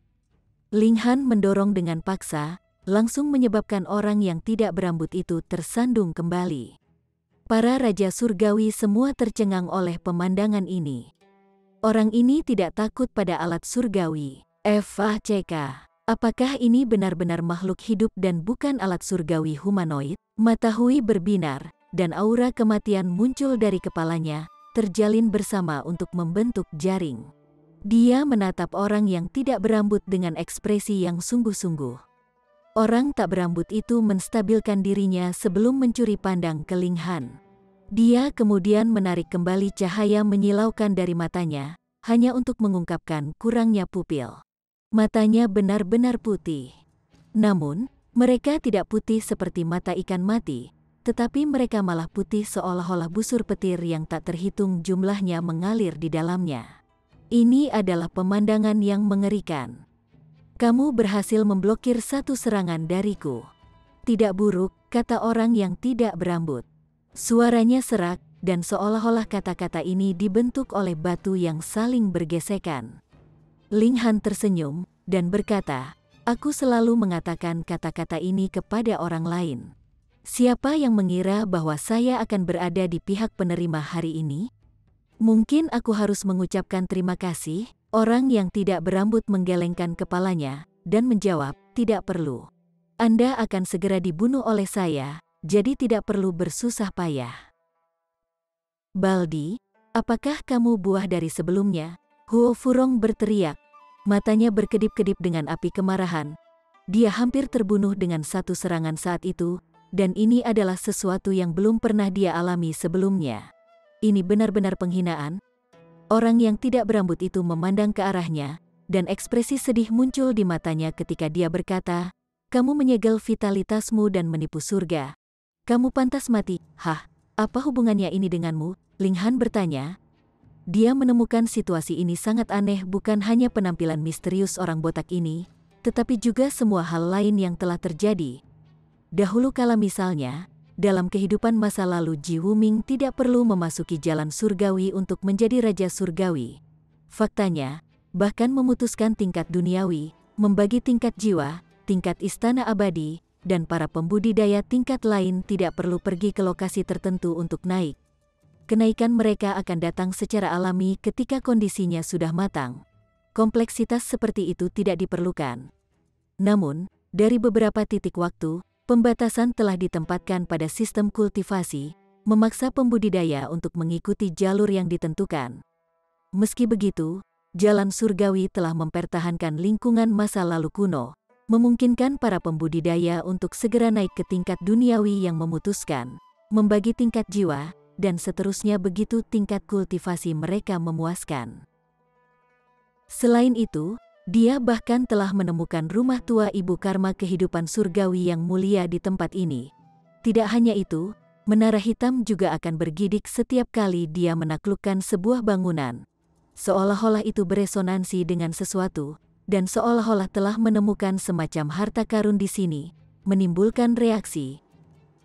Ling Han mendorong dengan paksa, langsung menyebabkan orang yang tidak berambut itu tersandung kembali. Para Raja Surgawi semua tercengang oleh pemandangan ini. Orang ini tidak takut pada alat surgawi. FACK. Apakah ini benar-benar makhluk hidup dan bukan alat surgawi humanoid? Mata Hui berbinar, dan aura kematian muncul dari kepalanya, terjalin bersama untuk membentuk jaring. Dia menatap orang yang tidak berambut dengan ekspresi yang sungguh-sungguh. Orang tak berambut itu menstabilkan dirinya sebelum mencuri pandang ke Ling Han. Dia kemudian menarik kembali cahaya menyilaukan dari matanya, hanya untuk mengungkapkan kurangnya pupil. Matanya benar-benar putih. Namun, mereka tidak putih seperti mata ikan mati, tetapi mereka malah putih seolah-olah busur petir yang tak terhitung jumlahnya mengalir di dalamnya. Ini adalah pemandangan yang mengerikan. Kamu berhasil memblokir satu serangan dariku. Tidak buruk, kata orang yang tidak berambut. Suaranya serak, dan seolah-olah kata-kata ini dibentuk oleh batu yang saling bergesekan. Ling Han tersenyum, dan berkata, aku selalu mengatakan kata-kata ini kepada orang lain. Siapa yang mengira bahwa saya akan berada di pihak penerima hari ini? Mungkin aku harus mengucapkan terima kasih. Orang yang tidak berambut menggelengkan kepalanya, dan menjawab, tidak perlu. Anda akan segera dibunuh oleh saya, jadi tidak perlu bersusah payah. Baldi, apakah kamu buah dari sebelumnya? Huo Furong berteriak. Matanya berkedip-kedip dengan api kemarahan. Dia hampir terbunuh dengan satu serangan saat itu, dan ini adalah sesuatu yang belum pernah dia alami sebelumnya. Ini benar-benar penghinaan. Orang yang tidak berambut itu memandang ke arahnya, dan ekspresi sedih muncul di matanya ketika dia berkata, kamu menyegel vitalitasmu dan menipu surga. Kamu pantas mati. Hah, apa hubungannya ini denganmu? Ling Han bertanya. Dia menemukan situasi ini sangat aneh, bukan hanya penampilan misterius orang botak ini, tetapi juga semua hal lain yang telah terjadi. Dahulu kala misalnya, dalam kehidupan masa lalu Ji Wuming tidak perlu memasuki jalan surgawi untuk menjadi Raja Surgawi. Faktanya, bahkan memutuskan tingkat duniawi, membagi tingkat jiwa, tingkat istana abadi, dan para pembudidaya tingkat lain tidak perlu pergi ke lokasi tertentu untuk naik. Kenaikan mereka akan datang secara alami ketika kondisinya sudah matang. Kompleksitas seperti itu tidak diperlukan. Namun, dari beberapa titik waktu, pembatasan telah ditempatkan pada sistem kultivasi, memaksa pembudidaya untuk mengikuti jalur yang ditentukan. Meski begitu, jalan surgawi telah mempertahankan lingkungan masa lalu kuno, memungkinkan para pembudidaya untuk segera naik ke tingkat duniawi yang memutuskan, membagi tingkat jiwa, dan seterusnya begitu tingkat kultivasi mereka memuaskan. Selain itu, dia bahkan telah menemukan rumah tua ibu karma kehidupan surgawi yang mulia di tempat ini. Tidak hanya itu, menara hitam juga akan bergidik setiap kali dia menaklukkan sebuah bangunan. Seolah-olah itu beresonansi dengan sesuatu, dan seolah-olah telah menemukan semacam harta karun di sini, menimbulkan reaksi.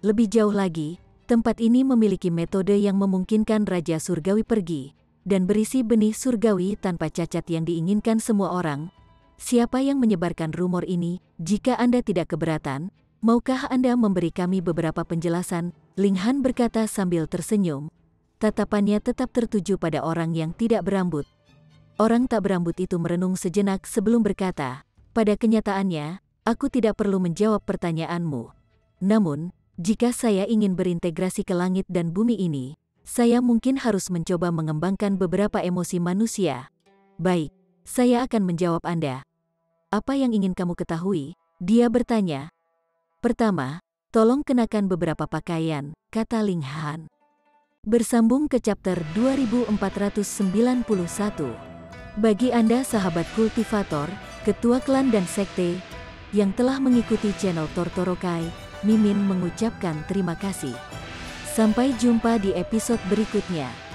Lebih jauh lagi, tempat ini memiliki metode yang memungkinkan Raja Surgawi pergi, dan berisi benih surgawi tanpa cacat yang diinginkan semua orang. Siapa yang menyebarkan rumor ini? Jika Anda tidak keberatan, maukah Anda memberi kami beberapa penjelasan? Ling Han berkata sambil tersenyum. Tatapannya tetap tertuju pada orang yang tidak berambut. Orang tak berambut itu merenung sejenak sebelum berkata, pada kenyataannya, aku tidak perlu menjawab pertanyaanmu. Namun, jika saya ingin berintegrasi ke langit dan bumi ini, saya mungkin harus mencoba mengembangkan beberapa emosi manusia. Baik, saya akan menjawab Anda. Apa yang ingin kamu ketahui? Dia bertanya. Pertama, tolong kenakan beberapa pakaian, kata Ling Han. Bersambung ke chapter 2491. Bagi Anda sahabat kultivator, ketua klan dan sekte, yang telah mengikuti channel Tortorokai, Mimin mengucapkan terima kasih. Sampai jumpa di episode berikutnya.